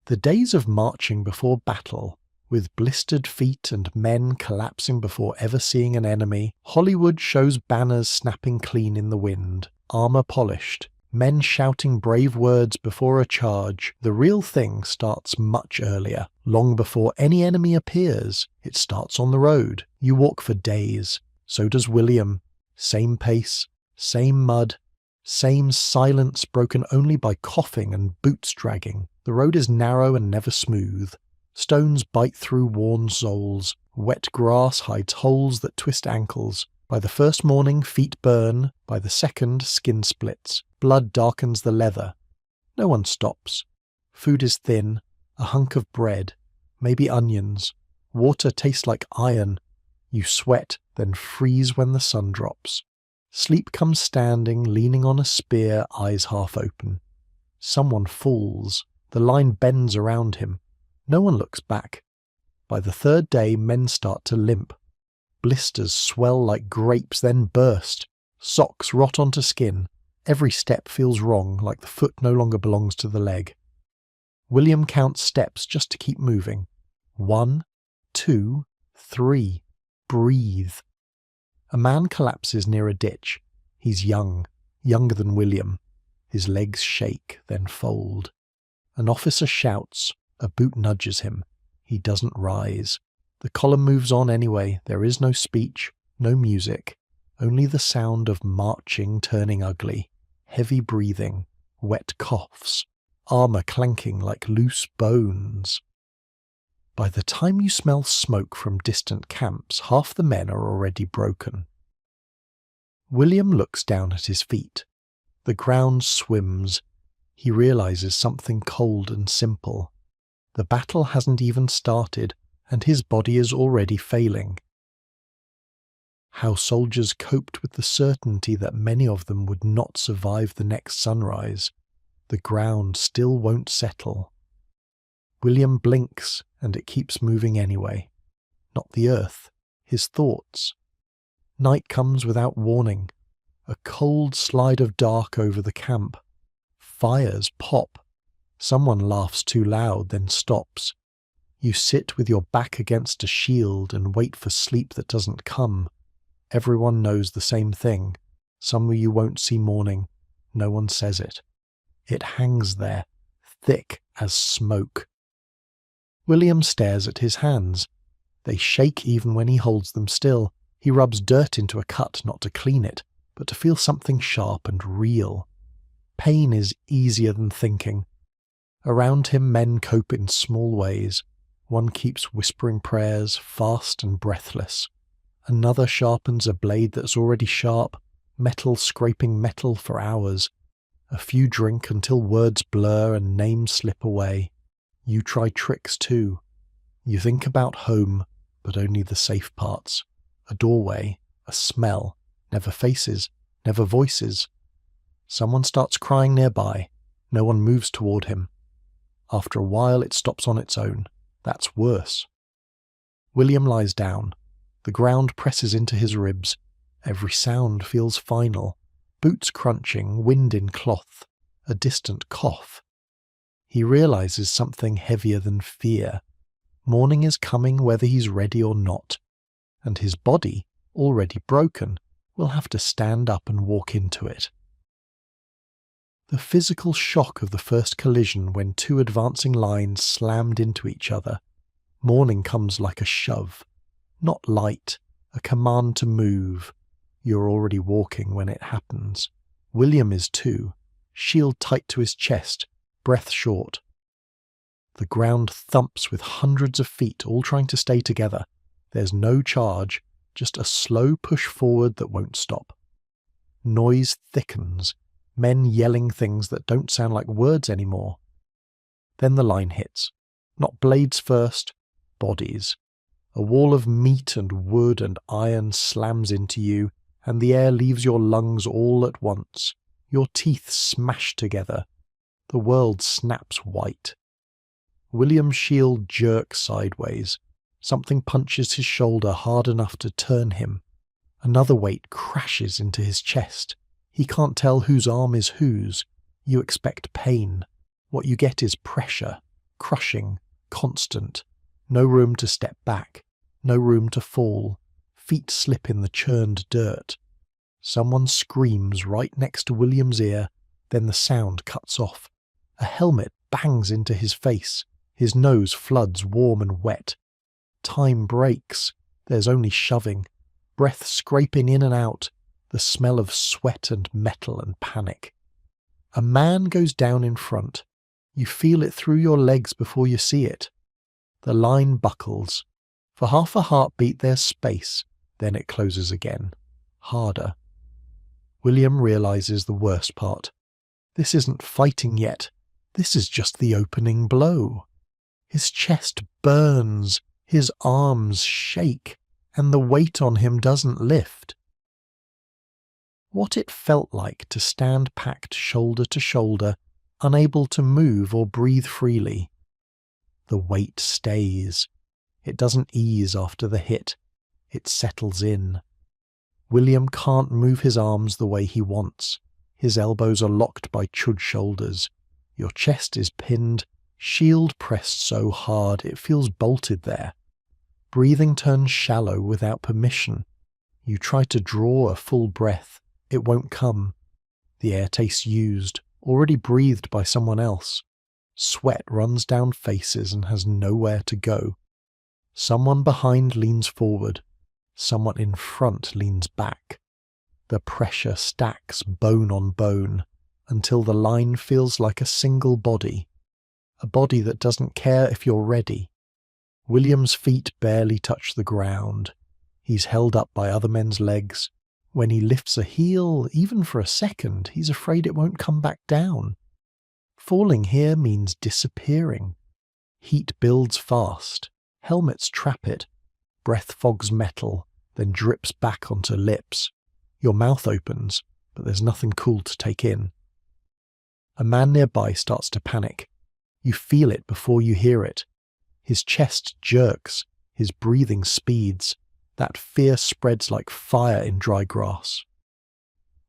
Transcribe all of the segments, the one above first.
The days of marching before battle, with blistered feet and men collapsing before ever seeing an enemy, Hollywood shows banners snapping clean in the wind, armor polished, men shouting brave words before a charge. The real thing starts much earlier. Long before any enemy appears, it starts on the road. You walk for days. So does William. Same pace, same mud, same silence broken only by coughing and boots dragging. The road is narrow and never smooth. Stones bite through worn soles. Wet grass hides holes that twist ankles. By the first morning, feet burn. By the second, skin splits. Blood darkens the leather. No one stops. Food is thin. A hunk of bread. Maybe onions. Water tastes like iron. You sweat, then freeze when the sun drops. Sleep comes standing, leaning on a spear, eyes half open. Someone falls. The line bends around him. No one looks back. By the third day, men start to limp. Blisters swell like grapes, then burst. Socks rot onto skin. Every step feels wrong, like the foot no longer belongs to the leg. William counts steps just to keep moving. 1, 2, 3. Breathe. A man collapses near a ditch. He's young, younger than William. His legs shake, then fold. An officer shouts. A boot nudges him. He doesn't rise. The column moves on anyway. There is no speech, no music, only the sound of marching turning ugly, heavy breathing, wet coughs, armor clanking like loose bones. By the time you smell smoke from distant camps, half the men are already broken. William looks down at his feet. The ground swims. He realizes something cold and simple. The battle hasn't even started, and his body is already failing. How soldiers coped with the certainty that many of them would not survive the next sunrise. The ground still won't settle. William blinks, and it keeps moving anyway. Not the earth, his thoughts. Night comes without warning. A cold slide of dark over the camp. Fires pop. Someone laughs too loud, then stops. You sit with your back against a shield and wait for sleep that doesn't come. Everyone knows the same thing. Some you won't see morning. No one says it. It hangs there, thick as smoke. William stares at his hands. They shake even when he holds them still. He rubs dirt into a cut not to clean it, but to feel something sharp and real. Pain is easier than thinking. Around him men cope in small ways. One keeps whispering prayers, fast and breathless. Another sharpens a blade that's already sharp, metal scraping metal for hours. A few drink until words blur and names slip away. You try tricks too. You think about home, but only the safe parts. A doorway, a smell, never faces, never voices. Someone starts crying nearby. No one moves toward him. After a while it stops on its own. That's worse. William lies down. The ground presses into his ribs. Every sound feels final. Boots crunching, wind in cloth. A distant cough. He realizes something heavier than fear. Morning is coming whether he's ready or not. And his body, already broken, will have to stand up and walk into it. The physical shock of the first collision when two advancing lines slammed into each other. Morning comes like a shove. Not light, a command to move. You're already walking when it happens. William is too, shield tight to his chest, breath short. The ground thumps with hundreds of feet all trying to stay together. There's no charge, just a slow push forward that won't stop. Noise thickens, men yelling things that don't sound like words anymore. Then the line hits. Not blades first, bodies. A wall of meat and wood and iron slams into you, and the air leaves your lungs all at once. Your teeth smash together. The world snaps white. William's shield jerks sideways. Something punches his shoulder hard enough to turn him. Another weight crashes into his chest. He can't tell whose arm is whose. You expect pain. What you get is pressure. crushing, constant, no room to step back, no room to fall, feet slip in the churned dirt. Someone screams right next to William's ear, then the sound cuts off. A helmet bangs into his face, his nose floods warm and wet. Time breaks, there's only shoving, breath scraping in and out, the smell of sweat and metal and panic. A man goes down in front. You feel it through your legs before you see it. The line buckles. For half a heartbeat there's space, then it closes again, harder. William realizes the worst part. This isn't fighting yet. This is just the opening blow. His chest burns, his arms shake, and the weight on him doesn't lift. What it felt like to stand packed shoulder to shoulder, unable to move or breathe freely. The weight stays. It doesn't ease after the hit. It settles in. William can't move his arms the way he wants. His elbows are locked by chud shoulders. Your chest is pinned, shield pressed so hard it feels bolted there. Breathing turns shallow without permission. You try to draw a full breath. It won't come. The air tastes used, already breathed by someone else. Sweat runs down faces and has nowhere to go. Someone behind leans forward. Someone in front leans back. The pressure stacks bone on bone until the line feels like a single body. A body that doesn't care if you're ready. William's feet barely touch the ground. He's held up by other men's legs. When he lifts a heel, even for a second, he's afraid it won't come back down. Falling here means disappearing. Heat builds fast. Helmets trap it. Breath fogs metal, then drips back onto lips. Your mouth opens, but there's nothing cool to take in. A man nearby starts to panic. You feel it before you hear it. His chest jerks, his breathing speeds. That fear spreads like fire in dry grass.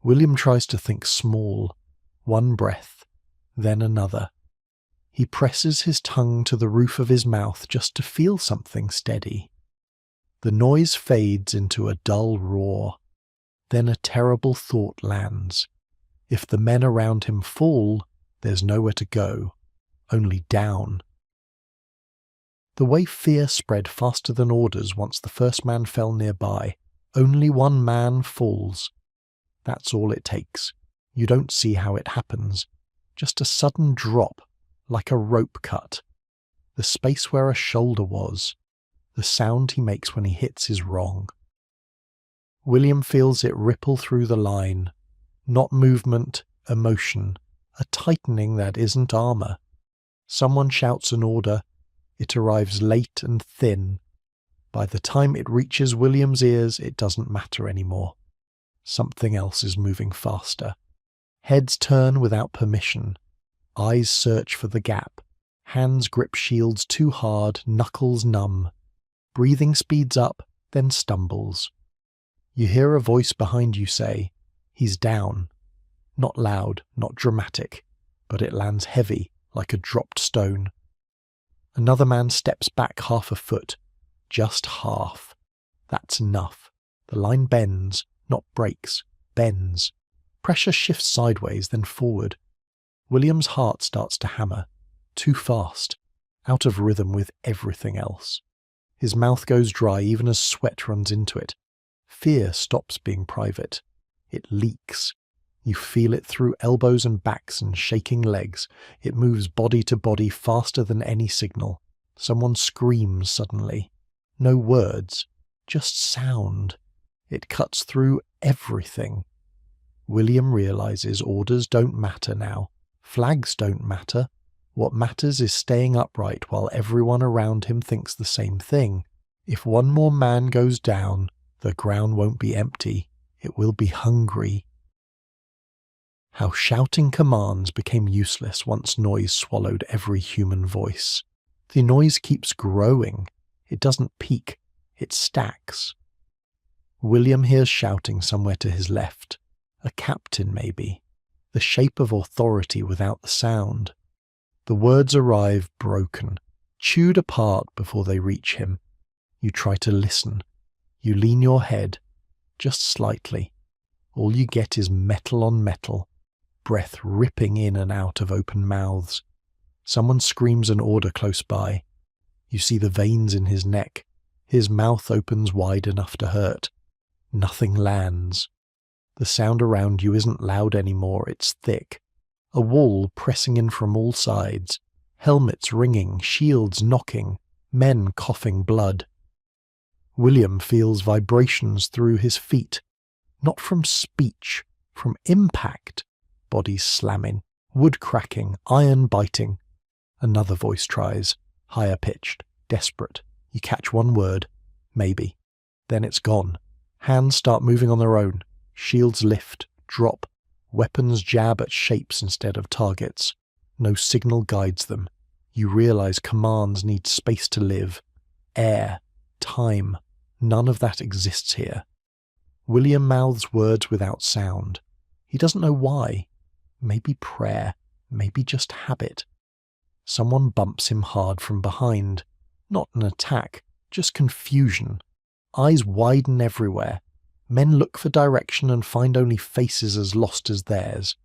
William tries to think small. One breath, then another. He presses his tongue to the roof of his mouth just to feel something steady. The noise fades into a dull roar. Then a terrible thought lands. If the men around him fall, there's nowhere to go, only down. The way fear spread faster than orders once the first man fell nearby. Only one man falls. That's all it takes. You don't see how it happens. Just a sudden drop, like a rope cut. The space where a shoulder was. The sound he makes when he hits is wrong. William feels it ripple through the line. Not movement, emotion. A tightening that isn't armor. Someone shouts an order. It arrives late and thin. By the time it reaches William's ears, it doesn't matter anymore. Something else is moving faster. Heads turn without permission. Eyes search for the gap. Hands grip shields too hard, knuckles numb. Breathing speeds up, then stumbles. You hear a voice behind you say, "He's down." Not loud, not dramatic, but it lands heavy, like a dropped stone. Another man steps back half a foot. Just half. That's enough. The line bends, not breaks, bends. Pressure shifts sideways, then forward. William's heart starts to hammer. Too fast. Out of rhythm with everything else. His mouth goes dry even as sweat runs into it. Fear stops being private. It leaks. You feel it through elbows and backs and shaking legs. It moves body to body faster than any signal. Someone screams suddenly. No words, just sound. It cuts through everything. William realizes orders don't matter now. Flags don't matter. What matters is staying upright while everyone around him thinks the same thing. If one more man goes down, the ground won't be empty. It will be hungry. How shouting commands became useless once noise swallowed every human voice. The noise keeps growing. It doesn't peak. It stacks. William hears shouting somewhere to his left. A captain, maybe. The shape of authority without the sound. The words arrive broken, chewed apart before they reach him. You try to listen. You lean your head, just slightly. All you get is metal on metal, breath ripping in and out of open mouths. Someone screams an order close by. You see the veins in his neck. His mouth opens wide enough to hurt. Nothing lands. The sound around you isn't loud anymore, it's thick. A wall pressing in from all sides. Helmets ringing, shields knocking, men coughing blood. William feels vibrations through his feet. Not from speech, from impact. Bodies slamming, wood cracking, iron biting. Another voice tries, higher pitched, desperate. You catch one word, maybe. Then it's gone. Hands start moving on their own. Shields lift, drop. Weapons jab at shapes instead of targets. No signal guides them. You realize commands need space to live. Air, time, none of that exists here. William mouths words without sound. He doesn't know why. Maybe prayer, maybe just habit. Someone bumps him hard from behind. Not an attack, just confusion. Eyes widen everywhere. Men look for direction and find only faces as lost as theirs.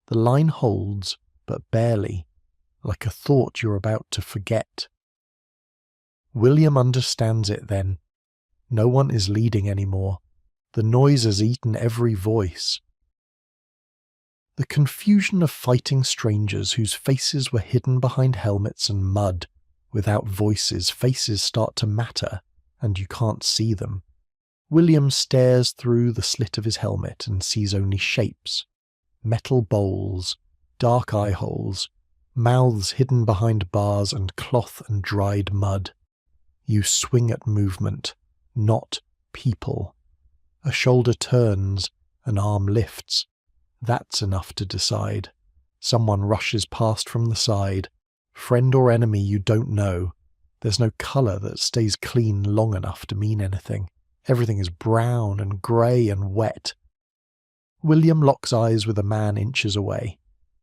The line holds, but barely, like a thought you're about to forget. William understands it then. No one is leading anymore. The noise has eaten every voice. The confusion of fighting strangers whose faces were hidden behind helmets and mud. Without voices, faces start to matter, and you can't see them. William stares through the slit of his helmet and sees only shapes. Metal bowls, dark eye holes, mouths hidden behind bars and cloth and dried mud. You swing at movement, not people. A shoulder turns, an arm lifts. That's enough to decide. Someone rushes past from the side. Friend or enemy you don't know. There's no colour that stays clean long enough to mean anything. Everything is brown and grey and wet. William locks eyes with a man inches away.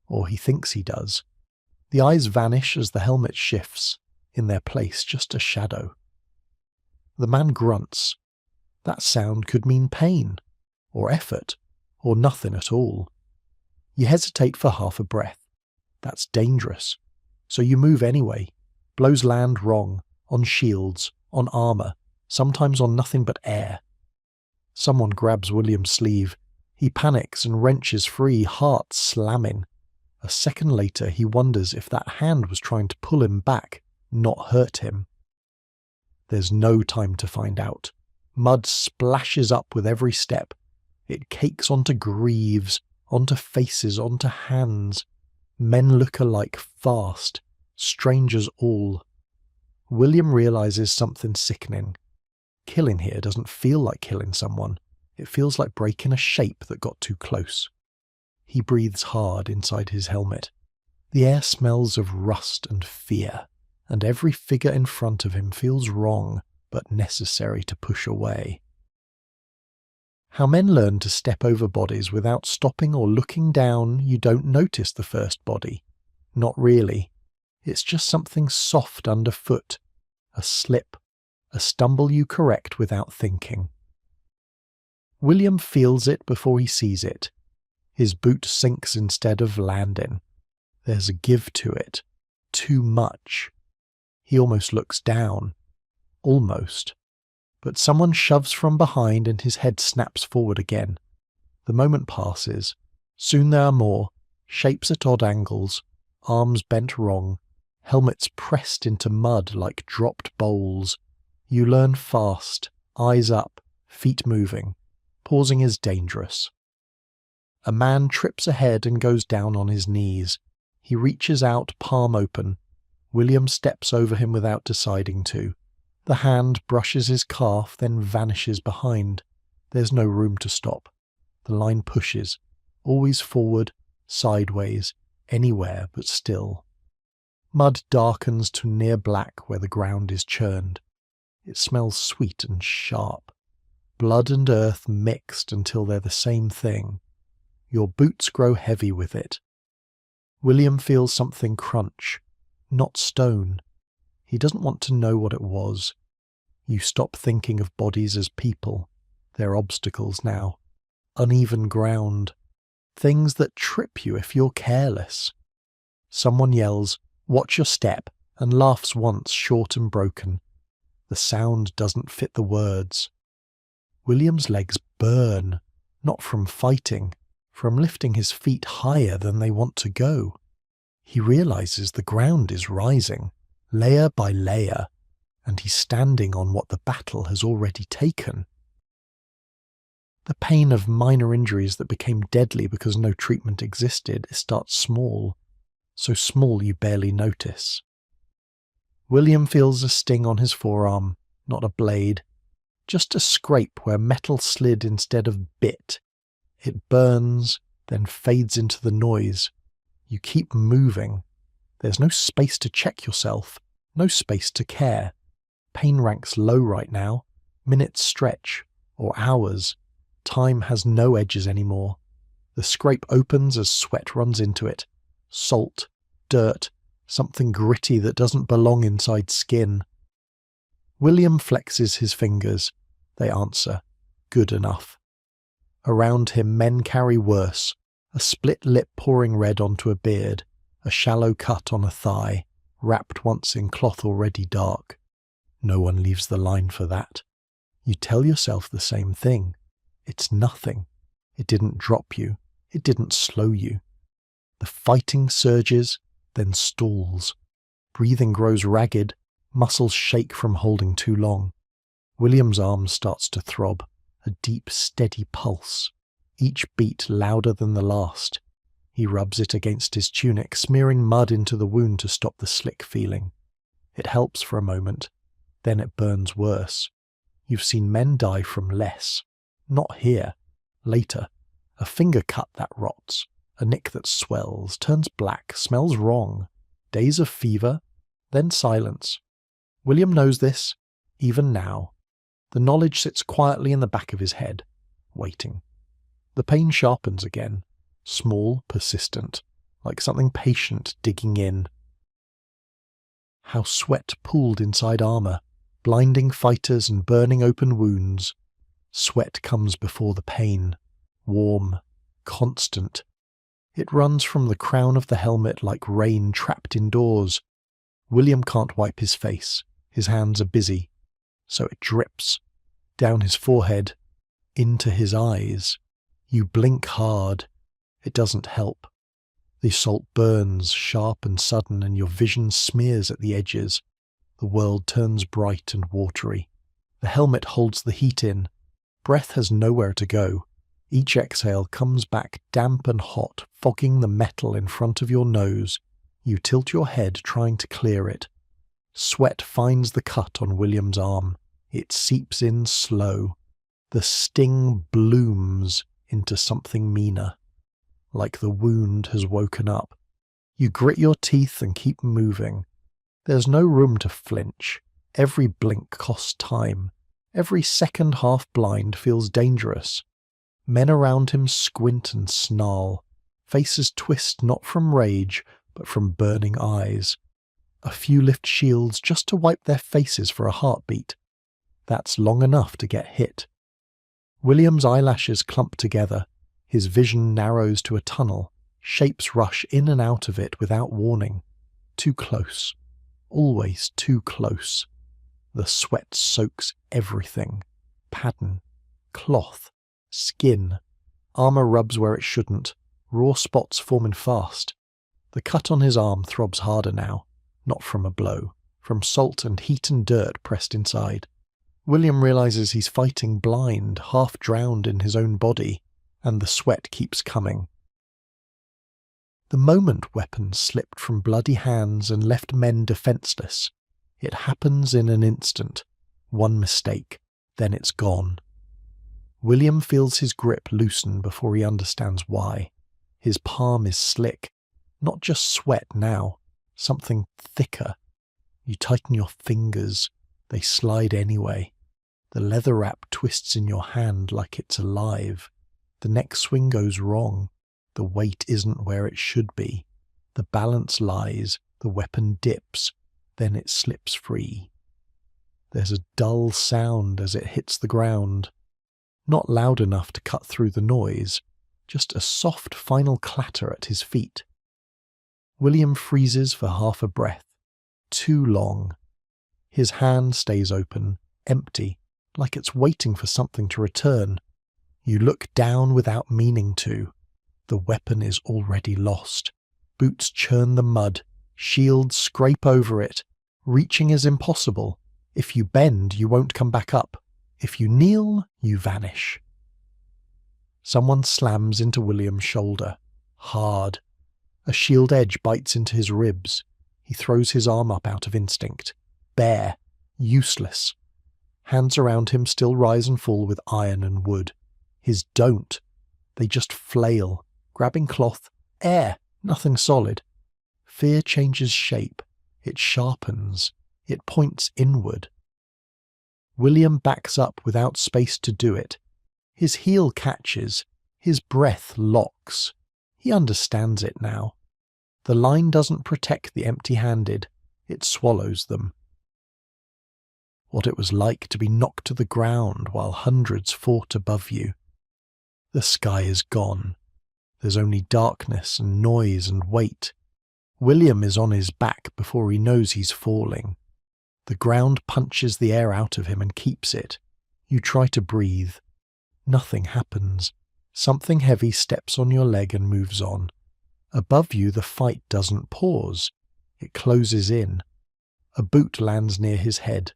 Or he thinks he does. The eyes vanish as the helmet shifts. In their place, just a shadow. The man grunts. That sound could mean pain, or effort, or nothing at all. You hesitate for half a breath. That's dangerous. So you move anyway. Blows land wrong, on shields, on armour, sometimes on nothing but air. Someone grabs William's sleeve. He panics and wrenches free, heart slamming. A second later he wonders if that hand was trying to pull him back, not hurt him. There's no time to find out. Mud splashes up with every step. It cakes onto greaves, onto faces, onto hands. Men look alike fast, strangers all. William realizes something sickening. Killing here doesn't feel like killing someone. It feels like breaking a shape that got too close. He breathes hard inside his helmet. The air smells of rust and fear, and every figure in front of him feels wrong, but necessary to push away. How men learn to step over bodies without stopping or looking down, you don't notice the first body. Not really. It's just something soft underfoot. A slip. A stumble you correct without thinking. William feels it before he sees it. His boot sinks instead of landing. There's a give to it. Too much. He almost looks down. Almost. But someone shoves from behind and his head snaps forward again. The moment passes. Soon there are more. Shapes at odd angles. Arms bent wrong. Helmets pressed into mud like dropped bowls. You learn fast. Eyes up. Feet moving. Pausing is dangerous. A man trips ahead and goes down on his knees. He reaches out, palm open. William steps over him without deciding to. The hand brushes his calf, then vanishes behind. There's no room to stop. The line pushes, always forward, sideways, anywhere but still. Mud darkens to near black where the ground is churned. It smells sweet and sharp. Blood and earth mixed until they're the same thing. Your boots grow heavy with it. William feels something crunch, not stone. He doesn't want to know what it was. You stop thinking of bodies as people. They're obstacles now. Uneven ground. Things that trip you if you're careless. Someone yells, "Watch your step," and laughs once, short and broken. The sound doesn't fit the words. William's legs burn, not from fighting, from lifting his feet higher than they want to go. He realizes the ground is rising, layer by layer, and he's standing on what the battle has already taken. The pain of minor injuries that became deadly because no treatment existed starts small, so small you barely notice. William feels a sting on his forearm, not a blade, just a scrape where metal slid instead of bit. It burns, then fades into the noise. You keep moving. There's no space to check yourself, no space to care. Pain ranks low right now. Minutes stretch, or hours. Time has no edges anymore. The scrape opens as sweat runs into it. Salt, dirt, something gritty that doesn't belong inside skin. William flexes his fingers. They answer. Good enough. Around him men carry worse. A split lip pouring red onto a beard. A shallow cut on a thigh, wrapped once in cloth already dark. No one leaves the line for that. You tell yourself the same thing. It's nothing. It didn't drop you. It didn't slow you. The fighting surges, then stalls. Breathing grows ragged, muscles shake from holding too long. William's arm starts to throb, a deep, steady pulse, each beat louder than the last. He rubs it against his tunic, smearing mud into the wound to stop the slick feeling. It helps for a moment, then it burns worse. You've seen men die from less. Not here. Later. A finger cut that rots. A nick that swells, turns black, smells wrong. Days of fever, then silence. William knows this, even now. The knowledge sits quietly in the back of his head, waiting. The pain sharpens again, small, persistent, like something patient digging in. How sweat pooled inside armor, blinding fighters and burning open wounds. Sweat comes before the pain, warm, constant. It runs from the crown of the helmet like rain trapped indoors. William can't wipe his face. His hands are busy. So it drips. Down his forehead. Into his eyes. You blink hard. It doesn't help. The salt burns, sharp and sudden, and your vision smears at the edges. The world turns bright and watery. The helmet holds the heat in. Breath has nowhere to go. Each exhale comes back damp and hot, fogging the metal in front of your nose. You tilt your head, trying to clear it. Sweat finds the cut on William's arm. It seeps in slow. The sting blooms into something meaner. Like the wound has woken up. You grit your teeth and keep moving. There's no room to flinch. Every blink costs time. Every second half blind feels dangerous. Men around him squint and snarl. Faces twist not from rage, but from burning eyes. A few lift shields just to wipe their faces for a heartbeat. That's long enough to get hit. William's eyelashes clump together. His vision narrows to a tunnel. Shapes rush in and out of it without warning. Too close. Always too close. The sweat soaks everything. Pattern. Cloth. Skin. Armor rubs where it shouldn't. Raw spots forming fast. The cut on his arm throbs harder now. Not from a blow. From salt and heat and dirt pressed inside. William realizes he's fighting blind, half drowned in his own body, and the sweat keeps coming. The moment weapons slipped from bloody hands and left men defenseless. It happens in an instant. One mistake, then it's gone. William feels his grip loosen before he understands why. His palm is slick. Not just sweat now, something thicker. You tighten your fingers. They slide anyway. The leather wrap twists in your hand like it's alive. The next swing goes wrong. The weight isn't where it should be. The balance lies, the weapon dips, then it slips free. There's a dull sound as it hits the ground. Not loud enough to cut through the noise, just a soft final clatter at his feet. William freezes for half a breath. Too long. His hand stays open, empty, like it's waiting for something to return. You look down without meaning to. The weapon is already lost. Boots churn the mud, shields scrape over it. Reaching is impossible. If you bend, you won't come back up. If you kneel, you vanish. Someone slams into William's shoulder. Hard. A shield edge bites into his ribs. He throws his arm up out of instinct. Bare. Useless. Hands around him still rise and fall with iron and wood. His don't. They just flail, grabbing cloth, air, nothing solid. Fear changes shape. It sharpens. It points inward. William backs up without space to do it. His heel catches. His breath locks. He understands it now. The line doesn't protect the empty-handed. It swallows them. What it was like to be knocked to the ground while hundreds fought above you. The sky is gone. There's only darkness and noise and weight. William is on his back before he knows he's falling. The ground punches the air out of him and keeps it. You try to breathe. Nothing happens. Something heavy steps on your leg and moves on. Above you, the fight doesn't pause. It closes in. A boot lands near his head.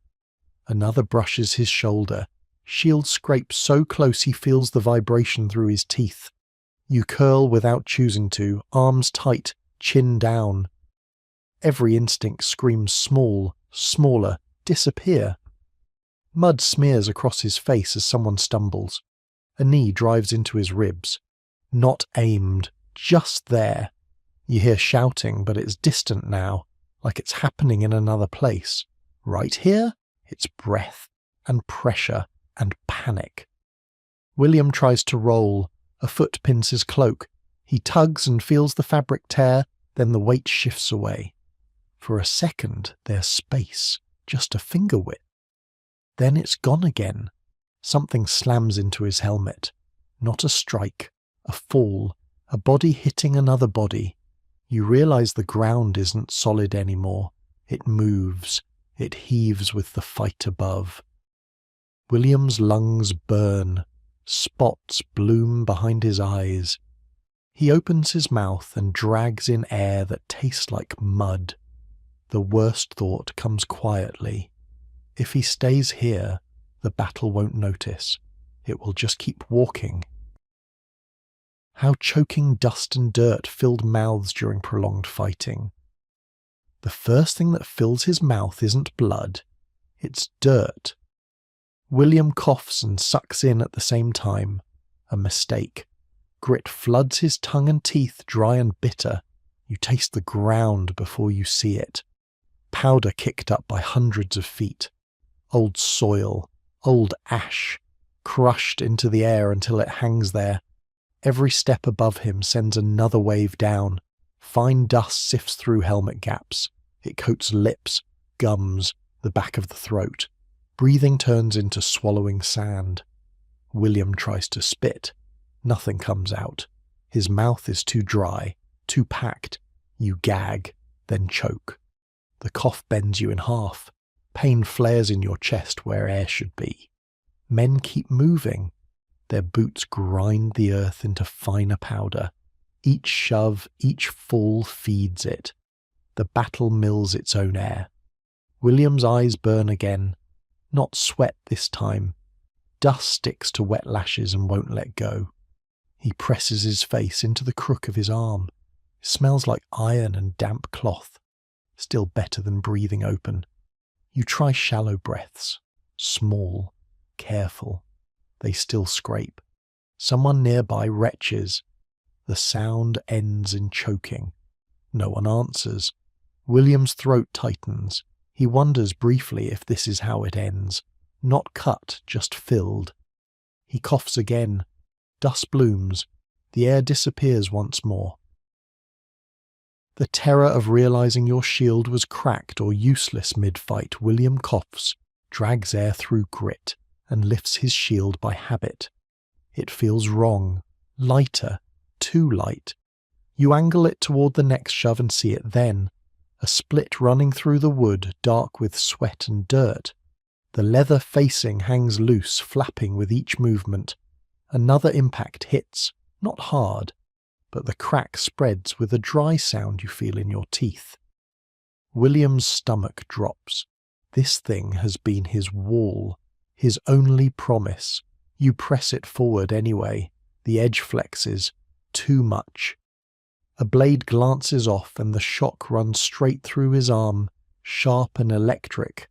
Another brushes his shoulder. Shield scrapes so close he feels the vibration through his teeth. You curl without choosing to, arms tight, chin down. Every instinct screams small, smaller, disappear. Mud smears across his face as someone stumbles. A knee drives into his ribs. Not aimed, just there. You hear shouting, but it's distant now, like it's happening in another place. Right here, it's breath, and pressure, and panic. William tries to roll. A foot pins his cloak. He tugs and feels the fabric tear, then the weight shifts away. For a second, there's space, just a finger width. Then it's gone again. Something slams into his helmet. Not a strike, a fall, a body hitting another body. You realize the ground isn't solid anymore. It moves. It heaves with the fight above. William's lungs burn. Spots bloom behind his eyes. He opens his mouth and drags in air that tastes like mud. The worst thought comes quietly. If he stays here, the battle won't notice. It will just keep walking. How choking dust and dirt filled mouths during prolonged fighting. The first thing that fills his mouth isn't blood. It's dirt. William coughs and sucks in at the same time. A mistake. Grit floods his tongue and teeth dry and bitter. You taste the ground before you see it. Powder kicked up by hundreds of feet. Old soil. Old ash. Crushed into the air until it hangs there. Every step above him sends another wave down. Fine dust sifts through helmet gaps. It coats lips, gums, the back of the throat. Breathing turns into swallowing sand. William tries to spit. Nothing comes out. His mouth is too dry, too packed. You gag, then choke. The cough bends you in half. Pain flares in your chest where air should be. Men keep moving. Their boots grind the earth into finer powder. Each shove, each fall feeds it. The battle mills its own air. William's eyes burn again. Not sweat this time. Dust sticks to wet lashes and won't let go. He presses his face into the crook of his arm. It smells like iron and damp cloth. Still better than breathing open. You try shallow breaths. Small. Careful. They still scrape. Someone nearby retches. The sound ends in choking. No one answers. William's throat tightens. He wonders briefly if this is how it ends. Not cut, just filled. He coughs again. Dust blooms. The air disappears once more. The terror of realizing your shield was cracked or useless mid-fight, William coughs, drags air through grit, and lifts his shield by habit. It feels wrong, lighter, too light. You angle it toward the next shove and see it then. A split running through the wood, dark with sweat and dirt. The leather facing hangs loose, flapping with each movement. Another impact hits, not hard, but the crack spreads with a dry sound you feel in your teeth. William's stomach drops. This thing has been his wall, his only promise. You press it forward anyway. The edge flexes. Too much. A blade glances off and the shock runs straight through his arm, sharp and electric.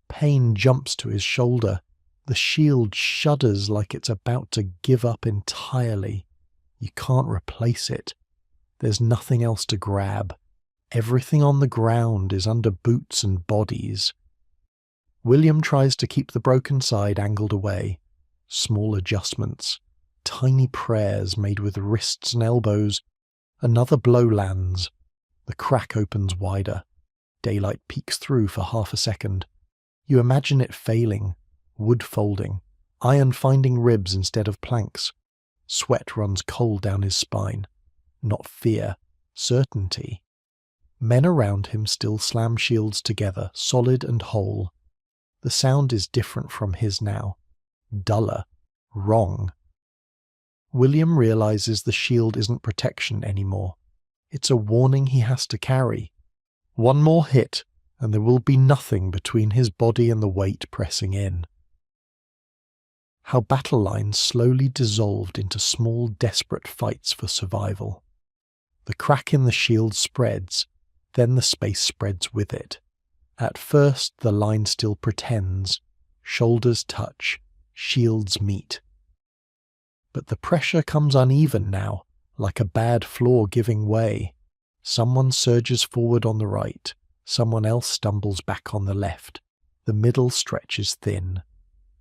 Pain jumps to his shoulder. The shield shudders like it's about to give up entirely. You can't replace it. There's nothing else to grab. Everything on the ground is under boots and bodies. William tries to keep the broken side angled away. Small adjustments. Tiny prayers made with wrists and elbows. Another blow lands. The crack opens wider. Daylight peeks through for half a second. You imagine it failing, wood folding, iron finding ribs instead of planks. Sweat runs cold down his spine. Not fear, certainty. Men around him still slam shields together, solid and whole. The sound is different from his now. Duller. Wrong. William realizes the shield isn't protection anymore. It's a warning he has to carry. One more hit, and there will be nothing between his body and the weight pressing in. How battle lines slowly dissolved into small, desperate fights for survival. The crack in the shield spreads, then the space spreads with it. At first, the line still pretends. Shoulders touch, shields meet. But the pressure comes uneven now, like a bad floor giving way. Someone surges forward on the right, someone else stumbles back on the left. The middle stretches thin.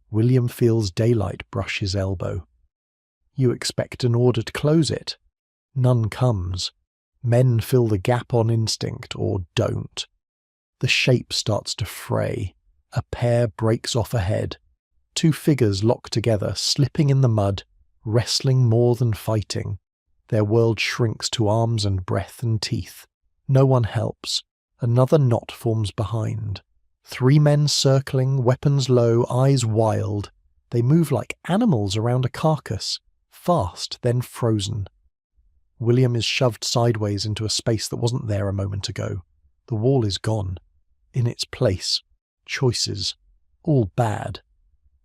William feels daylight brush his elbow. You expect an order to close it. None comes. Men fill the gap on instinct or don't. The shape starts to fray. A pair breaks off ahead. Two figures lock together, slipping in the mud, wrestling more than fighting. Their world shrinks to arms and breath and teeth. No one helps. Another knot forms behind. 3 men circling, weapons low, eyes wild. They move like animals around a carcass, fast, then frozen. William is shoved sideways into a space that wasn't there a moment ago. The wall is gone. In its place, choices. All bad.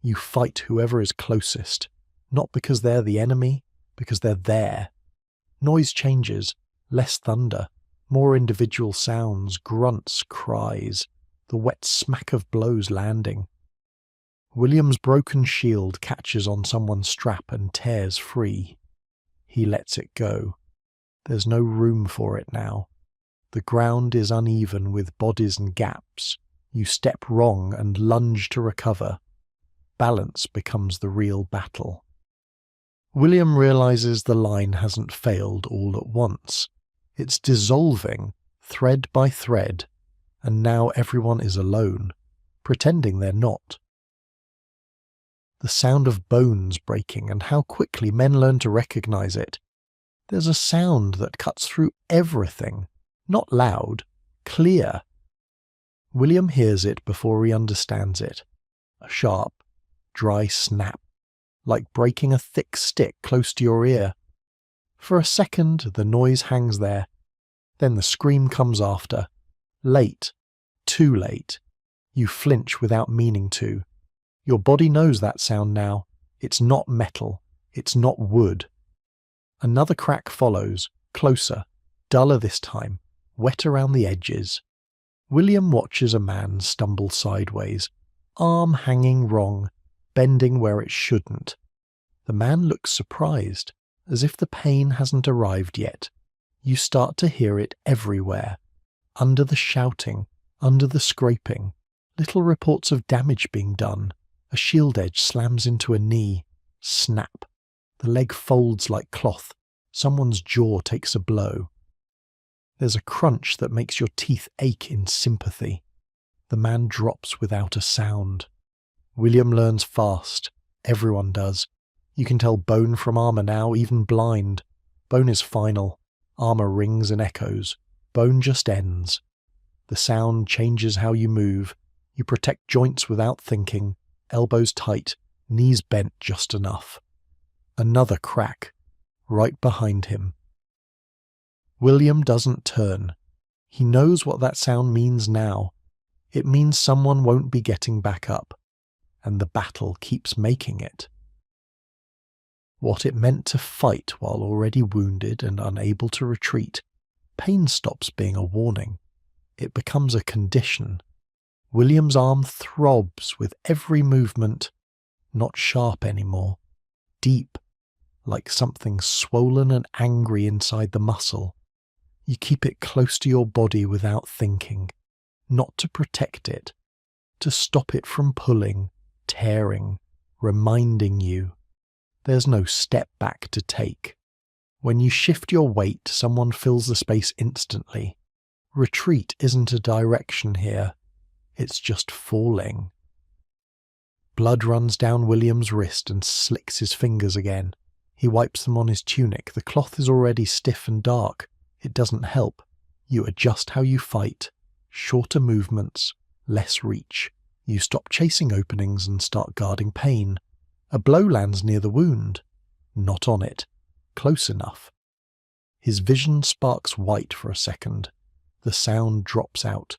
You fight whoever is closest. Not because they're the enemy, because they're there. Noise changes, less thunder, more individual sounds, grunts, cries, the wet smack of blows landing. William's broken shield catches on someone's strap and tears free. He lets it go. There's no room for it now. The ground is uneven with bodies and gaps. You step wrong and lunge to recover. Balance becomes the real battle. William realizes the line hasn't failed all at once. It's dissolving, thread by thread, and now everyone is alone, pretending they're not. The sound of bones breaking and how quickly men learn to recognize it. There's a sound that cuts through everything, not loud, clear. William hears it before he understands it. A sharp, dry snap. Like breaking a thick stick close to your ear. For a second, the noise hangs there. Then the scream comes after. Late. Too late. You flinch without meaning to. Your body knows that sound now. It's not metal. It's not wood. Another crack follows, closer, duller this time, wet around the edges. William watches a man stumble sideways, arm hanging wrong, bending where it shouldn't. The man looks surprised, as if the pain hasn't arrived yet. You start to hear it everywhere. Under the shouting, under the scraping, little reports of damage being done. A shield edge slams into a knee. Snap. The leg folds like cloth. Someone's jaw takes a blow. There's a crunch that makes your teeth ache in sympathy. The man drops without a sound. William learns fast. Everyone does. You can tell bone from armour now, even blind. Bone is final. Armour rings and echoes. Bone just ends. The sound changes how you move. You protect joints without thinking. Elbows tight. Knees bent just enough. Another crack. Right behind him. William doesn't turn. He knows what that sound means now. It means someone won't be getting back up. And the battle keeps making it. What it meant to fight while already wounded and unable to retreat, pain stops being a warning. It becomes a condition. William's arm throbs with every movement, not sharp anymore, deep, like something swollen and angry inside the muscle. You keep it close to your body without thinking, not to protect it, to stop it from pulling, tearing, reminding you. There's no step back to take. When you shift your weight, someone fills the space instantly. Retreat isn't a direction here. It's just falling. Blood runs down William's wrist and slicks his fingers again. He wipes them on his tunic. The cloth is already stiff and dark. It doesn't help. You adjust how you fight. Shorter movements, less reach. You stop chasing openings and start guarding pain. A blow lands near the wound. Not on it. Close enough. His vision sparks white for a second. The sound drops out.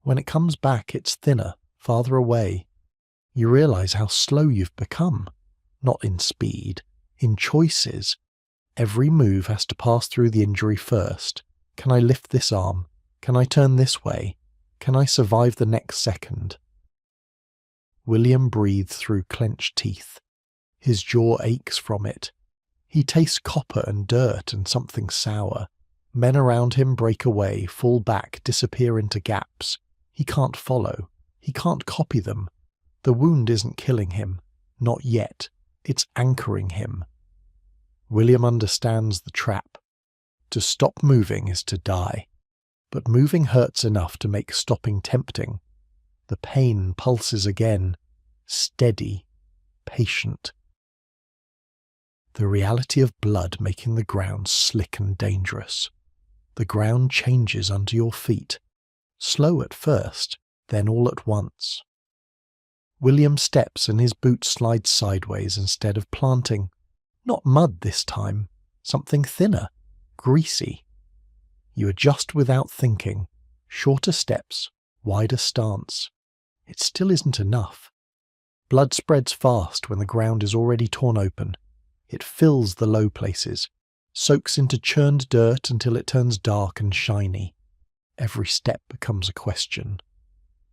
When it comes back, it's thinner, farther away. You realize how slow you've become. Not in speed, in choices. Every move has to pass through the injury first. Can I lift this arm? Can I turn this way? Can I survive the next second? William breathes through clenched teeth. His jaw aches from it. He tastes copper and dirt and something sour. Men around him break away, fall back, disappear into gaps. He can't follow. He can't copy them. The wound isn't killing him. Not yet. It's anchoring him. William understands the trap. To stop moving is to die. But moving hurts enough to make stopping tempting. The pain pulses again. Steady. Patient. The reality of blood making the ground slick and dangerous. The ground changes under your feet. Slow at first, then all at once. William steps and his boots slide sideways instead of planting. Not mud this time. Something thinner. Greasy. You adjust without thinking. Shorter steps. Wider stance. It still isn't enough. Blood spreads fast when the ground is already torn open. It fills the low places, soaks into churned dirt until it turns dark and shiny. Every step becomes a question.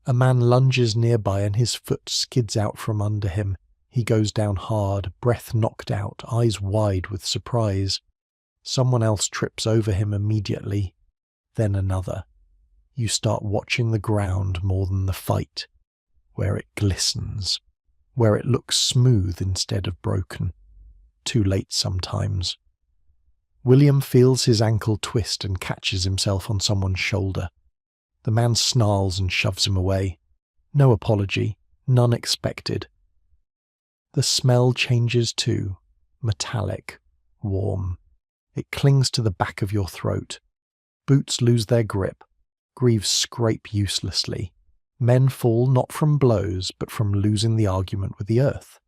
A man lunges nearby and his foot skids out from under him. He goes down hard, breath knocked out, eyes wide with surprise. Someone else trips over him immediately, then another. You start watching the ground more than the fight, where it glistens, where it looks smooth instead of broken. Too late sometimes. William feels his ankle twist and catches himself on someone's shoulder. The man snarls and shoves him away. No apology, none expected. The smell changes too, metallic, warm. It clings to the back of your throat. Boots lose their grip. Greaves scrape uselessly. Men fall not from blows, but from losing the argument with the earth.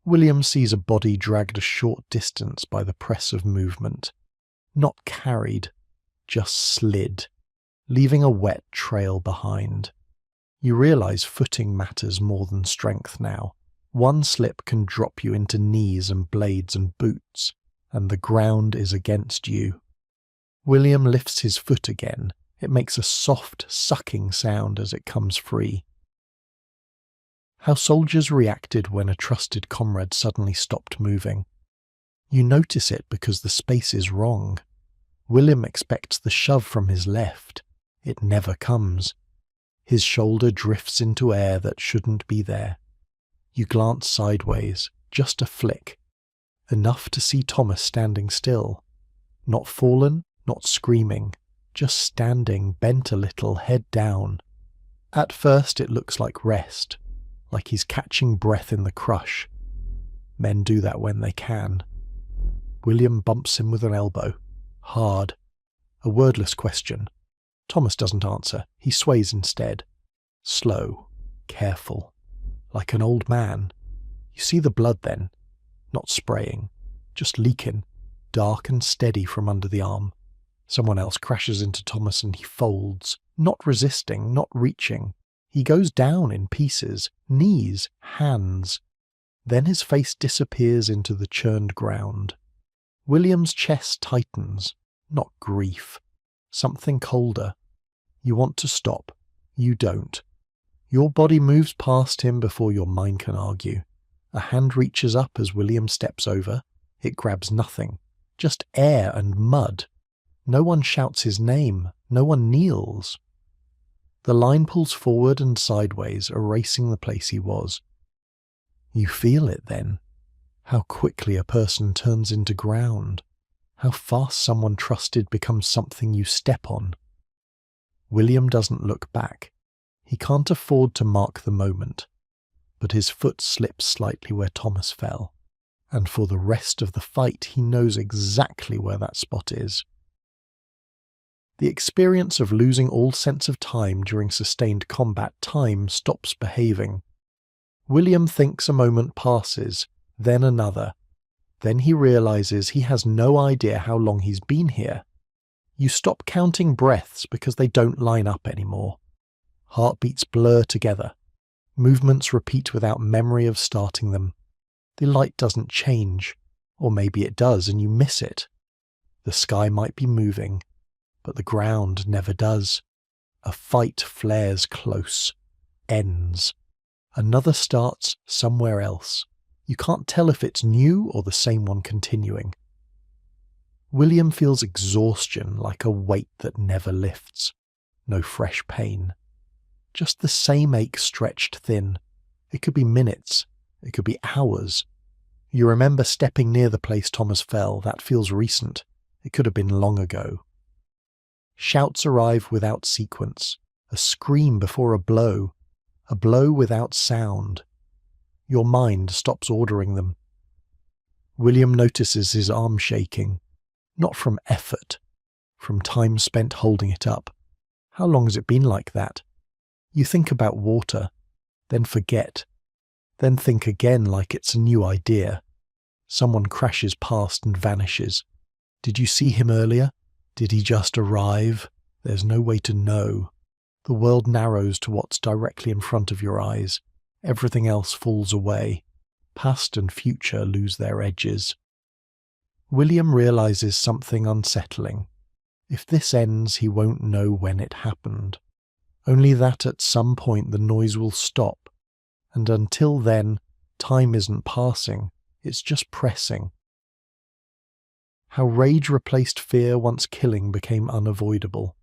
William sees a body dragged a short distance by the press of movement. Not carried, just slid, leaving a wet trail behind. You realize footing matters more than strength now. One slip can drop you into knees and blades and boots, and the ground is against you. William lifts his foot again. It makes a soft, sucking sound as it comes free. How soldiers reacted when a trusted comrade suddenly stopped moving. You notice it because the space is wrong. William expects the shove from his left. It never comes. His shoulder drifts into air that shouldn't be there. You glance sideways, just a flick. Enough to see Thomas standing still. Not fallen, not screaming. just standing, bent a little, head down. At first it looks like rest, like he's catching breath in the crush. Men do that when they can. William bumps him with an elbow. Hard. A wordless question. Thomas doesn't answer. He sways instead. Slow. Careful. Like an old man. You see the blood then. Not spraying. Just leaking. Dark and steady from under the arm. Someone else crashes into Thomas and he folds. Not resisting, not reaching. He goes down in pieces. Knees. Hands. Then his face disappears into the churned ground. William's chest tightens. Not grief. Something colder. You want to stop. You don't. Your body moves past him before your mind can argue. A hand reaches up as William steps over. It grabs nothing. Just air and mud. No one shouts his name. No one kneels. The line pulls forward and sideways, erasing the place he was. You feel it then. How quickly a person turns into ground. How fast someone trusted becomes something you step on. William doesn't look back. He can't afford to mark the moment. But his foot slips slightly where Thomas fell. And for the rest of the fight he knows exactly where that spot is. The experience of losing all sense of time during sustained combat time stops behaving. William thinks a moment passes, then another. Then he realizes he has no idea how long he's been here. You stop counting breaths because they don't line up anymore. Heartbeats blur together. Movements repeat without memory of starting them. The light doesn't change, or maybe it does and you miss it. The sky might be moving, but the ground never does. A fight flares close, ends. Another starts somewhere else. You can't tell if it's new or the same one continuing. William feels exhaustion like a weight that never lifts. No fresh pain. Just the same ache stretched thin. It could be minutes. It could be hours. You remember stepping near the place Thomas fell. That feels recent. It could have been long ago. Shouts arrive without sequence. A scream before a blow without sound. Your mind stops ordering them. William notices his arm shaking. Not from effort. From time spent holding it up. How long has it been like that? You think about water, then forget, then think again like it's a new idea. Someone crashes past and vanishes. Did you see him earlier? Did he just arrive? There's no way to know. The world narrows to what's directly in front of your eyes. Everything else falls away. Past and future lose their edges. William realizes something unsettling. If this ends, he won't know when it happened. Only that at some point the noise will stop, and until then, time isn't passing, it's just pressing. How rage replaced fear once killing became unavoidable.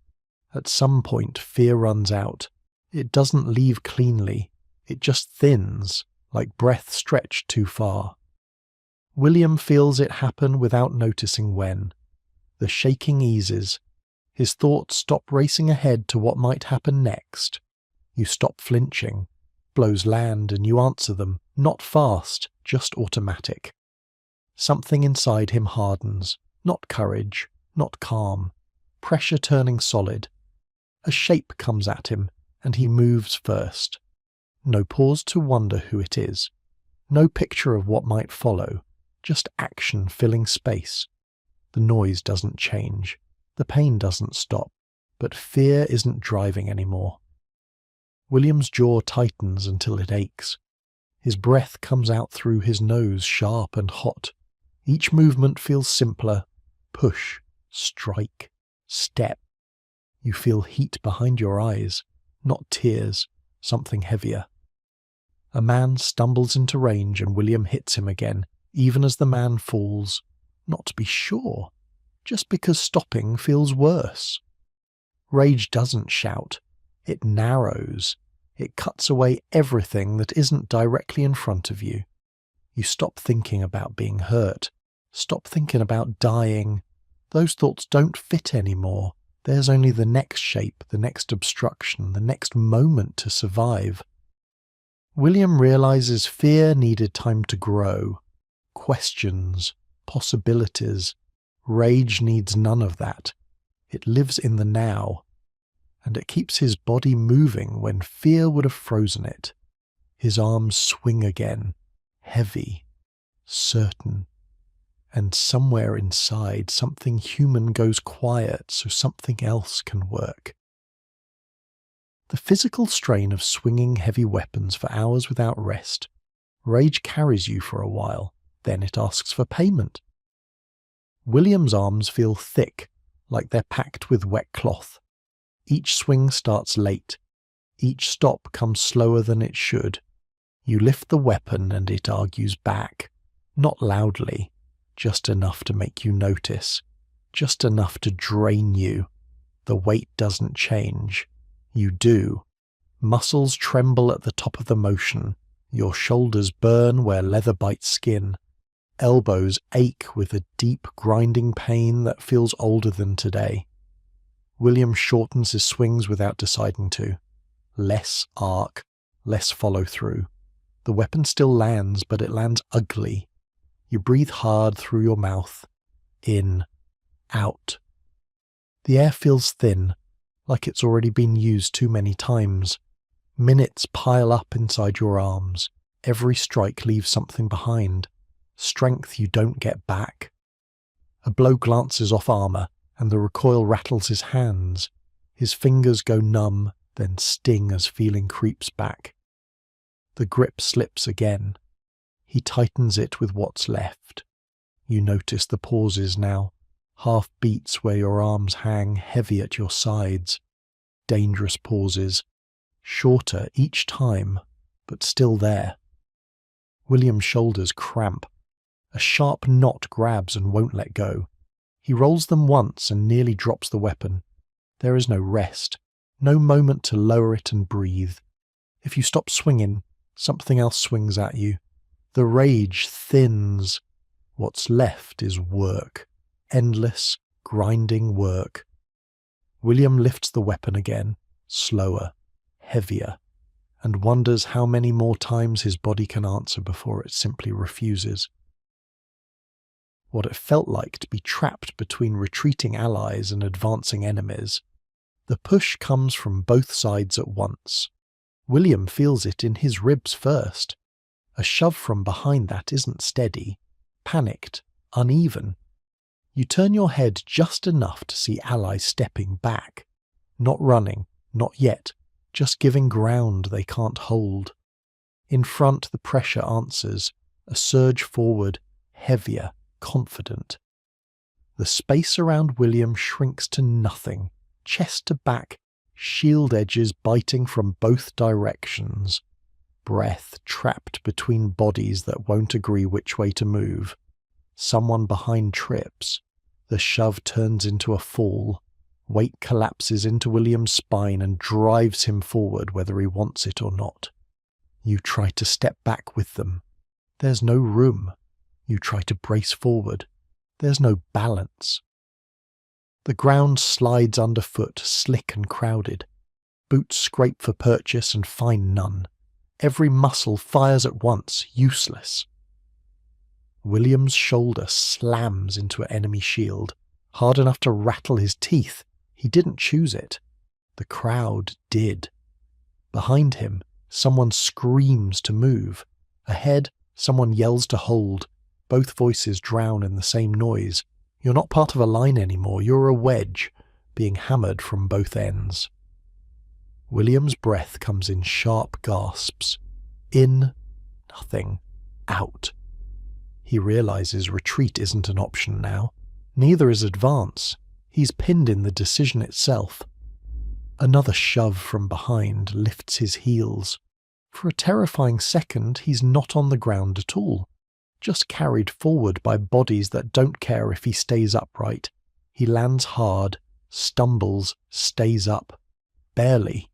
At some point, fear runs out. It doesn't leave cleanly, it just thins, like breath stretched too far. William feels it happen without noticing when. The shaking eases. His thoughts stop racing ahead to what might happen next. You stop flinching. Blows land and you answer them, not fast, just automatic. Something inside him hardens, not courage, not calm. Pressure turning solid. A shape comes at him, and he moves first. No pause to wonder who it is. No picture of what might follow, just action filling space. The noise doesn't change. The pain doesn't stop, but fear isn't driving anymore. William's jaw tightens until it aches. His breath comes out through his nose, sharp and hot. Each movement feels simpler. Push, strike, step. You feel heat behind your eyes, not tears, something heavier. A man stumbles into range and William hits him again, even as the man falls. Not to be sure. Just because stopping feels worse. Rage doesn't shout. It narrows. It cuts away everything that isn't directly in front of you. You stop thinking about being hurt. Stop thinking about dying. Those thoughts don't fit anymore. There's only the next shape, the next obstruction, the next moment to survive. William realizes fear needed time to grow. Questions, possibilities. Rage needs none of that. It lives in the now, and it keeps his body moving when fear would have frozen it. His arms swing again, heavy, certain, and somewhere inside something human goes quiet so something else can work. The physical strain of swinging heavy weapons for hours without rest, rage carries you for a while, then it asks for payment. William's arms feel thick, like they're packed with wet cloth. Each swing starts late. Each stop comes slower than it should. You lift the weapon and it argues back. Not loudly, just enough to make you notice. Just enough to drain you. The weight doesn't change. You do. Muscles tremble at the top of the motion. Your shoulders burn where leather bites skin. Elbows ache with a deep, grinding pain that feels older than today. William shortens his swings without deciding to. Less arc, less follow-through. The weapon still lands, but it lands ugly. You breathe hard through your mouth. In. Out. The air feels thin, like it's already been used too many times. Minutes pile up inside your arms. Every strike leaves something behind. Strength you don't get back. A blow glances off armor, and the recoil rattles his hands. His fingers go numb, then sting as feeling creeps back. The grip slips again. He tightens it with what's left. You notice the pauses now, half beats where your arms hang heavy at your sides. Dangerous pauses, shorter each time, but still there. William's shoulders cramp. A sharp knot grabs and won't let go. He rolls them once and nearly drops the weapon. There is no rest, no moment to lower it and breathe. If you stop swinging, something else swings at you. The rage thins. What's left is work. Endless, grinding work. William lifts the weapon again, slower, heavier, and wonders how many more times his body can answer before it simply refuses. What it felt like to be trapped between retreating allies and advancing enemies. The push comes from both sides at once. William feels it in his ribs first. A shove from behind that isn't steady, panicked, uneven. You turn your head just enough to see allies stepping back. Not running, not yet, just giving ground they can't hold. In front the pressure answers, a surge forward, heavier, confident. The space around William shrinks to nothing, chest to back, shield edges biting from both directions. Breath trapped between bodies that won't agree which way to move. Someone behind trips. The shove turns into a fall. Weight collapses into William's spine and drives him forward whether he wants it or not. You try to step back with them. There's no room. You try to brace forward. There's no balance. The ground slides underfoot, slick and crowded. Boots scrape for purchase and find none. Every muscle fires at once, useless. William's shoulder slams into an enemy shield, hard enough to rattle his teeth. He didn't choose it. The crowd did. Behind him, someone screams to move. Ahead, someone yells to hold. Both voices drown in the same noise. You're not part of a line anymore, you're a wedge, being hammered from both ends. William's breath comes in sharp gasps. In, nothing. Out. He realizes retreat isn't an option now. Neither is advance. He's pinned in the decision itself. Another shove from behind lifts his heels. For a terrifying second, he's not on the ground at all. Just carried forward by bodies that don't care if he stays upright. He lands hard, stumbles, stays up. Barely.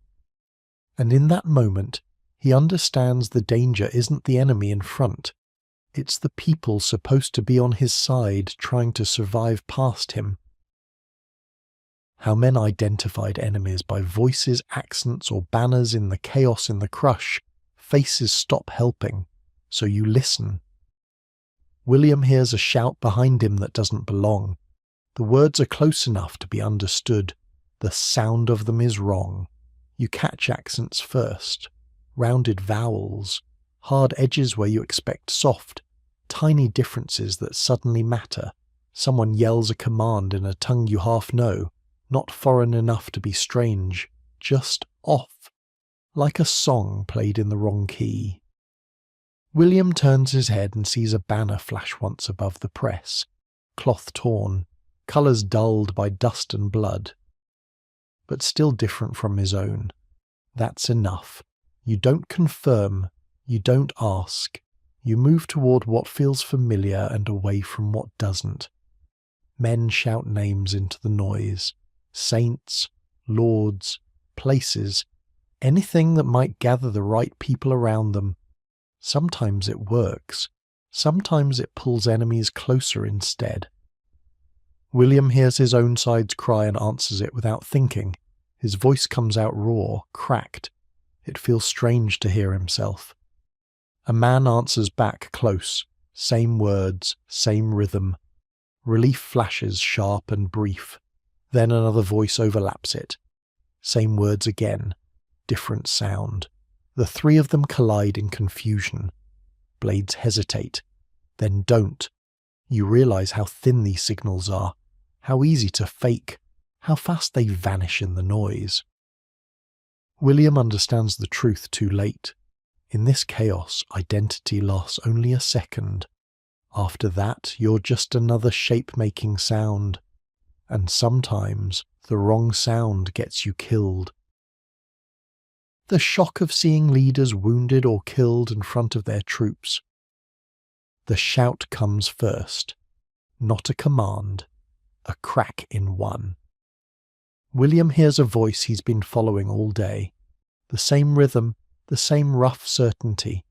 And in that moment, he understands the danger isn't the enemy in front. It's the people supposed to be on his side trying to survive past him. how men identified enemies by voices, accents, or banners in the chaos in the crush. Faces stop helping, so you listen. William hears a shout behind him that doesn't belong. The words are close enough to be understood. The sound of them is wrong. You catch accents first, rounded vowels, hard edges where you expect soft, tiny differences that suddenly matter. Someone yells a command in a tongue you half know, not foreign enough to be strange, just off, like a song played in the wrong key. William turns his head and sees a banner flash once above the press, cloth torn, colours dulled by dust and blood, but still different from his own. That's enough. You don't confirm, you don't ask. You move toward what feels familiar and away from what doesn't. Men shout names into the noise. Saints, lords, places, anything that might gather the right people around them. Sometimes it works. Sometimes it pulls enemies closer instead. William hears his own side's cry and answers it without thinking. His voice comes out raw, cracked. It feels strange to hear himself. A man answers back close. Same words, same rhythm. Relief flashes sharp and brief. Then another voice overlaps it. Same words again. Different sound. The three of them collide in confusion. Blades hesitate. Then don't. You realize how thin these signals are. How easy to fake. How fast they vanish in the noise. William understands the truth too late. In this chaos, identity lasts only a second. After that, you're just another shape-making sound. And sometimes, the wrong sound gets you killed. The shock of seeing leaders wounded or killed in front of their troops. The shout comes first. Not a command. A crack in one. William hears a voice he's been following all day. The same rhythm, the same rough certainty.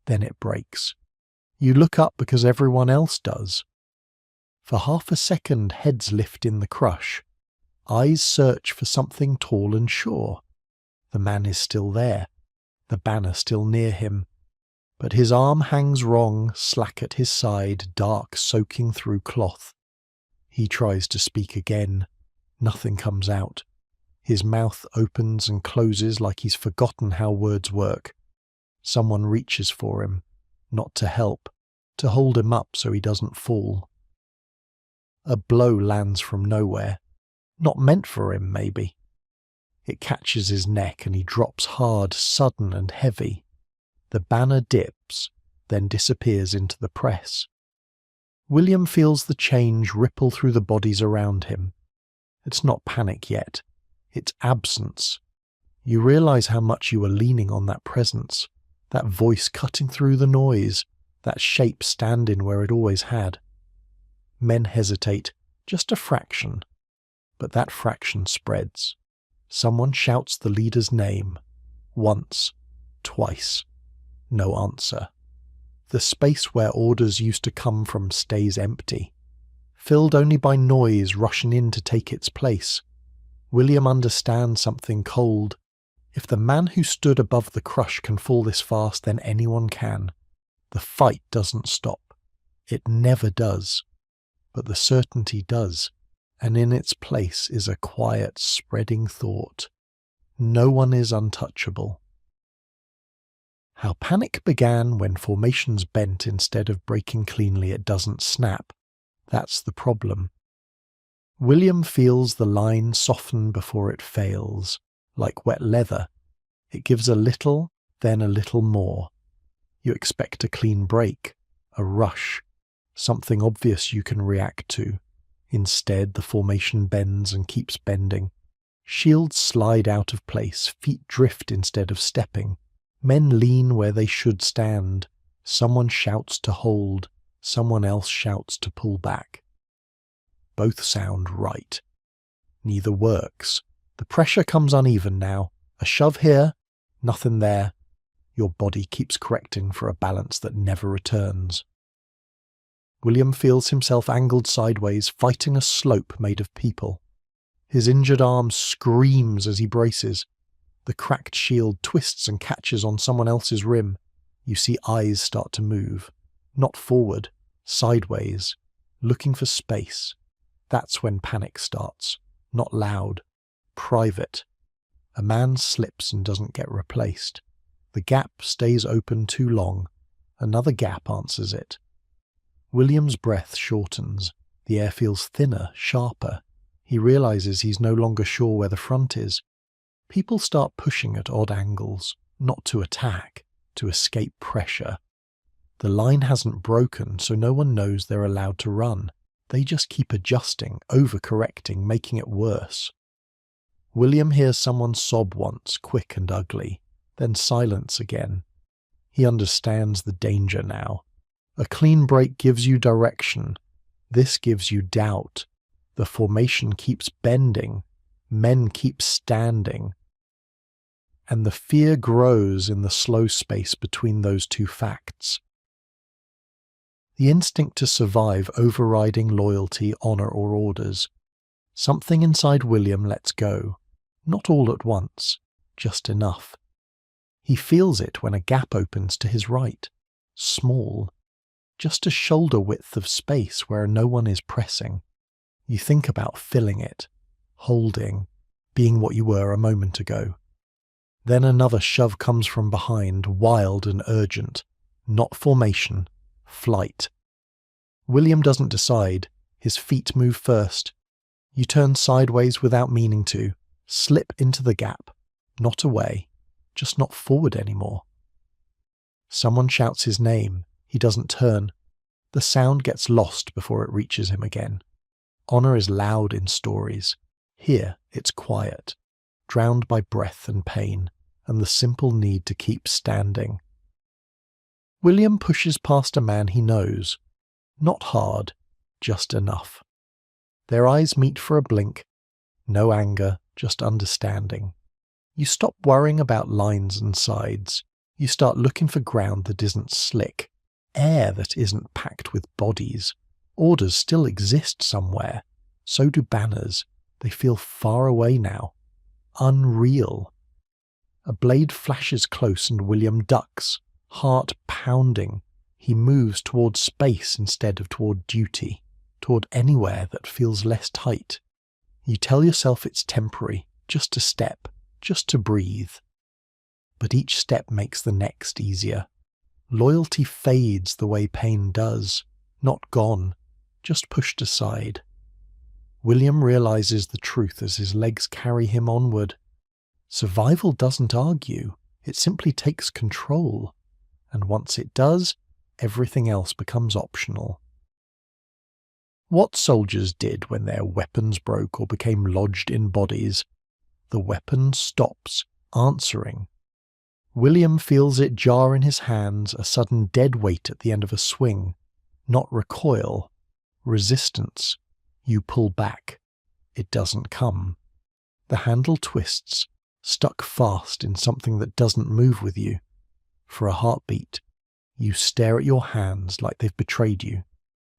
Then it breaks. You look up because everyone else does. For half a second, heads lift in the crush. Eyes search for something tall and sure. The man is still there. The banner still near him. But his arm hangs wrong, slack at his side, dark soaking through cloth. He tries to speak again. Nothing comes out. His mouth opens and closes like he's forgotten how words work. Someone reaches for him, not to help, to hold him up so he doesn't fall. A blow lands from nowhere. Not meant for him, maybe. It catches his neck and he drops hard, sudden and heavy. The banner dips, then disappears into the press. William feels the change ripple through the bodies around him. It's not panic yet. It's absence. You realize how much you were leaning on that presence, that voice cutting through the noise, that shape standing where it always had. Men hesitate, just a fraction. But that fraction spreads. Someone shouts the leader's name. Once. Twice. No answer. The space where orders used to come from stays empty, filled only by noise rushing in to take its place. William understands something cold. If the man who stood above the crush can fall this fast, then anyone can. The fight doesn't stop. It never does. But the certainty does, and in its place is a quiet, spreading thought. No one is untouchable. How panic began when formations bent instead of breaking cleanly, it doesn't snap. That's the problem. William feels the line soften before it fails, like wet leather. It gives a little, then a little more. You expect a clean break, a rush, something obvious you can react to. Instead, the formation bends and keeps bending. Shields slide out of place, feet drift instead of stepping. Men lean where they should stand. Someone shouts to hold, someone else shouts to pull back. Both sound right. Neither works. The pressure comes uneven now. A shove here, nothing there. Your body keeps correcting for a balance that never returns. William feels himself angled sideways, fighting a slope made of people. His injured arm screams as he braces. The cracked shield twists and catches on someone else's rim. You see eyes start to move. Not forward, sideways, looking for space. That's when panic starts. Not loud. Private. A man slips and doesn't get replaced. The gap stays open too long. Another gap answers it. William's breath shortens. The air feels thinner, sharper. He realizes he's no longer sure where the front is. People start pushing at odd angles, not to attack, to escape pressure. The line hasn't broken, so no one knows they're allowed to run. They just keep adjusting, overcorrecting, making it worse. William hears someone sob once, quick and ugly, then silence again. He understands the danger now. A clean break gives you direction. This gives you doubt. The formation keeps bending. Men keep standing. And the fear grows in the slow space between those two facts. The instinct to survive overriding loyalty, honor, or orders. Something inside William lets go. Not all at once, just enough. He feels it when a gap opens to his right. Small. Just a shoulder width of space where no one is pressing. You think about filling it, holding, being what you were a moment ago. Then another shove comes from behind, wild and urgent. Not formation, flight. William doesn't decide. His feet move first. You turn sideways without meaning to, slip into the gap, not away, just not forward anymore. Someone shouts his name. He doesn't turn. The sound gets lost before it reaches him again. Honor is loud in stories. Here, it's quiet, drowned by breath and pain, and the simple need to keep standing. William pushes past a man he knows. Not hard, just enough. Their eyes meet for a blink. No anger, just understanding. You stop worrying about lines and sides. You start looking for ground that isn't slick, air that isn't packed with bodies. Orders still exist somewhere. So do banners. They feel far away now. Unreal. A blade flashes close and William ducks, heart pounding. He moves toward space instead of toward duty, toward anywhere that feels less tight. You tell yourself it's temporary, just a step, just to breathe. But each step makes the next easier. Loyalty fades the way pain does, not gone, just pushed aside. William realizes the truth as his legs carry him onward. Survival doesn't argue, it simply takes control. And once it does, everything else becomes optional. What soldiers did when their weapons broke or became lodged in bodies. The weapon stops, answering. William feels it jar in his hands, a sudden dead weight at the end of a swing. Not recoil. Resistance. You pull back. It doesn't come. The handle twists, stuck fast in something that doesn't move with you. For a heartbeat, you stare at your hands like they've betrayed you.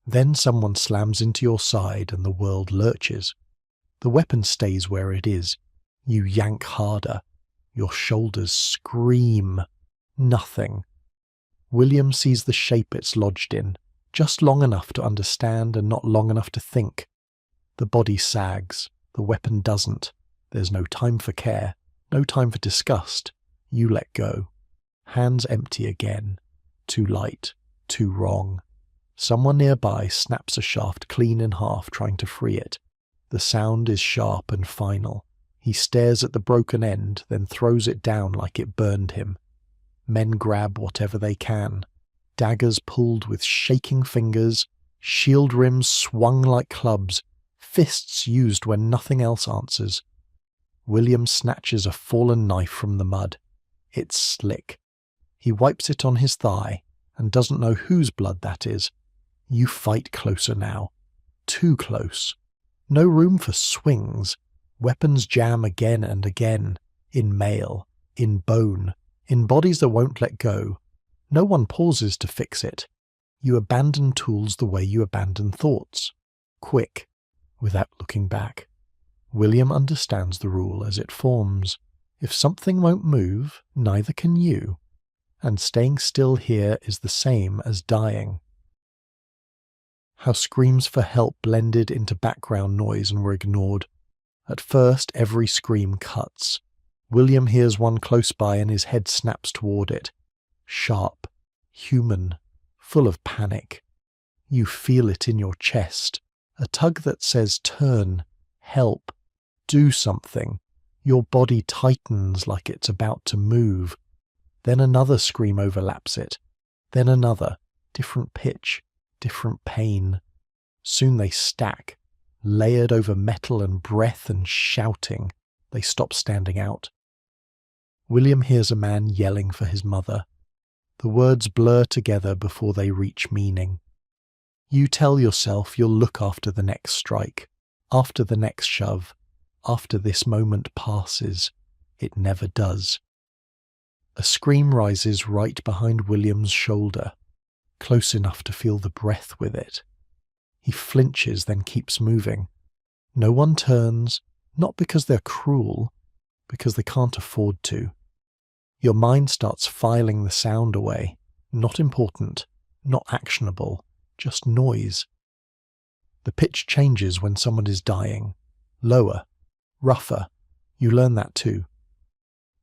Then someone slams into your side and the world lurches. The weapon stays where it is. You yank harder. Your shoulders scream. Nothing. William sees the shape it's lodged in, just long enough to understand and not long enough to think. The body sags. The weapon doesn't. There's no time for care. No time for disgust. You let go. Hands empty again. Too light. Too wrong. Someone nearby snaps a shaft clean in half, trying to free it. The sound is sharp and final. He stares at the broken end, then throws it down like it burned him. Men grab whatever they can. Daggers pulled with shaking fingers, shield rims swung like clubs, fists used when nothing else answers. William snatches a fallen knife from the mud. It's slick. He wipes it on his thigh, and doesn't know whose blood that is. You fight closer now. Too close. No room for swings. Weapons jam again and again. In mail. In bone. In bodies that won't let go. No one pauses to fix it. You abandon tools the way you abandon thoughts. Quick. Without looking back. William understands the rule as it forms. If something won't move, neither can you. And staying still here is the same as dying. How screams for help blended into background noise and were ignored. At first, every scream cuts. William hears one close by and his head snaps toward it. Sharp, human, full of panic. You feel it in your chest. A tug that says turn, help, do something. Your body tightens like it's about to move. Then another scream overlaps it. Then another, different pitch, different pain. Soon they stack, layered over metal and breath and shouting. They stop standing out. William hears a man yelling for his mother. The words blur together before they reach meaning. You tell yourself you'll look after the next strike, after the next shove, after this moment passes. It never does. A scream rises right behind William's shoulder, close enough to feel the breath with it. He flinches, then keeps moving. No one turns, not because they're cruel, because they can't afford to. Your mind starts filing the sound away. Not important, not actionable, just noise. The pitch changes when someone is dying. Lower, rougher. You learn that too.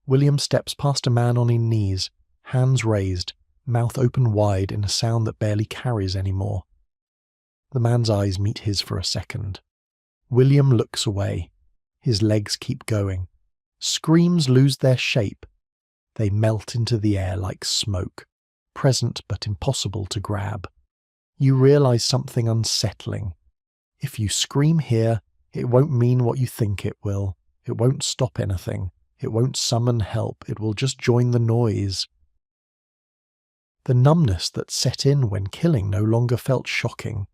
William steps past a man on his knees, hands raised, mouth open wide in a sound that barely carries anymore. The man's eyes meet his for a second. William looks away. His legs keep going. Screams lose their shape. They melt into the air like smoke, present but impossible to grab. You realize something unsettling. If you scream here, it won't mean what you think it will. It won't stop anything. It won't summon help. It will just join the noise. The numbness that set in when killing no longer felt shocking.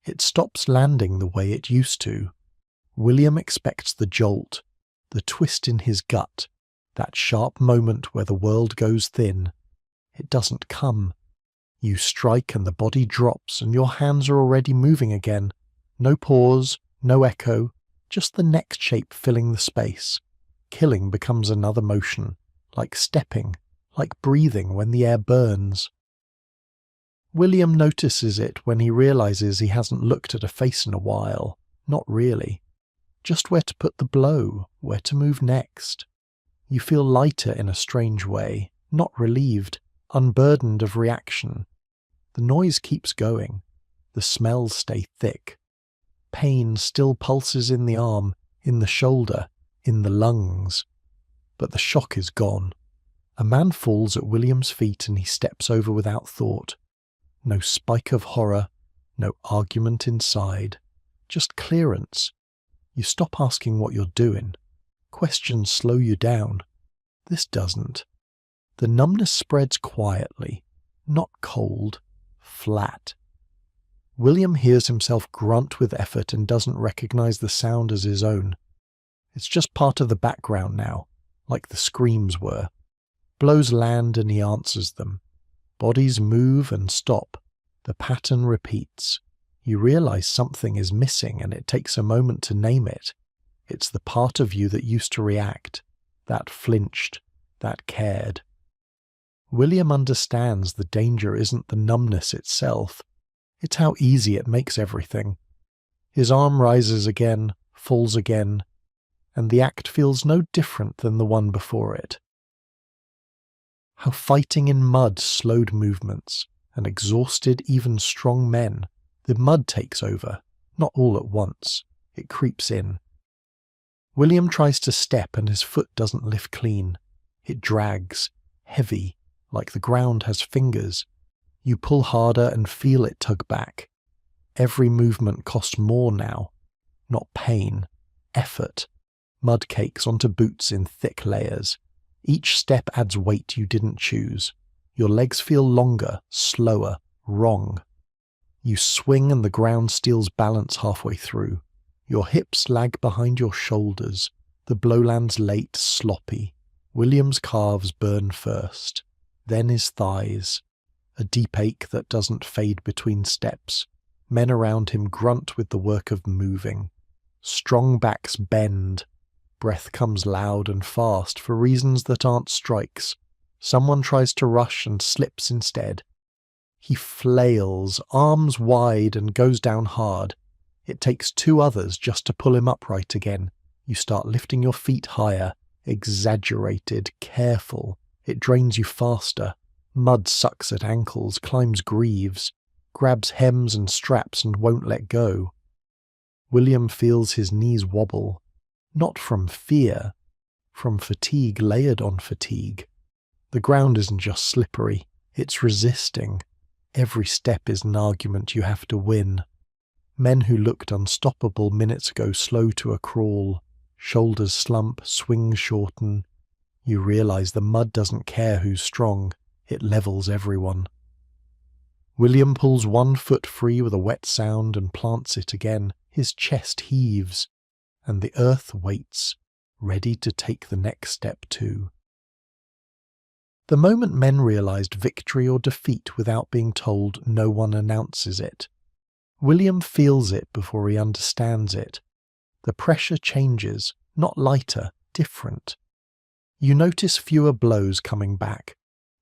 It stops landing the way it used to. William expects the jolt, the twist in his gut, that sharp moment where the world goes thin. It doesn't come. You strike and the body drops and your hands are already moving again. No pause, no echo, just the next shape filling the space. Killing becomes another motion, like stepping, like breathing when the air burns. William notices it when he realizes he hasn't looked at a face in a while. Not really. Just where to put the blow, where to move next. You feel lighter in a strange way, not relieved, unburdened of reaction. The noise keeps going. The smells stay thick. Pain still pulses in the arm, in the shoulder, in the lungs. But the shock is gone. A man falls at William's feet and he steps over without thought. No spike of horror, no argument inside. Just clearance. You stop asking what you're doing. Questions slow you down. This doesn't. The numbness spreads quietly, not cold, flat. William hears himself grunt with effort and doesn't recognize the sound as his own. It's just part of the background now, like the screams were. Blows land and he answers them. Bodies move and stop. The pattern repeats. You realize something is missing and it takes a moment to name it. It's the part of you that used to react, that flinched, that cared. William understands the danger isn't the numbness itself. It's how easy it makes everything. His arm rises again, falls again, and the act feels no different than the one before it. How fighting in mud slowed movements, and exhausted even strong men. The mud takes over, not all at once. It creeps in. William tries to step and his foot doesn't lift clean. It drags, heavy, like the ground has fingers. You pull harder and feel it tug back. Every movement costs more now. Not pain, effort. Mud cakes onto boots in thick layers. Each step adds weight you didn't choose. Your legs feel longer, slower, wrong. You swing and the ground steals balance halfway through. Your hips lag behind your shoulders. The blow lands late, sloppy. William's calves burn first. Then his thighs. A deep ache that doesn't fade between steps. Men around him grunt with the work of moving. Strong backs bend. Breath comes loud and fast for reasons that aren't strikes. Someone tries to rush and slips instead. He flails, arms wide, and goes down hard. It takes 2 others just to pull him upright again. You start lifting your feet higher, exaggerated, careful. It drains you faster. Mud sucks at ankles, climbs greaves, grabs hems and straps and won't let go. William feels his knees wobble, not from fear, from fatigue layered on fatigue. The ground isn't just slippery, it's resisting. Every step is an argument you have to win. Men who looked unstoppable minutes ago slow to a crawl. Shoulders slump, swings shorten. You realize the mud doesn't care who's strong, it levels everyone. William pulls one foot free with a wet sound and plants it again. His chest heaves, and the earth waits, ready to take the next step too. The moment men realized victory or defeat without being told, no one announces it. William feels it before he understands it. The pressure changes, not lighter, different. You notice fewer blows coming back,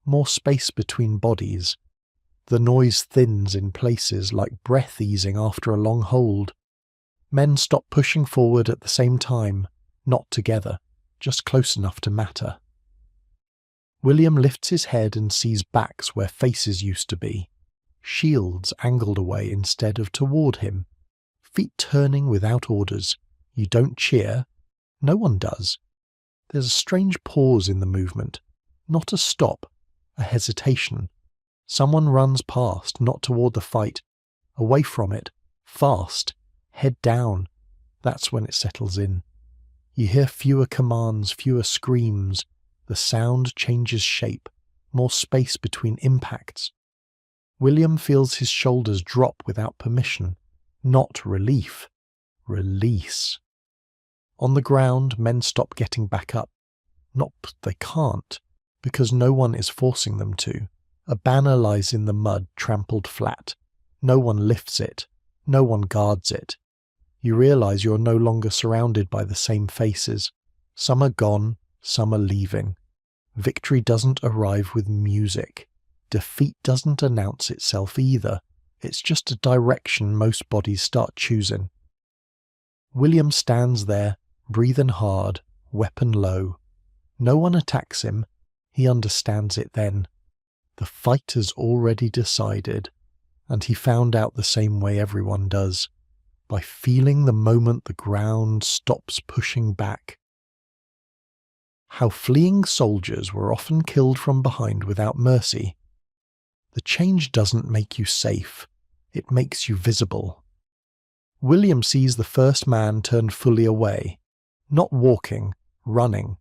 more space between bodies. The noise thins in places like breath easing after a long hold. Men stop pushing forward at the same time, not together, just close enough to matter. William lifts his head and sees backs where faces used to be. Shields angled away instead of toward him. Feet turning without orders. You don't cheer. No one does. There's a strange pause in the movement. Not a stop, a hesitation. Someone runs past, not toward the fight. Away from it. Fast. Head down. That's when it settles in. You hear fewer commands, fewer screams. The sound changes shape. More space between impacts. William feels his shoulders drop without permission. Not relief. Release. On the ground, men stop getting back up. Not they can't, because no one is forcing them to. A banner lies in the mud, trampled flat. No one lifts it. No one guards it. You realize you're no longer surrounded by the same faces. Some are gone, some are leaving. Victory doesn't arrive with music. Defeat doesn't announce itself either. It's just a direction most bodies start choosing. William stands there, breathing hard, weapon low. No one attacks him. He understands it then. The fight is already decided, and he found out the same way everyone does, by feeling the moment the ground stops pushing back. How fleeing soldiers were often killed from behind without mercy. The change doesn't make you safe, it makes you visible. William sees the first man turn fully away, not walking, running.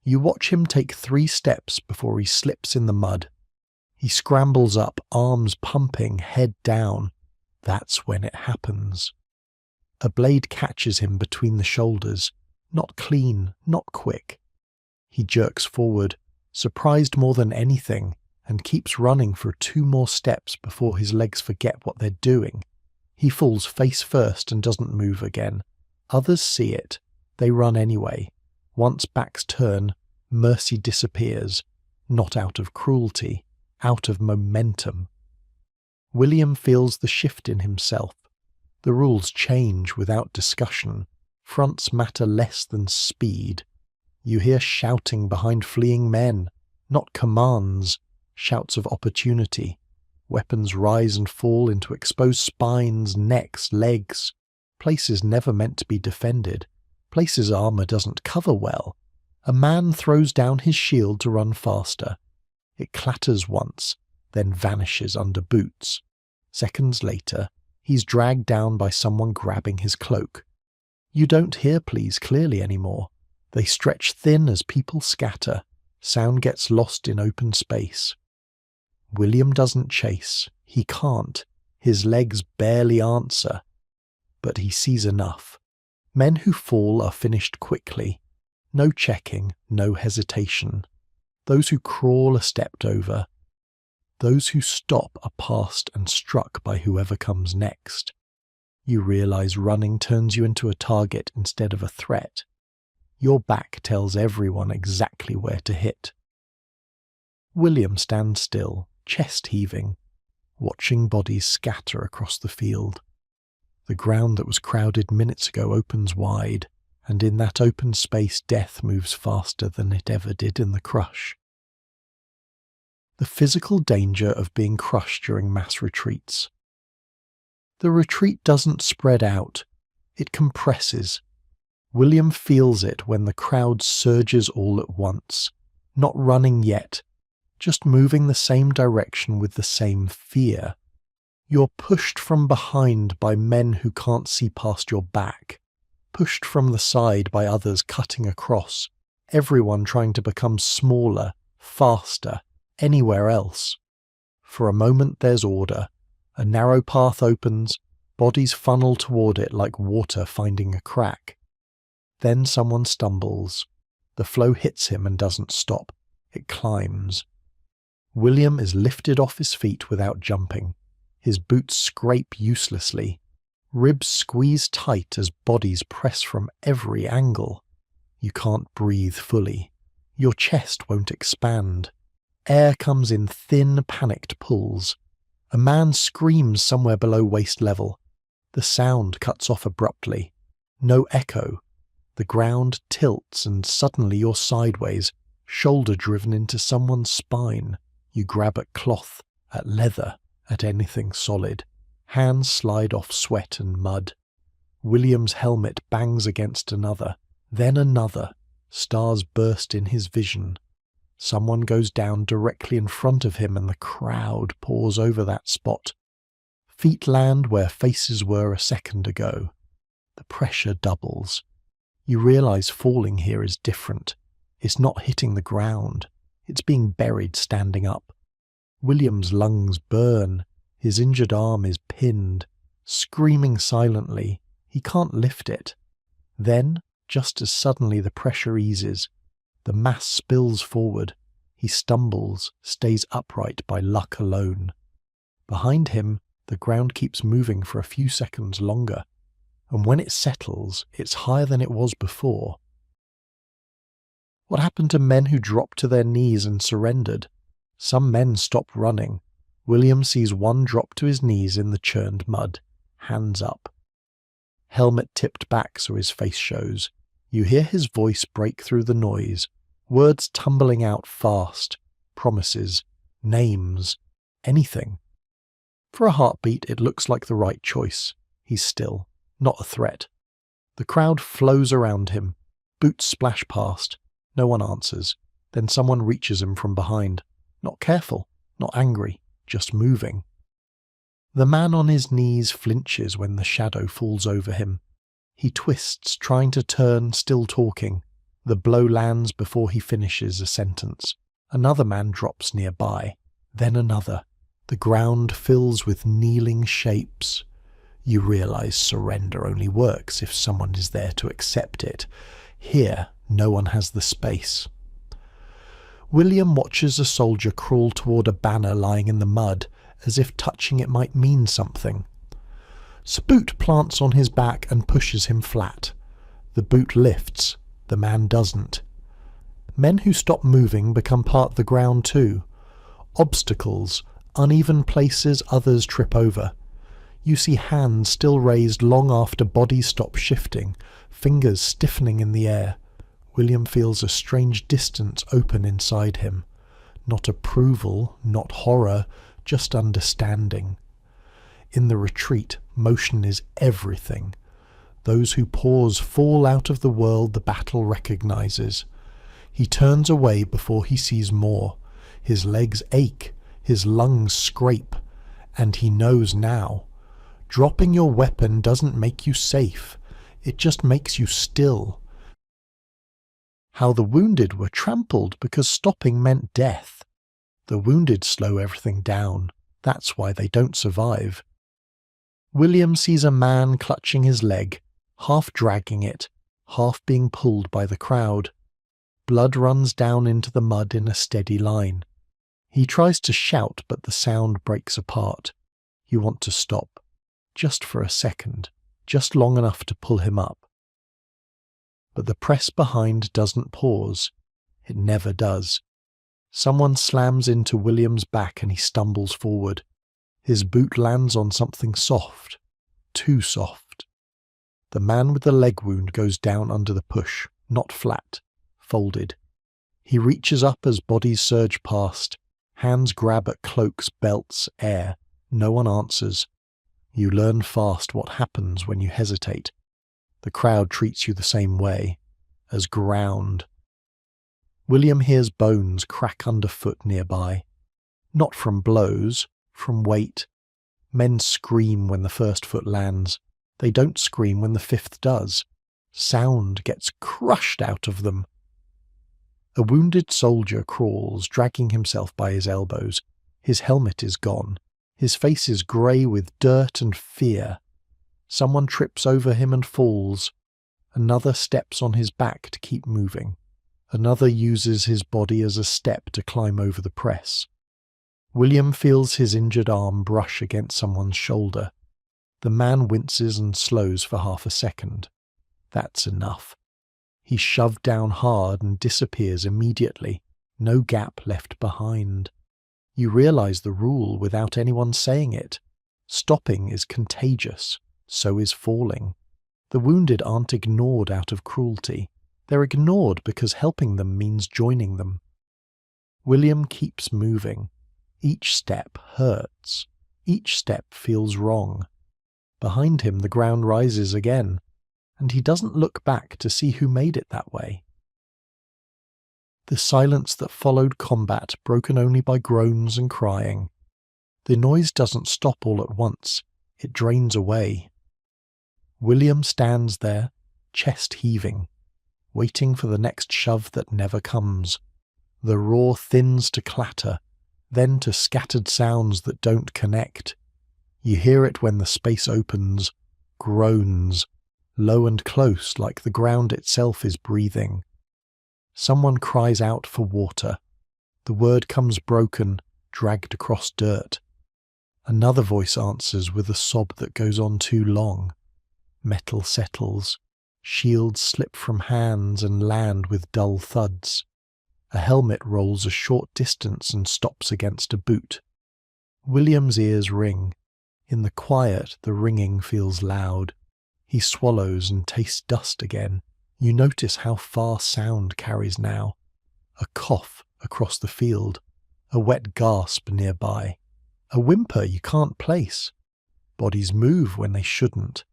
You watch him take 3 steps before he slips in the mud. He scrambles up, arms pumping, head down. That's when it happens. A blade catches him between the shoulders, not clean, not quick. He jerks forward, surprised more than anything, and keeps running for 2 more steps before his legs forget what they're doing. He falls face first and doesn't move again. Others see it. They run anyway. Once backs turn, mercy disappears, not out of cruelty, out of momentum. William feels the shift in himself. The rules change without discussion. Fronts matter less than speed. You hear shouting behind fleeing men, not commands, shouts of opportunity. Weapons rise and fall into exposed spines, necks, legs, places never meant to be defended, places armor doesn't cover well. A man throws down his shield to run faster. It clatters once, then vanishes under boots. Seconds later, he's dragged down by someone grabbing his cloak. You don't hear pleas clearly anymore. They stretch thin as people scatter. Sound gets lost in open space. William doesn't chase. He can't. His legs barely answer. But he sees enough. Men who fall are finished quickly. No checking, no hesitation. Those who crawl are stepped over. Those who stop are passed and struck by whoever comes next. You realize running turns you into a target instead of a threat. Your back tells everyone exactly where to hit. William stands still, chest heaving, watching bodies scatter across the field. The ground that was crowded minutes ago opens wide, and in that open space death moves faster than it ever did in the crush. The physical danger of being crushed during mass retreats. The retreat doesn't spread out, it compresses. William feels it when the crowd surges all at once, not running yet, just moving the same direction with the same fear. You're pushed from behind by men who can't see past your back, pushed from the side by others cutting across, everyone trying to become smaller, faster, anywhere else. For a moment there's order. A narrow path opens, bodies funnel toward it like water finding a crack. Then someone stumbles. The flow hits him and doesn't stop. It climbs. William is lifted off his feet without jumping. His boots scrape uselessly. Ribs squeeze tight as bodies press from every angle. You can't breathe fully. Your chest won't expand. Air comes in thin, panicked pulls. A man screams somewhere below waist level. The sound cuts off abruptly. No echo. The ground tilts and suddenly you're sideways, shoulder driven into someone's spine. You grab at cloth, at leather, at anything solid. Hands slide off sweat and mud. William's helmet bangs against another, then another. Stars burst in his vision. Someone goes down directly in front of him and the crowd pours over that spot. Feet land where faces were a second ago. The pressure doubles. You realize falling here is different. It's not hitting the ground. It's being buried standing up. William's lungs burn. His injured arm is pinned. Screaming silently, he can't lift it. Then, just as suddenly the pressure eases, the mass spills forward. He stumbles, stays upright by luck alone. Behind him, the ground keeps moving for a few seconds longer, and when it settles, it's higher than it was before. What happened to men who dropped to their knees and surrendered? Some men stopped running. William sees one drop to his knees in the churned mud, hands up. Helmet tipped back so his face shows. You hear his voice break through the noise, words tumbling out fast, promises, names, anything. For a heartbeat, it looks like the right choice. He's still, not a threat. The crowd flows around him. Boots splash past. No one answers. Then someone reaches him from behind. Not careful, not angry, just moving. The man on his knees flinches when the shadow falls over him. He twists, trying to turn, still talking. The blow lands before he finishes a sentence. Another man drops nearby. Then another. The ground fills with kneeling shapes. You realize surrender only works if someone is there to accept it. Here, no one has the space. William watches a soldier crawl toward a banner lying in the mud, as if touching it might mean something. Boot plants on his back and pushes him flat. The boot lifts. The man doesn't. Men who stop moving become part of the ground too. Obstacles, uneven places others trip over. You see hands still raised long after bodies stop shifting, fingers stiffening in the air. William feels a strange distance open inside him. Not approval, not horror, just understanding. In the retreat, motion is everything. Those who pause fall out of the world the battle recognizes. He turns away before he sees more. His legs ache, his lungs scrape, and he knows now. Dropping your weapon doesn't make you safe, it just makes you still. How the wounded were trampled because stopping meant death. The wounded slow everything down, that's why they don't survive. William sees a man clutching his leg, half dragging it, half being pulled by the crowd. Blood runs down into the mud in a steady line. He tries to shout, but the sound breaks apart. You want to stop. just for a second, just long enough to pull him up. But the press behind doesn't pause. It never does. Someone slams into William's back and he stumbles forward. His boot lands on something soft. Too soft. The man with the leg wound goes down under the push, not flat, folded. He reaches up as bodies surge past. Hands grab at cloaks, belts, air. No one answers. You learn fast what happens when you hesitate. The crowd treats you the same way, as ground. William hears bones crack underfoot nearby. Not from blows, from weight. Men scream when the first foot lands. They don't scream when the fifth does. Sound gets crushed out of them. A wounded soldier crawls, dragging himself by his elbows. His helmet is gone. His face is grey with dirt and fear. Someone trips over him and falls. Another steps on his back to keep moving. Another uses his body as a step to climb over the press. William feels his injured arm brush against someone's shoulder. The man winces and slows for half a second. That's enough. He's shoved down hard and disappears immediately. No gap left behind. You realise the rule without anyone saying it. Stopping is contagious. So is falling. The wounded aren't ignored out of cruelty. They're ignored because helping them means joining them. William keeps moving. Each step hurts. Each step feels wrong. Behind him the ground rises again, and he doesn't look back to see who made it that way. The silence that followed combat, broken only by groans and crying. The noise doesn't stop all at once. It drains away. William stands there, chest heaving, waiting for the next shove that never comes. The roar thins to clatter, then to scattered sounds that don't connect. You hear it when the space opens, groans, low and close like the ground itself is breathing. Someone cries out for water. The word comes broken, dragged across dirt. Another voice answers with a sob that goes on too long. Metal settles. Shields slip from hands and land with dull thuds. A helmet rolls a short distance and stops against a boot. William's ears ring. In the quiet, the ringing feels loud. He swallows and tastes dust again. You notice how far sound carries now. A cough across the field. A wet gasp nearby. A whimper you can't place. Bodies move when they shouldn't.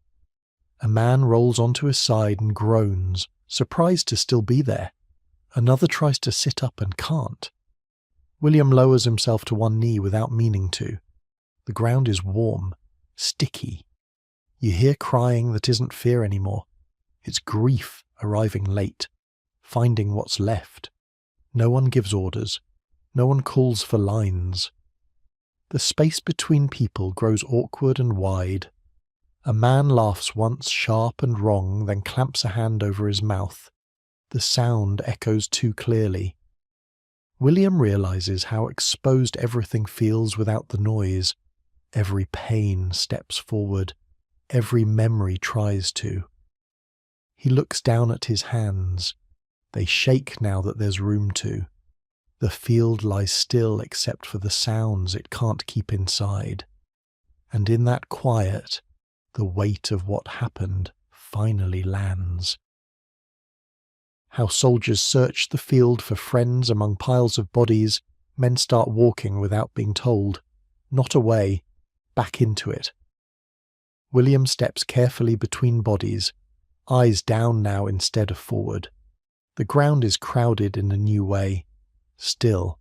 A man rolls onto his side and groans, surprised to still be there. Another tries to sit up and can't. William lowers himself to one knee without meaning to. The ground is warm, sticky. You hear crying that isn't fear anymore. It's grief arriving late, finding what's left. No one gives orders. No one calls for lines. The space between people grows awkward and wide. A man laughs once sharp and wrong, then clamps a hand over his mouth. The sound echoes too clearly. William realizes how exposed everything feels without the noise. Every pain steps forward. Every memory tries to. He looks down at his hands. They shake now that there's room to. The field lies still except for the sounds it can't keep inside. And in that quiet, the weight of what happened finally lands. How soldiers search the field for friends among piles of bodies, men start walking without being told. Not away, back into it. William steps carefully between bodies, eyes down now instead of forward. The ground is crowded in a new way. Still,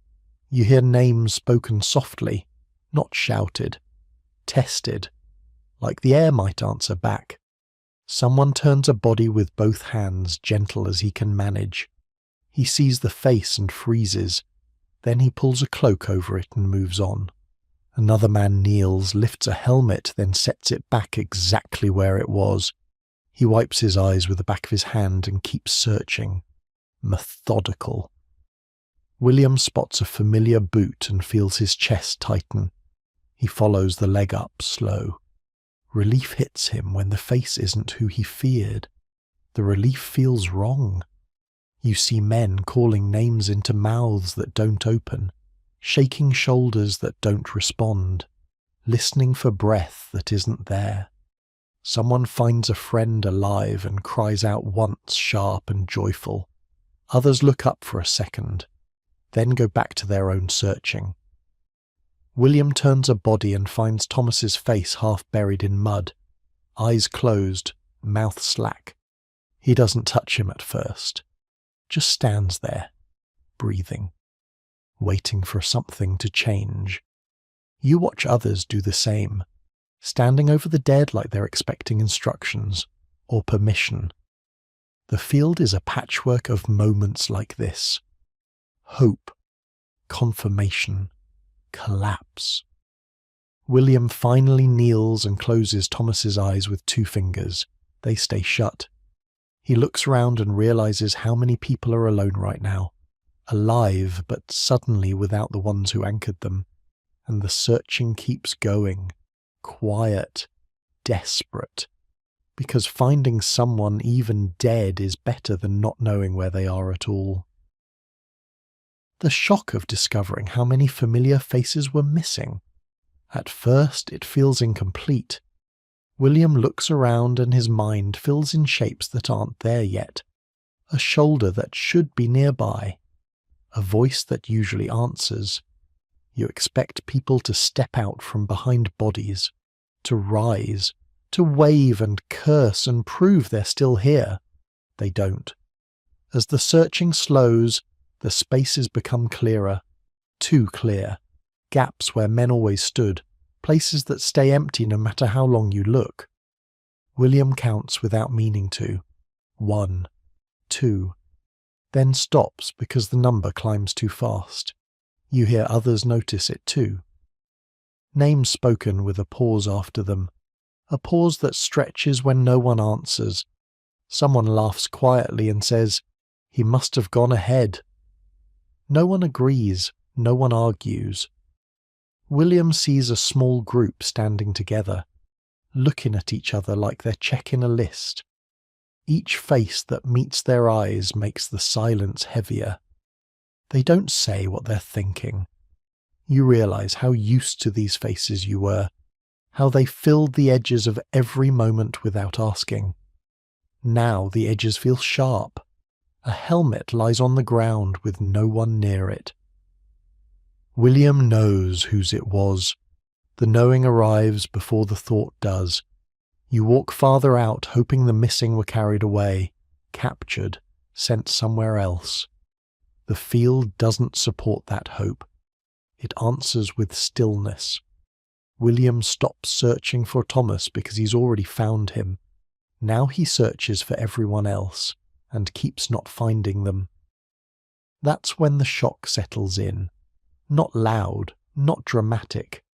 you hear names spoken softly, not shouted. Tested. Like the air might answer back. Someone turns a body with both hands, gentle as he can manage. He sees the face and freezes. Then he pulls a cloak over it and moves on. Another man kneels, lifts a helmet, then sets it back exactly where it was. He wipes his eyes with the back of his hand and keeps searching. Methodical. William spots a familiar boot and feels his chest tighten. He follows the leg up, slow. Relief hits him when the face isn't who he feared. The relief feels wrong. You see men calling names into mouths that don't open, shaking shoulders that don't respond, listening for breath that isn't there. Someone finds a friend alive and cries out once, sharp and joyful. Others look up for a second, then go back to their own searching. William turns a body and finds Thomas's face half buried in mud, eyes closed, mouth slack. He doesn't touch him at first, just stands there, breathing, waiting for something to change. You watch others do the same, standing over the dead like they're expecting instructions or permission. The field is a patchwork of moments like this. Hope, confirmation, collapse. William finally kneels and closes Thomas's eyes with 2 fingers. They stay shut. He looks around and realizes how many people are alone right now, alive but suddenly without the ones who anchored them, and the searching keeps going, quiet, desperate, because finding someone even dead is better than not knowing where they are at all. The shock of discovering how many familiar faces were missing. At first it feels incomplete. William looks around and his mind fills in shapes that aren't there yet. A shoulder that should be nearby. A voice that usually answers. You expect people to step out from behind bodies, to rise, to wave and curse and prove they're still here. They don't. As the searching slows, the spaces become clearer, too clear, gaps where men always stood, places that stay empty no matter how long you look. William counts without meaning to. 1, 2, then stops because the number climbs too fast. You hear others notice it too. Names spoken with a pause after them, a pause that stretches when no one answers. Someone laughs quietly and says, "He must have gone ahead." No one agrees, no one argues. William sees a small group standing together, looking at each other like they're checking a list. Each face that meets their eyes makes the silence heavier. They don't say what they're thinking. You realize how used to these faces you were, how they filled the edges of every moment without asking. Now the edges feel sharp. A helmet lies on the ground with no one near it. William knows whose it was. The knowing arrives before the thought does. You walk farther out, hoping the missing were carried away, captured, sent somewhere else. The field doesn't support that hope. It answers with stillness. William stops searching for Thomas because he's already found him. Now he searches for everyone else, and keeps not finding them. That's when the shock settles in. Not loud, not dramatic,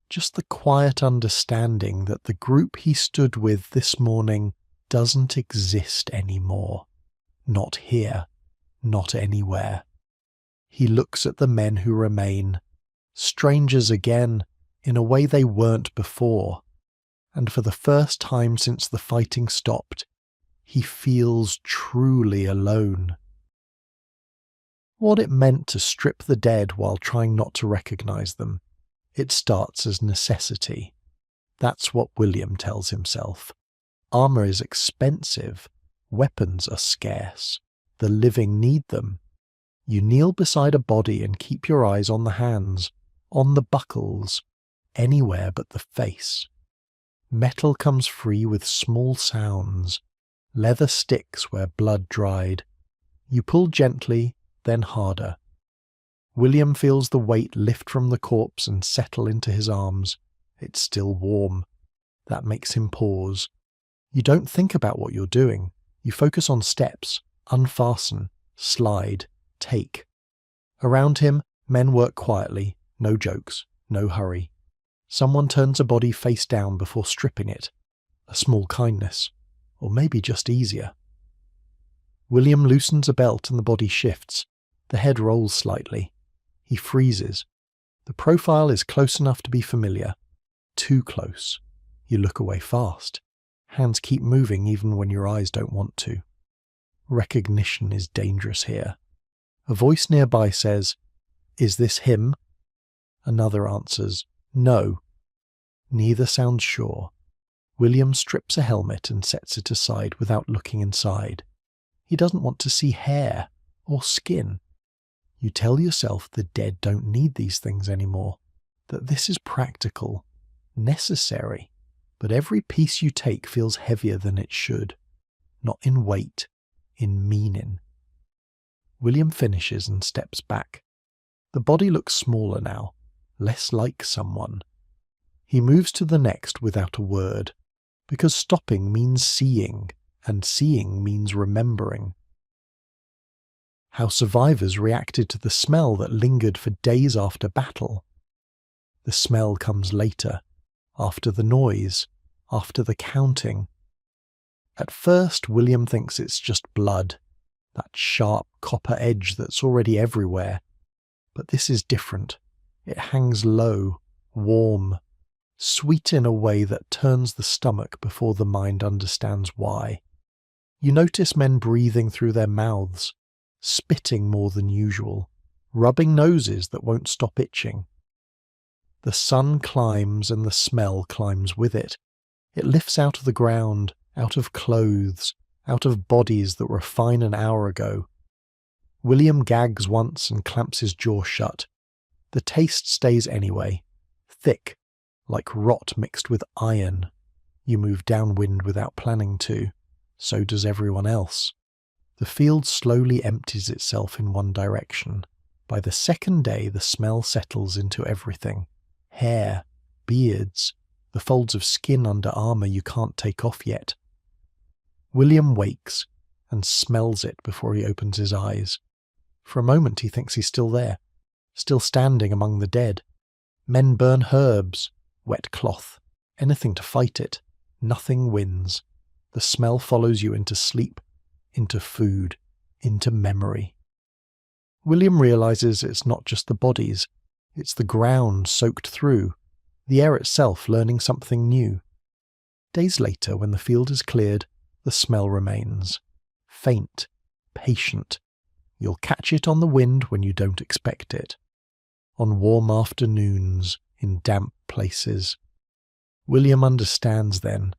just the quiet understanding that the group he stood with this morning doesn't exist anymore. Not here, not anywhere. He looks at the men who remain, strangers again, in a way they weren't before, and for the first time since the fighting stopped, he feels truly alone. What it meant to strip the dead while trying not to recognize them. It starts as necessity. That's what William tells himself. Armor is expensive. Weapons are scarce. The living need them. You kneel beside a body and keep your eyes on the hands, on the buckles, anywhere but the face. Metal comes free with small sounds. Leather sticks where blood dried. You pull gently, then harder. William feels the weight lift from the corpse and settle into his arms. It's still warm. That makes him pause. You don't think about what you're doing. You focus on steps, unfasten, slide, take. Around him, men work quietly, no jokes, no hurry. Someone turns a body face down before stripping it. A small kindness. Or maybe just easier. William loosens a belt and the body shifts. The head rolls slightly. He freezes. The profile is close enough to be familiar. Too close. You look away fast. Hands keep moving even when your eyes don't want to. Recognition is dangerous here. A voice nearby says, "Is this him?" Another answers, "No." Neither sounds sure. William strips a helmet and sets it aside without looking inside. He doesn't want to see hair or skin. You tell yourself the dead don't need these things anymore, that this is practical, necessary, but every piece you take feels heavier than it should, not in weight, in meaning. William finishes and steps back. The body looks smaller now, less like someone. He moves to the next without a word, because stopping means seeing, and seeing means remembering. How survivors reacted to the smell that lingered for days after battle. The smell comes later, after the noise, after the counting. At first, William thinks it's just blood, that sharp copper edge that's already everywhere. But this is different. It hangs low, warm, sweet in a way that turns the stomach before the mind understands why. You notice men breathing through their mouths, spitting more than usual, rubbing noses that won't stop itching. The sun climbs and the smell climbs with it. It lifts out of the ground, out of clothes, out of bodies that were fine an hour ago. William gags once and clamps his jaw shut. The taste stays anyway, thick, like rot mixed with iron. You move downwind without planning to. So does everyone else. The field slowly empties itself in one direction. By the second day, the smell settles into everything. Hair, beards, the folds of skin under armour you can't take off yet. William wakes and smells it before he opens his eyes. For a moment he thinks he's still there, still standing among the dead. Men burn herbs, wet cloth, anything to fight it. Nothing wins. The smell follows you into sleep, into food, into memory. William realises it's not just the bodies, it's the ground soaked through, the air itself learning something new. Days later, when the field is cleared, the smell remains. Faint, patient. You'll catch it on the wind when you don't expect it. On warm afternoons, in damp places. William understands then.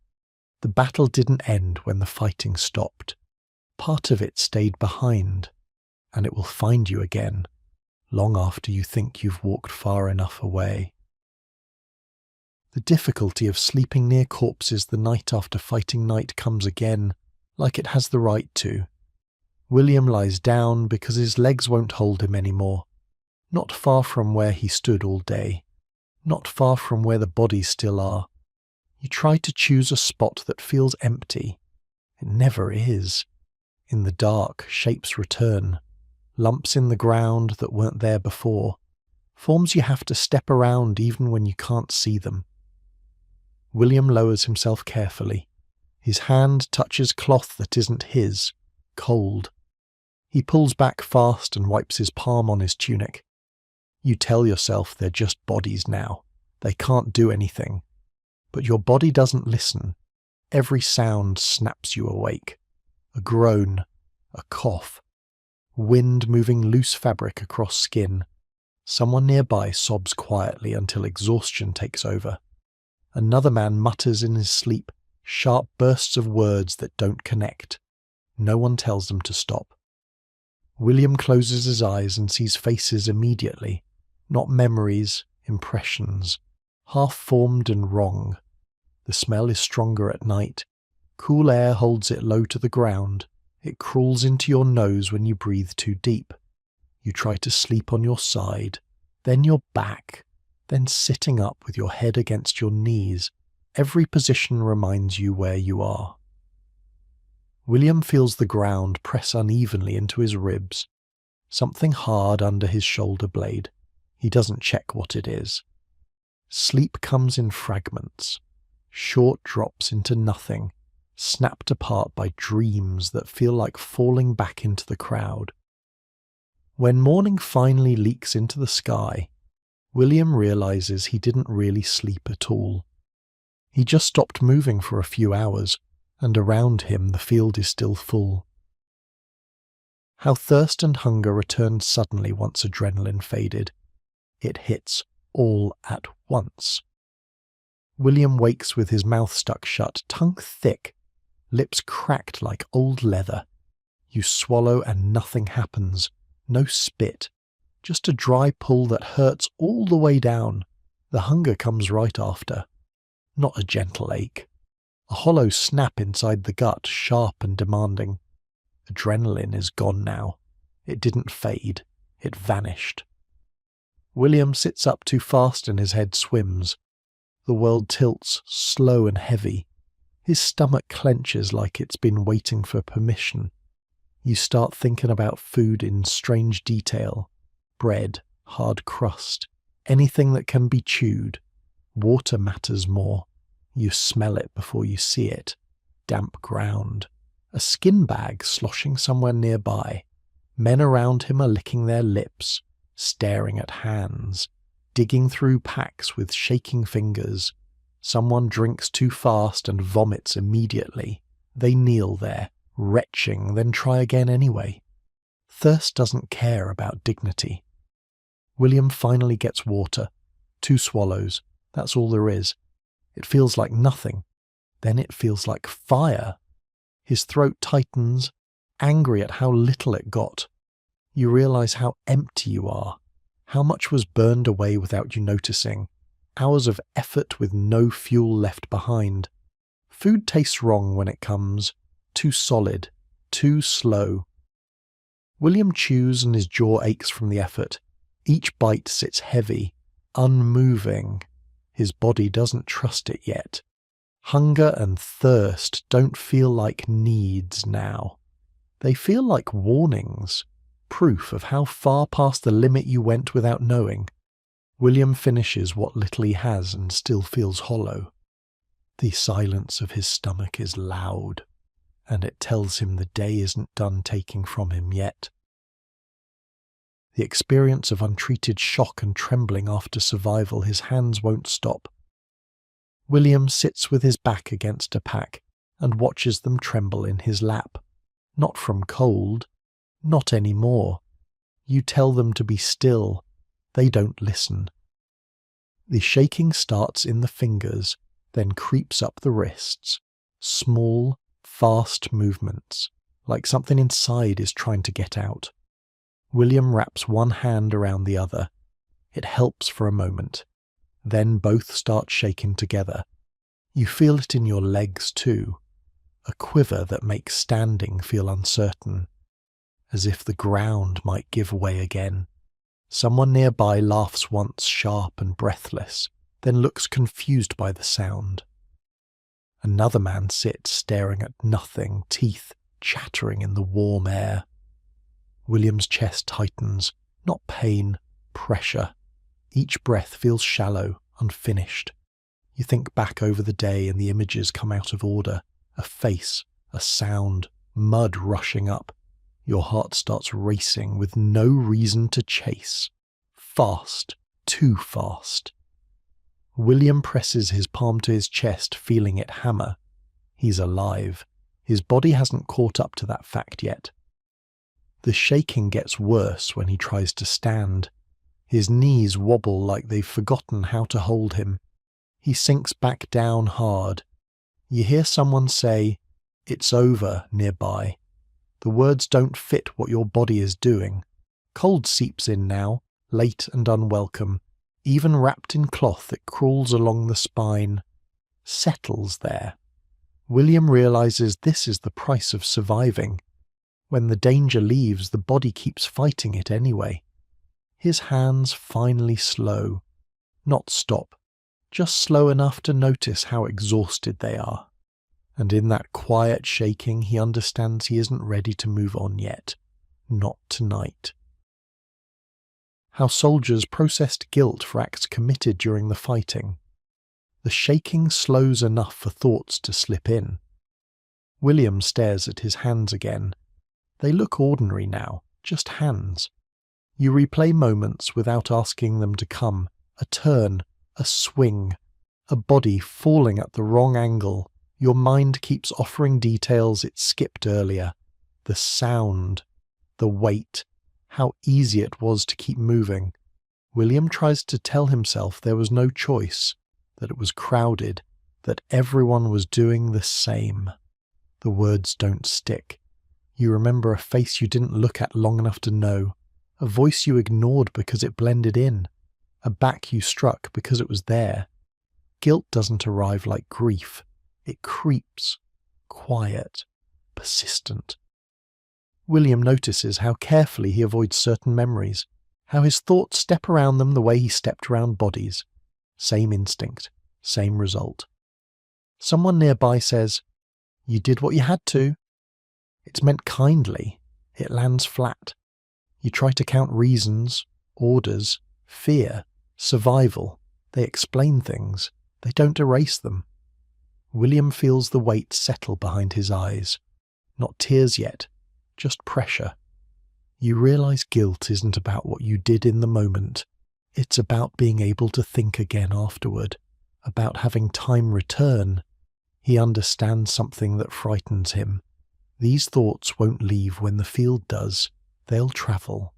The battle didn't end when the fighting stopped. Part of it stayed behind, and it will find you again, long after you think you've walked far enough away. The difficulty of sleeping near corpses the night after fighting night comes again, like it has the right to. William lies down because his legs won't hold him anymore, not far from where he stood all day, not far from where the bodies still are. You try to choose a spot that feels empty. It never is. In the dark, shapes return, lumps in the ground that weren't there before, forms you have to step around even when you can't see them. William lowers himself carefully. His hand touches cloth that isn't his, cold. He pulls back fast and wipes his palm on his tunic. You tell yourself they're just bodies now. They can't do anything. But your body doesn't listen. Every sound snaps you awake. A groan, a cough, wind moving loose fabric across skin. Someone nearby sobs quietly until exhaustion takes over. Another man mutters in his sleep, sharp bursts of words that don't connect. No one tells them to stop. William closes his eyes and sees faces immediately, not memories, impressions, half-formed and wrong. The smell is stronger at night. Cool air holds it low to the ground. It crawls into your nose when you breathe too deep. You try to sleep on your side, then your back, then sitting up with your head against your knees. Every position reminds you where you are. William feels the ground press unevenly into his ribs. Something hard under his shoulder blade. He doesn't check what it is. Sleep comes in fragments, short drops into nothing, snapped apart by dreams that feel like falling back into the crowd. When morning finally leaks into the sky, William realizes he didn't really sleep at all. He just stopped moving for a few hours, and around him the field is still full. How thirst and hunger returned suddenly once adrenaline faded. It hits all at once. William wakes with his mouth stuck shut, tongue thick, lips cracked like old leather. You swallow and nothing happens. No spit. Just a dry pull that hurts all the way down. The hunger comes right after. Not a gentle ache. A hollow snap inside the gut, sharp and demanding. Adrenaline is gone now. It didn't fade. It vanished. William sits up too fast and his head swims. The world tilts, slow and heavy. His stomach clenches like it's been waiting for permission. You start thinking about food in strange detail. Bread, hard crust, anything that can be chewed. Water matters more. You smell it before you see it. Damp ground. A skin bag sloshing somewhere nearby. Men around him are licking their lips, staring at hands, digging through packs with shaking fingers. Someone drinks too fast and vomits immediately. They kneel there, retching, then try again anyway. Thirst doesn't care about dignity. William finally gets water. 2 swallows. That's all there is. It feels like nothing. Then it feels like fire. His throat tightens, angry at how little it got. You realize how empty you are, how much was burned away without you noticing. Hours of effort with no fuel left behind. Food tastes wrong when it comes. Too solid, too slow. William chews and his jaw aches from the effort. Each bite sits heavy, unmoving. His body doesn't trust it yet. Hunger and thirst don't feel like needs now. They feel like warnings, proof of how far past the limit you went without knowing. William finishes what little he has and still feels hollow. The silence of his stomach is loud, and it tells him the day isn't done taking from him yet. The experience of untreated shock and trembling after survival, his hands won't stop. William sits with his back against a pack and watches them tremble in his lap. Not from cold. Not any more. You tell them to be still. They don't listen. The shaking starts in the fingers, then creeps up the wrists. Small, fast movements, like something inside is trying to get out. William wraps one hand around the other. It helps for a moment. Then both start shaking together. You feel it in your legs too. A quiver that makes standing feel uncertain. As if the ground might give way again. Someone nearby laughs once, sharp and breathless, then looks confused by the sound. Another man sits staring at nothing, teeth chattering in the warm air. William's chest tightens, not pain, pressure. Each breath feels shallow, unfinished. You think back over the day and the images come out of order. A face, a sound, mud rushing up. Your heart starts racing with no reason to chase. Fast, too fast. William presses his palm to his chest, feeling it hammer. He's alive. His body hasn't caught up to that fact yet. The shaking gets worse when he tries to stand. His knees wobble like they've forgotten how to hold him. He sinks back down hard. You hear someone say, "It's over," nearby. The words don't fit what your body is doing. Cold seeps in now, late and unwelcome. Even wrapped in cloth, it crawls along the spine. Settles there. William realizes this is the price of surviving. When the danger leaves, the body keeps fighting it anyway. His hands finally slow. Not stop. Just slow enough to notice how exhausted they are. And in that quiet shaking, he understands he isn't ready to move on yet. Not tonight. How soldiers processed guilt for acts committed during the fighting. The shaking slows enough for thoughts to slip in. William stares at his hands again. They look ordinary now, just hands. You replay moments without asking them to come. A turn, a swing, A body falling at the wrong angle. Your mind keeps offering details it skipped earlier. The sound, the weight, how easy it was to keep moving. William tries to tell himself there was no choice, that it was crowded, that everyone was doing the same. The words don't stick. You remember a face you didn't look at long enough to know, a voice you ignored because it blended in, a back you struck because it was there. Guilt doesn't arrive like grief. It creeps, quiet, persistent. William notices how carefully he avoids certain memories, how his thoughts step around them the way he stepped around bodies. Same instinct, same result. Someone nearby says, "You did what you had to." It's meant kindly. It lands flat. You try to count reasons, orders, fear, survival. They explain things. They don't erase them. William feels the weight settle behind his eyes. Not tears yet, just pressure. You realize guilt isn't about what you did in the moment. It's about being able to think again afterward, about having time return. He understands something that frightens him. These thoughts won't leave when the field does. They'll travel.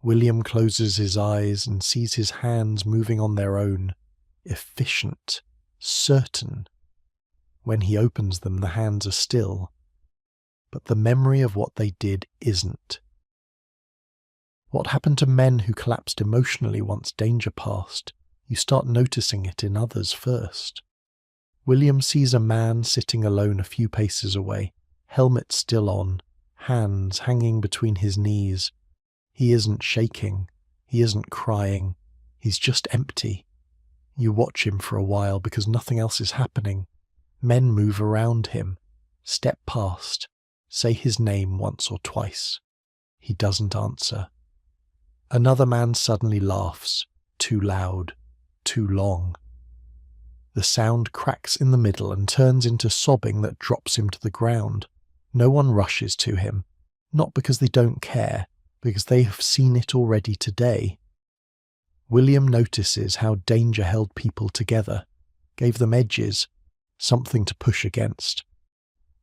William closes his eyes and sees his hands moving on their own. Efficient. Certain. When he opens them, the hands are still. But the memory of what they did isn't. What happened to men who collapsed emotionally once danger passed? You start noticing it in others first. William sees a man sitting alone a few paces away, helmet still on, hands hanging between his knees. He isn't shaking. He isn't crying. He's just empty. You watch him for a while because nothing else is happening. Men move around him, step past, say his name once or twice. He doesn't answer. Another man suddenly laughs, too loud, too long. The sound cracks in the middle and turns into sobbing that drops him to the ground. No one rushes to him, not because they don't care, because they have seen it already today. William notices how danger held people together, gave them edges, something to push against.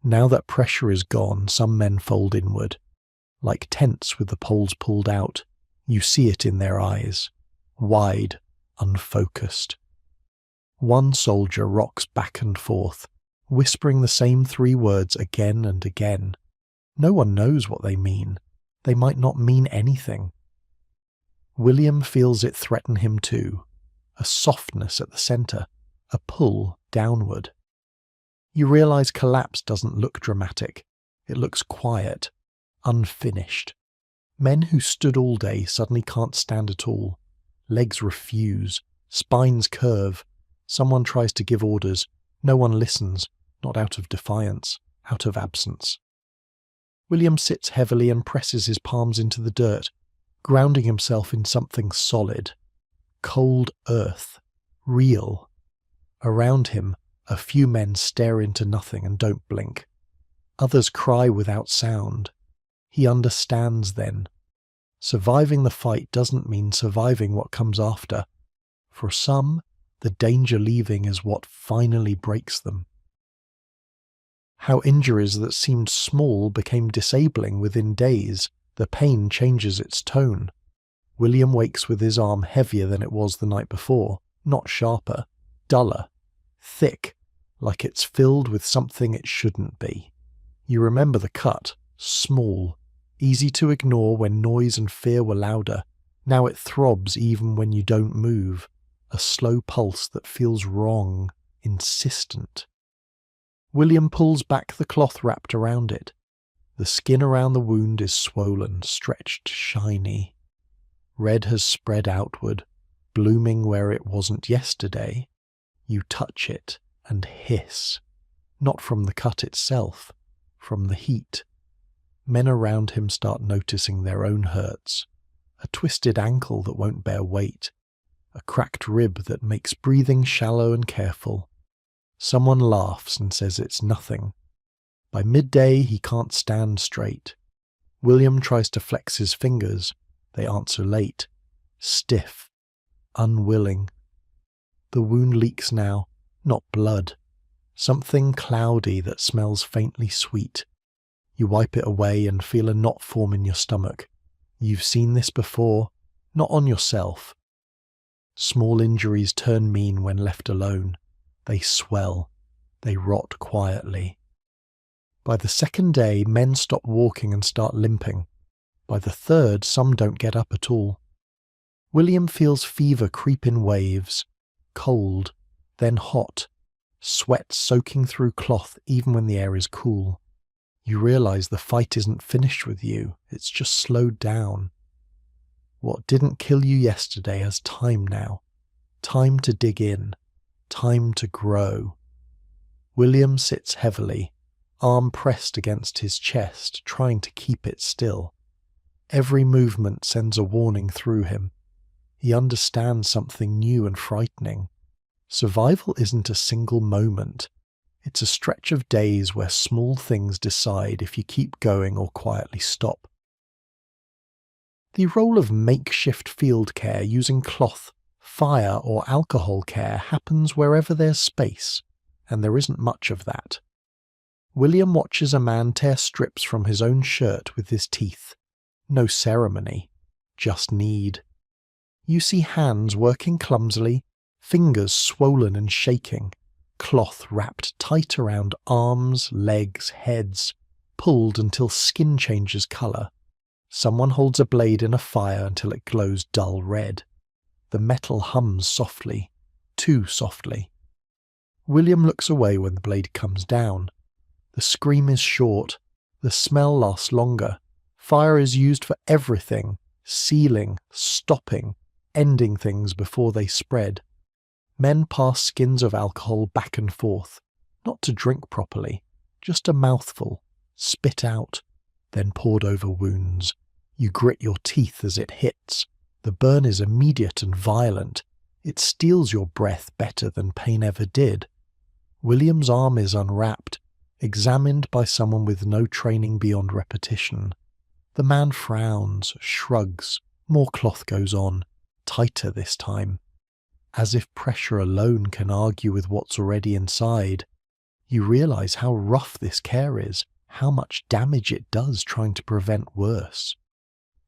Now that pressure is gone, some men fold inward. Like tents with the poles pulled out, you see it in their eyes. Wide, unfocused. One soldier rocks back and forth, whispering the same 3 words again and again. No one knows what they mean. They might not mean anything. William feels it threaten him too. A softness at the centre, a pull downward. You realise collapse doesn't look dramatic. It looks quiet, unfinished. Men who stood all day suddenly can't stand at all. Legs refuse, spines curve. Someone tries to give orders. No one listens, not out of defiance, out of absence. William sits heavily and presses his palms into the dirt, grounding himself in something solid. Cold earth. Real. Around him, a few men stare into nothing and don't blink. Others cry without sound. He understands then. Surviving the fight doesn't mean surviving what comes after. For some, the danger leaving is what finally breaks them. How injuries that seemed small became disabling within days. The pain changes its tone. William wakes with his arm heavier than it was the night before, not sharper, duller, thick, like it's filled with something it shouldn't be. You remember the cut, small, easy to ignore when noise and fear were louder. Now it throbs even when you don't move, a slow pulse that feels wrong, insistent. William pulls back the cloth wrapped around it. The skin around the wound is swollen, stretched, shiny. Red has spread outward, blooming where it wasn't yesterday. You touch it and hiss, not from the cut itself, from the heat. Men around him start noticing their own hurts. A twisted ankle that won't bear weight. A cracked rib that makes breathing shallow and careful. Someone laughs and says it's nothing. By midday, he can't stand straight. William tries to flex his fingers. They answer late. Stiff. Unwilling. The wound leaks now, not blood. Something cloudy that smells faintly sweet. You wipe it away and feel a knot form in your stomach. You've seen this before, not on yourself. Small injuries turn mean when left alone. They swell. They rot quietly. By the second day, men stop walking and start limping. By the third, some don't get up at all. William feels fever creep in waves. Cold, then hot. Sweat soaking through cloth even when the air is cool. You realise the fight isn't finished with you, it's just slowed down. What didn't kill you yesterday has time now. Time to dig in. Time to grow. William sits heavily, arm pressed against his chest, trying to keep it still. Every movement sends a warning through him. He understands something new and frightening. Survival isn't a single moment. It's a stretch of days where small things decide if you keep going or quietly stop. The role of makeshift field care using cloth, fire or alcohol care happens wherever there's space, and there isn't much of that. William watches a man tear strips from his own shirt with his teeth. No ceremony, just need. You see hands working clumsily, fingers swollen and shaking, cloth wrapped tight around arms, legs, heads, pulled until skin changes colour. Someone holds a blade in a fire until it glows dull red. The metal hums softly, too softly. William looks away when the blade comes down. The scream is short, the smell lasts longer. Fire is used for everything, sealing, stopping, ending things before they spread. Men pass skins of alcohol back and forth, not to drink properly, just a mouthful, spit out, then poured over wounds. You grit your teeth as it hits. The burn is immediate and violent. It steals your breath better than pain ever did. William's arm is unwrapped, examined by someone with no training beyond repetition. The man frowns, shrugs, more cloth goes on, tighter this time. As if pressure alone can argue with what's already inside. You realise how rough this care is, how much damage it does trying to prevent worse.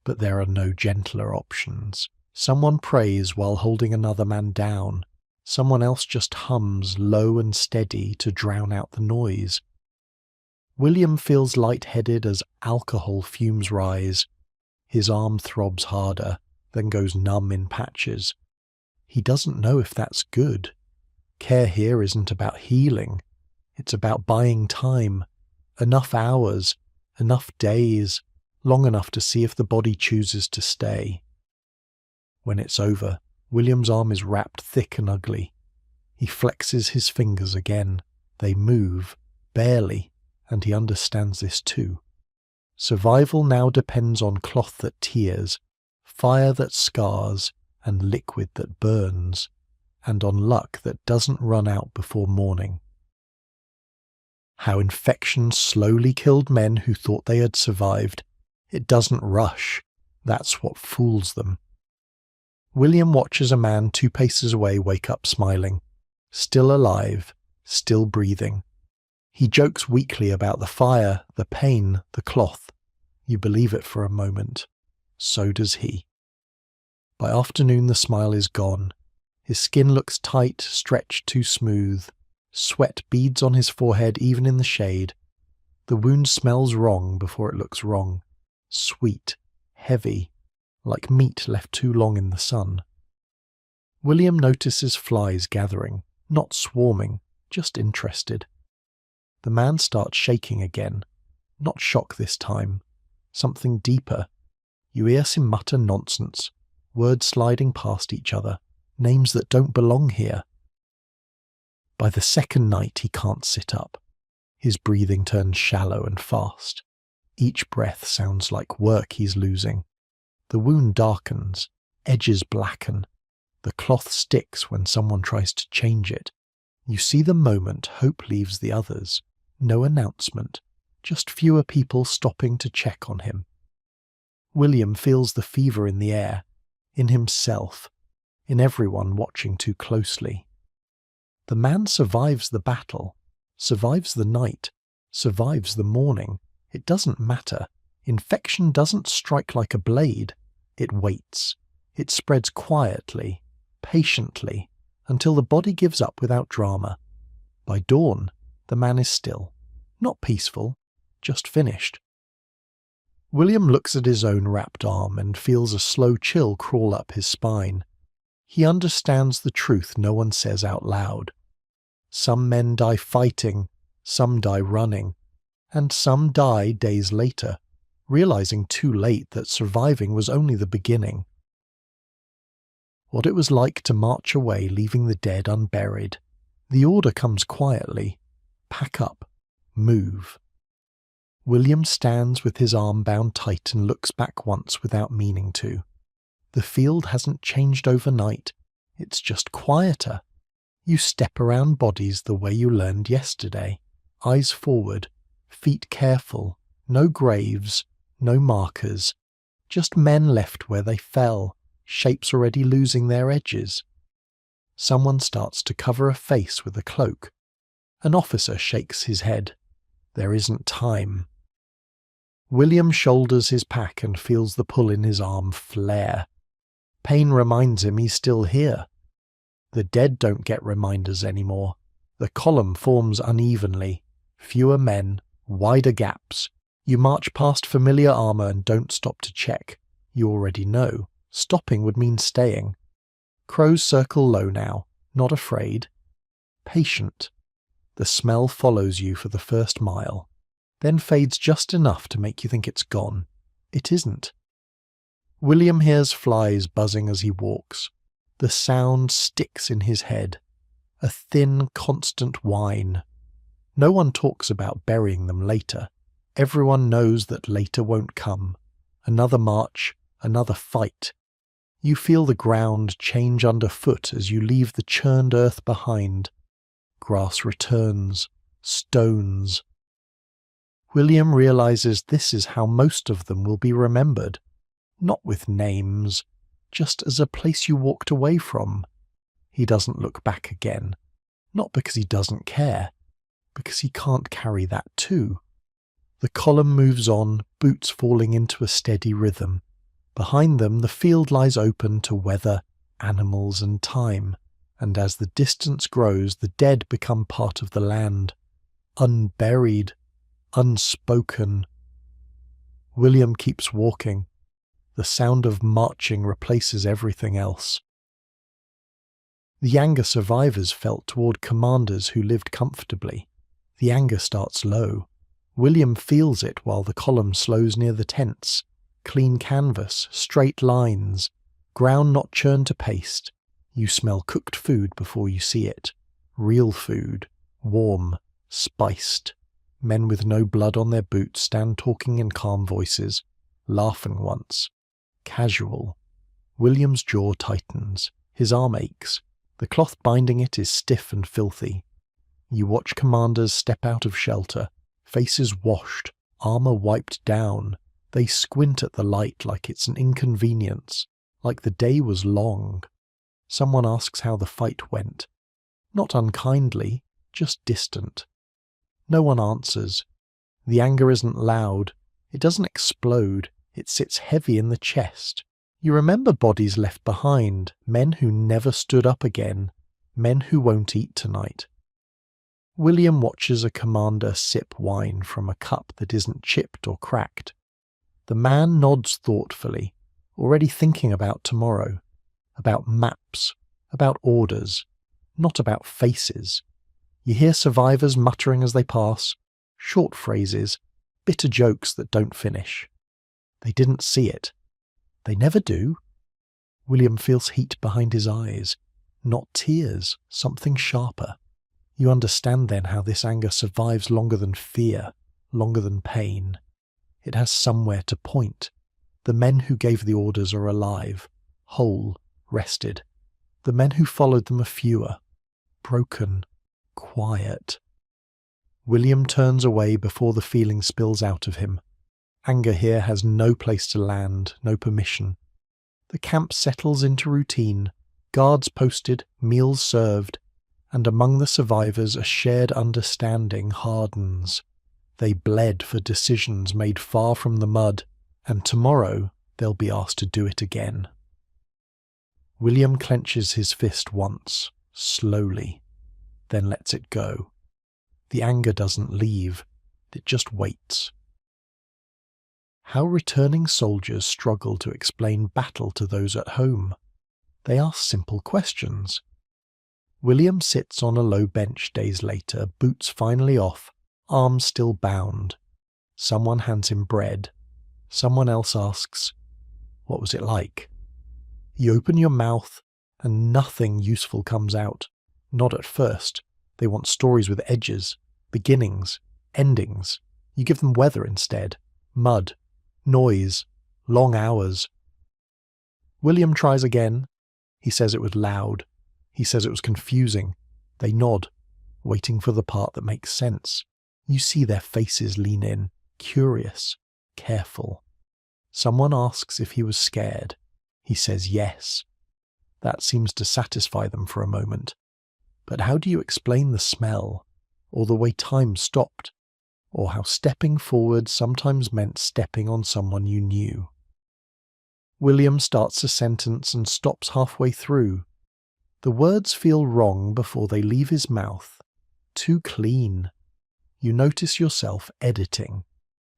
But there are no gentler options. Someone prays while holding another man down. Someone else just hums low and steady to drown out the noise. William feels lightheaded as alcohol fumes rise. His arm throbs harder, then goes numb in patches. He doesn't know if that's good. Care here isn't about healing. It's about buying time. Enough hours, enough days, long enough to see if the body chooses to stay. When it's over, William's arm is wrapped thick and ugly. He flexes his fingers again. They move, barely, and he understands this too. Survival now depends on cloth that tears, fire that scars, and liquid that burns, and on luck that doesn't run out before morning. How infection slowly killed men who thought they had survived. It doesn't rush. That's what fools them. William watches a man 2 paces away wake up smiling. Still alive, still breathing. He jokes weakly about the fire, the pain, the cloth. You believe it for a moment. So does he. By afternoon the smile is gone. His skin looks tight, stretched too smooth. Sweat beads on his forehead even in the shade. The wound smells wrong before it looks wrong. Sweet, heavy, like meat left too long in the sun. William notices flies gathering, not swarming, just interested. The man starts shaking again. Not shock this time. Something deeper. You hear him mutter nonsense, words sliding past each other, names that don't belong here. By the second night he can't sit up. His breathing turns shallow and fast. Each breath sounds like work he's losing. The wound darkens, edges blacken. The cloth sticks when someone tries to change it. You see the moment hope leaves the others. No announcement, just fewer people stopping to check on him. William feels the fever in the air, in himself, in everyone watching too closely. The man survives the battle, survives the night, survives the morning. It doesn't matter. Infection doesn't strike like a blade. It waits. It spreads quietly, patiently, until the body gives up without drama. By dawn, the man is still. Not peaceful, just finished. William looks at his own wrapped arm and feels a slow chill crawl up his spine. He understands the truth no one says out loud. Some men die fighting, some die running, and some die days later, realizing too late that surviving was only the beginning. What it was like to march away leaving the dead unburied. The order comes quietly. Pack up. Move. William stands with his arm bound tight and looks back once without meaning to. The field hasn't changed overnight. It's just quieter. You step around bodies the way you learned yesterday. Eyes forward, feet careful, no graves, no markers. Just men left where they fell, shapes already losing their edges. Someone starts to cover a face with a cloak. An officer shakes his head. There isn't time. William shoulders his pack and feels the pull in his arm flare. Pain reminds him he's still here. The dead don't get reminders anymore. The column forms unevenly. Fewer men, wider gaps. You march past familiar armour and don't stop to check. You already know. Stopping would mean staying. Crows circle low now, not afraid. Patient. The smell follows you for the first mile, then fades just enough to make you think it's gone. It isn't. William hears flies buzzing as he walks. The sound sticks in his head. A thin, constant whine. No one talks about burying them later. Everyone knows that later won't come. Another march, another fight. You feel the ground change underfoot as you leave the churned earth behind. Grass returns, stones. William realizes this is how most of them will be remembered. Not with names, just as a place you walked away from. He doesn't look back again. Not because he doesn't care, because he can't carry that too. The column moves on, boots falling into a steady rhythm. Behind them the field lies open to weather, animals and time, and as the distance grows the dead become part of the land. Unburied, unspoken. William keeps walking. The sound of marching replaces everything else. The anger survivors felt toward commanders who lived comfortably. The anger starts low. William feels it while the column slows near the tents. Clean canvas, straight lines, ground not churned to paste. You smell cooked food before you see it. Real food, warm, spiced. Men with no blood on their boots stand talking in calm voices, laughing once. Casual. William's jaw tightens. His arm aches. The cloth binding it is stiff and filthy. You watch commanders step out of shelter, faces washed, armour wiped down. They squint at the light like it's an inconvenience, like the day was long. Someone asks how the fight went. Not unkindly, just distant. No one answers. The anger isn't loud. It doesn't explode. It sits heavy in the chest. You remember bodies left behind, men who never stood up again, men who won't eat tonight. William watches a commander sip wine from a cup that isn't chipped or cracked. The man nods thoughtfully, already thinking about tomorrow, about maps, about orders, not about faces. You hear survivors muttering as they pass, short phrases, bitter jokes that don't finish. They didn't see it. They never do. William feels heat behind his eyes, not tears, something sharper. You understand then how this anger survives longer than fear, longer than pain. It has somewhere to point. The men who gave the orders are alive, whole, rested. The men who followed them are fewer, broken, quiet. William turns away before the feeling spills out of him. Anger here has no place to land, no permission. The camp settles into routine, guards posted, meals served. and among the survivors a shared understanding hardens. They bled for decisions made far from the mud, and tomorrow they'll be asked to do it again. William clenches his fist once, slowly, then lets it go. The anger doesn't leave, it just waits. How returning soldiers struggle to explain battle to those at home. They ask simple questions. William sits on a low bench days later, boots finally off, arms still bound. Someone hands him bread. Someone else asks, "What was it like?" You open your mouth and nothing useful comes out. Not at first. They want stories with edges, beginnings, endings. You give them weather instead. Mud, noise, long hours. William tries again. He says it was loud. He says it was confusing. They nod, waiting for the part that makes sense. You see their faces lean in, curious, careful. Someone asks if he was scared. He says yes. That seems to satisfy them for a moment. But how do you explain the smell, or the way time stopped, or how stepping forward sometimes meant stepping on someone you knew? William starts a sentence and stops halfway through. The words feel wrong before they leave his mouth. Too clean. You notice yourself editing,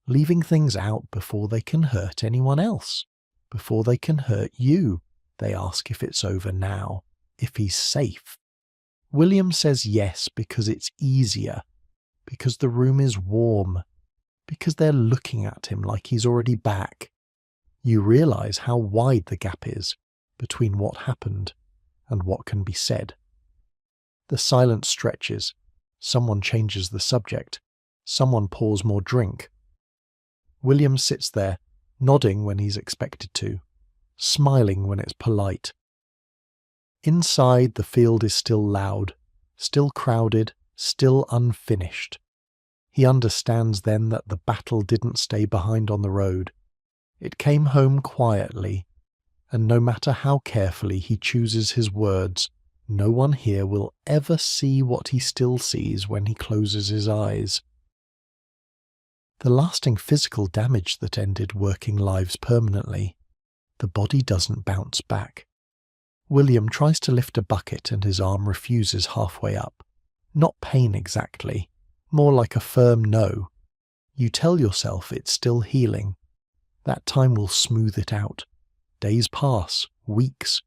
leaving things out before they can hurt anyone else, before they can hurt you. They ask if it's over now, if he's safe. William says yes because it's easier, because the room is warm, because they're looking at him like he's already back. You realise how wide the gap is between what happened and what can be said. The silence stretches. Someone changes the subject. Someone pours more drink. William sits there, nodding when he's expected to, smiling when it's polite. Inside, the field is still loud, still crowded, still unfinished. He understands then that the battle didn't stay behind on the road. It came home quietly, and no matter how carefully he chooses his words, no one here will ever see what he still sees when he closes his eyes. The lasting physical damage that ended working lives permanently, the body doesn't bounce back. William tries to lift a bucket and his arm refuses halfway up. Not pain exactly, more like a firm no. You tell yourself it's still healing. That time will smooth it out. Days pass, weeks.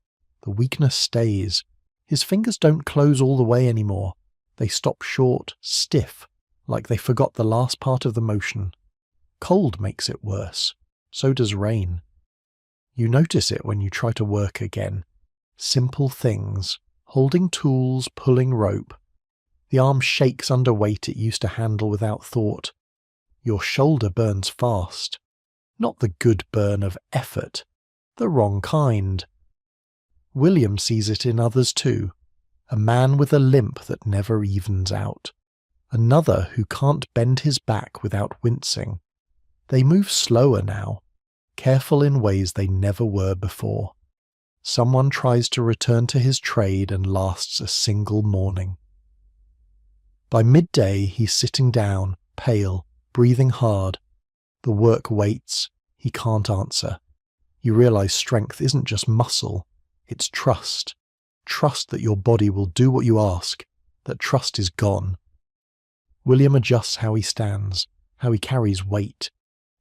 The weakness stays. His fingers don't close all the way anymore. They stop short, stiff, like they forgot the last part of the motion. Cold makes it worse. So does rain. You notice it when you try to work again. Simple things. Holding tools, pulling rope. The arm shakes under weight it used to handle without thought. Your shoulder burns fast. Not the good burn of effort. The wrong kind. William sees it in others too. A man with a limp that never evens out. Another who can't bend his back without wincing. They move slower now, careful in ways they never were before. Someone tries to return to his trade and lasts a single morning. By midday he's sitting down, pale, breathing hard. The work waits. He can't answer. You realise strength isn't just muscle, it's trust. Trust that your body will do what you ask. That trust is gone. William adjusts how he stands, how he carries weight.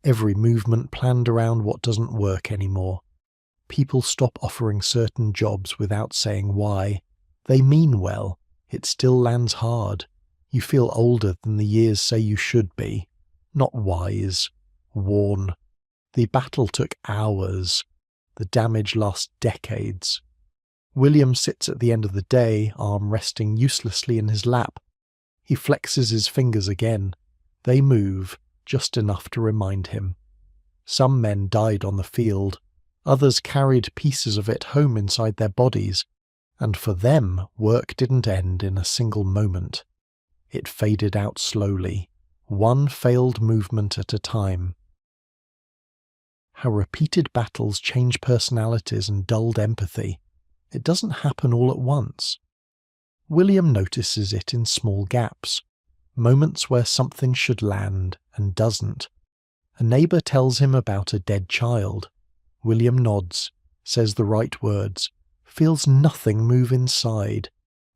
Every movement planned around what doesn't work anymore. People stop offering certain jobs without saying why. They mean well. It still lands hard. You feel older than the years say you should be. Not wise. Worn. The battle took hours. The damage lasts decades. William sits at the end of the day, arm resting uselessly in his lap. He flexes his fingers again. They move, just enough to remind him. Some men died on the field. Others carried pieces of it home inside their bodies. And for them, work didn't end in a single moment. It faded out slowly, one failed movement at a time. How repeated battles change personalities and dulled empathy. It doesn't happen all at once. William notices it in small gaps, moments where something should land and doesn't. A neighbour tells him about a dead child. William nods, says the right words, feels nothing move inside.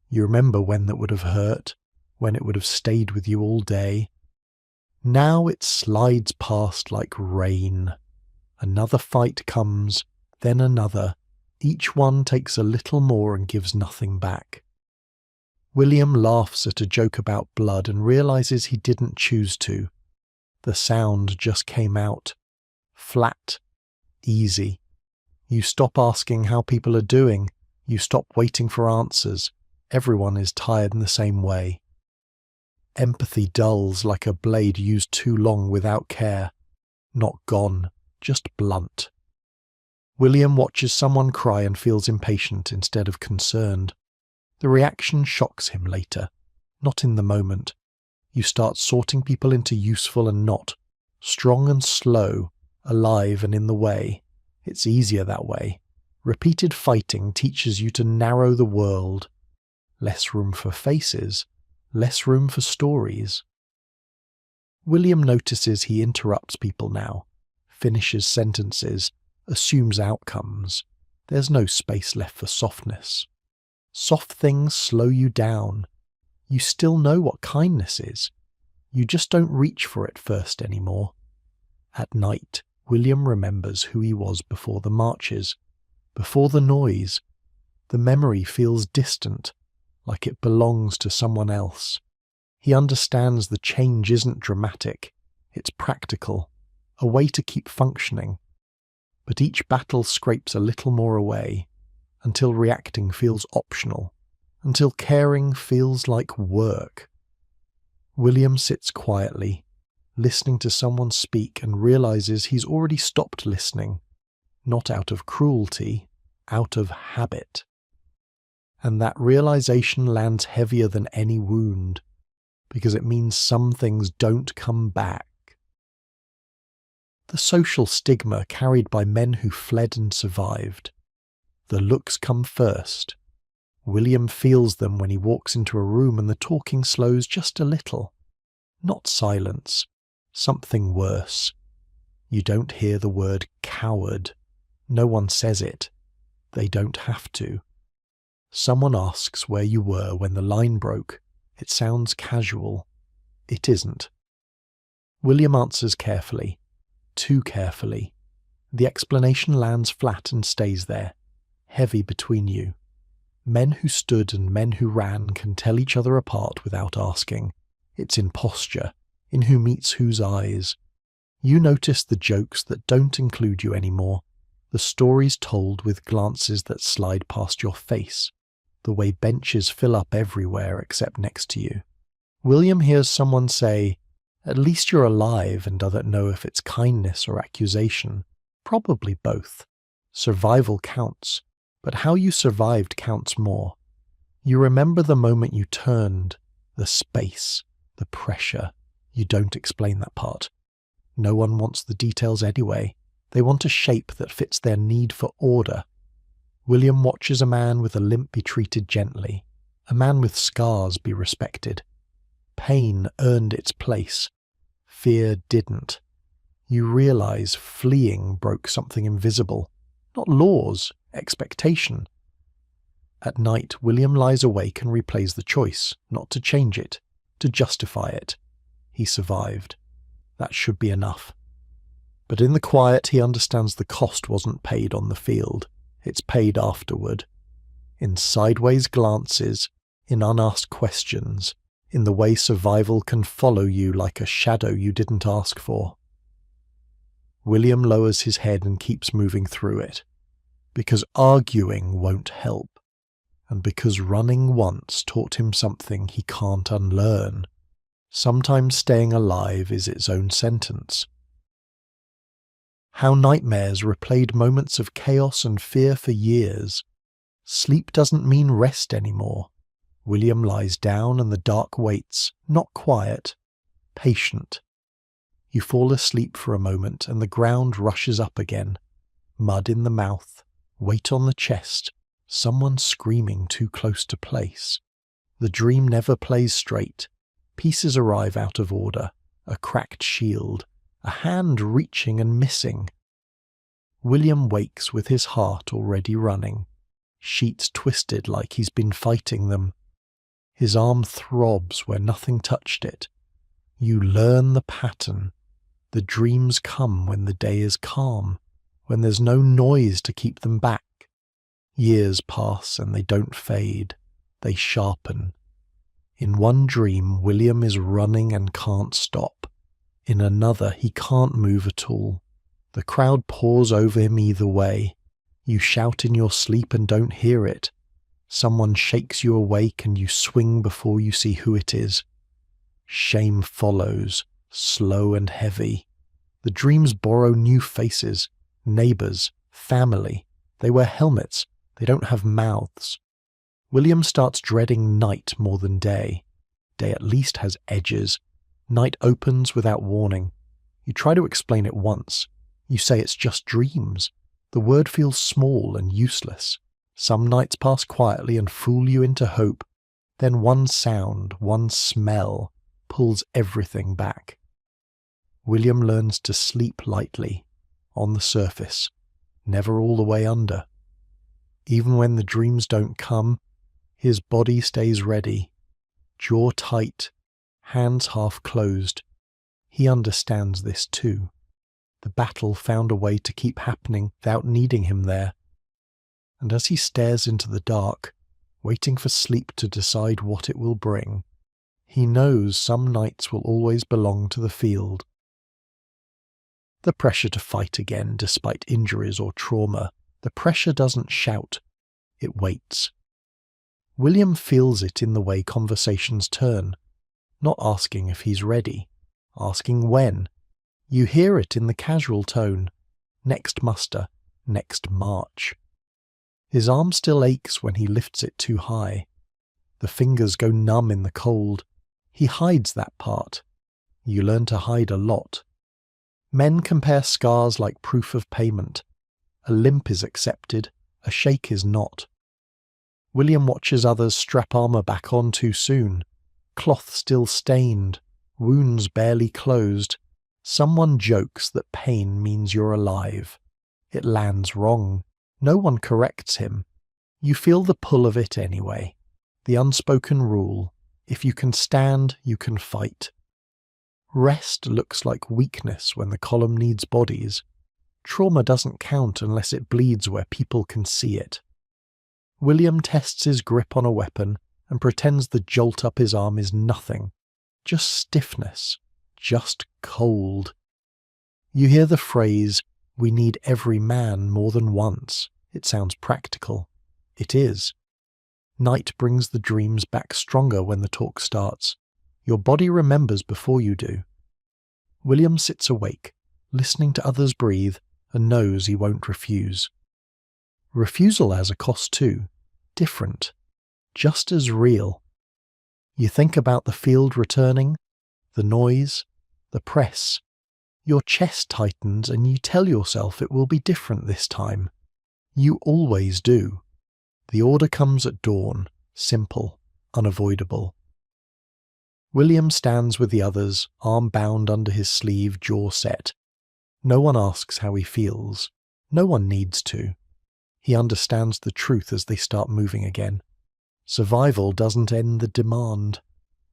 You remember when that would have hurt, when it would have stayed with you all day. Now it slides past like rain. Another fight comes, then another. Each one takes a little more and gives nothing back. William laughs at a joke about blood and realises he didn't choose to. The sound just came out. Flat. Easy. You stop asking how people are doing. You stop waiting for answers. Everyone is tired in the same way. Empathy dulls like a blade used too long without care. Not gone, just blunt. William watches someone cry and feels impatient instead of concerned. The reaction shocks him later, not in the moment. You start sorting people into useful and not, strong and slow, alive and in the way. It's easier that way. Repeated fighting teaches you to narrow the world. Less room for faces, less room for stories. William notices he interrupts people now, finishes sentences, assumes outcomes. There's no space left for softness. Soft things slow you down. You still know what kindness is. You just don't reach for it first anymore. At night, William remembers who he was before the marches, before the noise. The memory feels distant, like it belongs to someone else. He understands the change isn't dramatic, it's practical, a way to keep functioning. But each battle scrapes a little more away, until reacting feels optional, until caring feels like work. William sits quietly, listening to someone speak, and realizes he's already stopped listening, not out of cruelty, out of habit. And that realization lands heavier than any wound, because it means some things don't come back. The social stigma carried by men who fled and survived. The looks come first. William feels them when he walks into a room and the talking slows just a little. Not silence, something worse. You don't hear the word coward. No one says it. They don't have to. Someone asks where you were when the line broke. It sounds casual. It isn't. William answers carefully. Too carefully. The explanation lands flat and stays there, heavy between you. Men who stood and men who ran can tell each other apart without asking. It's in posture, in who meets whose eyes. You notice the jokes that don't include you anymore, the stories told with glances that slide past your face, the way benches fill up everywhere except next to you. William hears someone say, "At least you're alive," and doesn't know if it's kindness or accusation. Probably both. Survival counts, but how you survived counts more. You remember the moment you turned, the space, the pressure. You don't explain that part. No one wants the details anyway. They want a shape that fits their need for order. William watches a man with a limp be treated gently, a man with scars be respected. Pain earned its place. Fear didn't. You realize fleeing broke something invisible. Not laws, expectation. At night, William lies awake and replays the choice, not to change it, to justify it. He survived. That should be enough. But in the quiet, he understands the cost wasn't paid on the field. It's paid afterward. In sideways glances, in unasked questions, in the way survival can follow you like a shadow you didn't ask for. William lowers his head and keeps moving through it. Because arguing won't help. And because running once taught him something he can't unlearn. Sometimes staying alive is its own sentence. How nightmares replayed moments of chaos and fear for years. Sleep doesn't mean rest anymore. William lies down and the dark waits, not quiet, patient. You fall asleep for a moment and the ground rushes up again. Mud in the mouth, weight on the chest, someone screaming too close to place. The dream never plays straight. Pieces arrive out of order, a cracked shield, a hand reaching and missing. William wakes with his heart already running, sheets twisted like he's been fighting them. His arm throbs where nothing touched it. You learn the pattern. The dreams come when the day is calm, when there's no noise to keep them back. Years pass and they don't fade. They sharpen. In one dream, William is running and can't stop. In another, he can't move at all. The crowd pours over him either way. You shout in your sleep and don't hear it. Someone shakes you awake and you swing before you see who it is. Shame follows, slow and heavy. The dreams borrow new faces, neighbours, family. They wear helmets. They don't have mouths. William starts dreading night more than day. Day at least has edges. Night opens without warning. You try to explain it once. You say it's just dreams. The word feels small and useless. Some nights pass quietly and fool you into hope. Then one sound, one smell, pulls everything back. William learns to sleep lightly, on the surface, never all the way under. Even when the dreams don't come, his body stays ready, jaw tight, hands half closed. He understands this too. The battle found a way to keep happening without needing him there. And as he stares into the dark, waiting for sleep to decide what it will bring, he knows some nights will always belong to the field. The pressure to fight again despite injuries or trauma, the pressure doesn't shout, it waits. William feels it in the way conversations turn, not asking if he's ready, asking when. You hear it in the casual tone, next muster, next march. His arm still aches when he lifts it too high. The fingers go numb in the cold. He hides that part. You learn to hide a lot. Men compare scars like proof of payment. A limp is accepted, a shake is not. William watches others strap armour back on too soon. Cloth still stained, wounds barely closed. Someone jokes that pain means you're alive. It lands wrong. No one corrects him. You feel the pull of it anyway. The unspoken rule, if you can stand, you can fight. Rest looks like weakness when the column needs bodies. Trauma doesn't count unless it bleeds where people can see it. William tests his grip on a weapon and pretends the jolt up his arm is nothing. Just stiffness. Just cold. You hear the phrase, "We need every man more than once." It sounds practical. It is. Night brings the dreams back stronger when the talk starts. Your body remembers before you do. William sits awake, listening to others breathe, and knows he won't refuse. Refusal has a cost too. Different. Just as real. You think about the field returning, the noise, the press. Your chest tightens and you tell yourself it will be different this time. You always do. The order comes at dawn, simple, unavoidable. William stands with the others, arm bound under his sleeve, jaw set. No one asks how he feels. No one needs to. He understands the truth as they start moving again. Survival doesn't end the demand.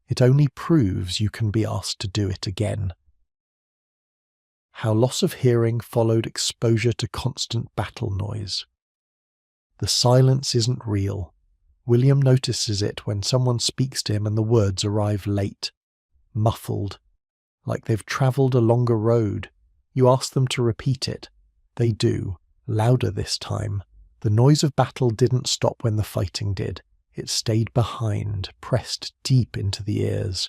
It only proves you can be asked to do it again. How loss of hearing followed exposure to constant battle noise. The silence isn't real. William notices it when someone speaks to him and the words arrive late, muffled, like they've travelled a longer road. You ask them to repeat it. They do, louder this time. The noise of battle didn't stop when the fighting did. It stayed behind, pressed deep into the ears.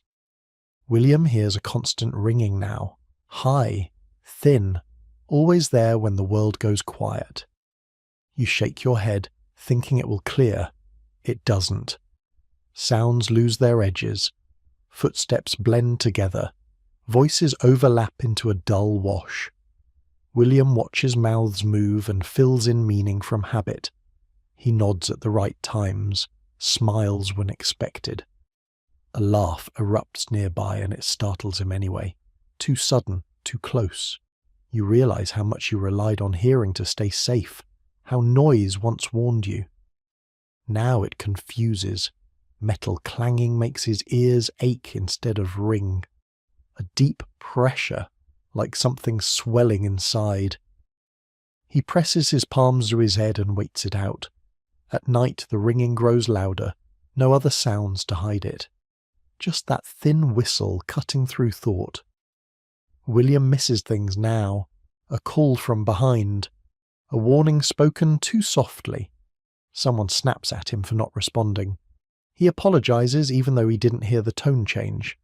William hears a constant ringing now, high, thin, always there when the world goes quiet. You shake your head, thinking it will clear. It doesn't. Sounds lose their edges. Footsteps blend together. Voices overlap into a dull wash. William watches mouths move and fills in meaning from habit. He nods at the right times, smiles when expected. A laugh erupts nearby and it startles him anyway. Too sudden, too close. You realize how much you relied on hearing to stay safe, how noise once warned you. Now it confuses. Metal clanging makes his ears ache instead of ring. A deep pressure, like something swelling inside. He presses his palms to his head and waits it out. At night the ringing grows louder, no other sounds to hide it. Just that thin whistle cutting through thought. William misses things now. A call from behind. A warning spoken too softly. Someone snaps at him for not responding. He apologizes even though he didn't hear the tone change.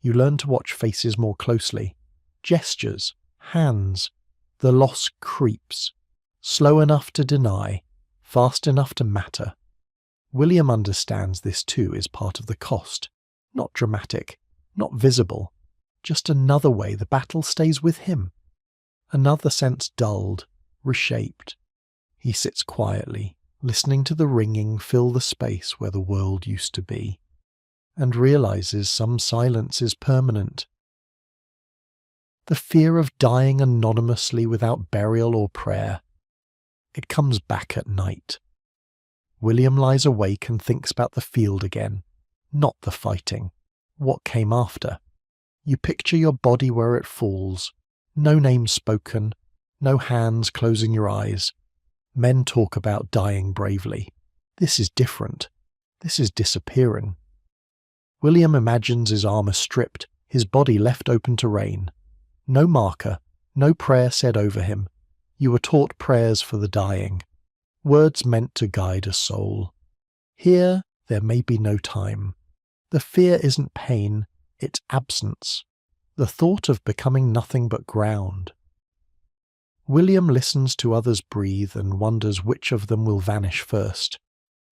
You learn to watch faces more closely. Gestures, hands. The loss creeps. Slow enough to deny, fast enough to matter. William understands this too is part of the cost. Not dramatic, not visible. Just another way the battle stays with him. Another sense dulled, reshaped. He sits quietly, listening to the ringing fill the space where the world used to be, and realizes some silence is permanent. The fear of dying anonymously without burial or prayer. It comes back at night. William lies awake and thinks about the field again, not the fighting. What came after? You picture your body where it falls. No name spoken, no hands closing your eyes. Men talk about dying bravely. This is different. This is disappearing. William imagines his armour stripped, his body left open to rain. No marker, no prayer said over him. You were taught prayers for the dying, words meant to guide a soul. Here there may be no time. The fear isn't pain, it's absence. The thought of becoming nothing but ground. William listens to others breathe and wonders which of them will vanish first,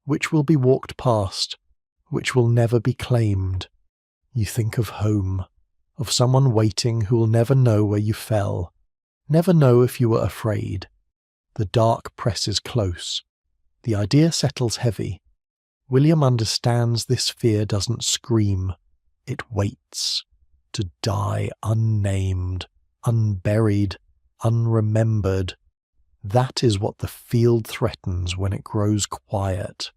which will be walked past, which will never be claimed. You think of home, of someone waiting who will never know where you fell, never know if you were afraid. The dark presses close. The idea settles heavy. William understands this fear doesn't scream. It waits. To die unnamed, unburied, unremembered. That is what the field threatens when it grows quiet.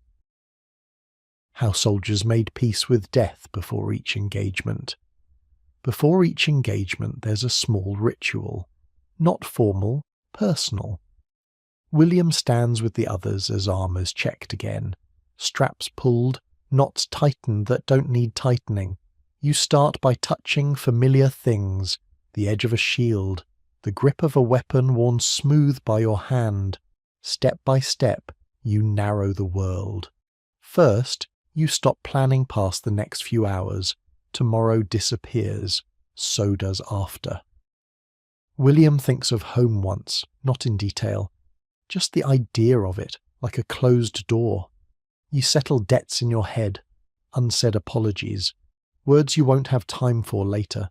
How soldiers made peace with death before each engagement. Before each engagement there's a small ritual. Not formal, personal. William stands with the others as armour's checked again. Straps pulled, knots tightened that don't need tightening. You start by touching familiar things, the edge of a shield, the grip of a weapon worn smooth by your hand. Step by step, you narrow the world. First, you stop planning past the next few hours. Tomorrow disappears, so does after. William thinks of home once, not in detail. Just the idea of it, like a closed door. You settle debts in your head, unsaid apologies. Words you won't have time for later.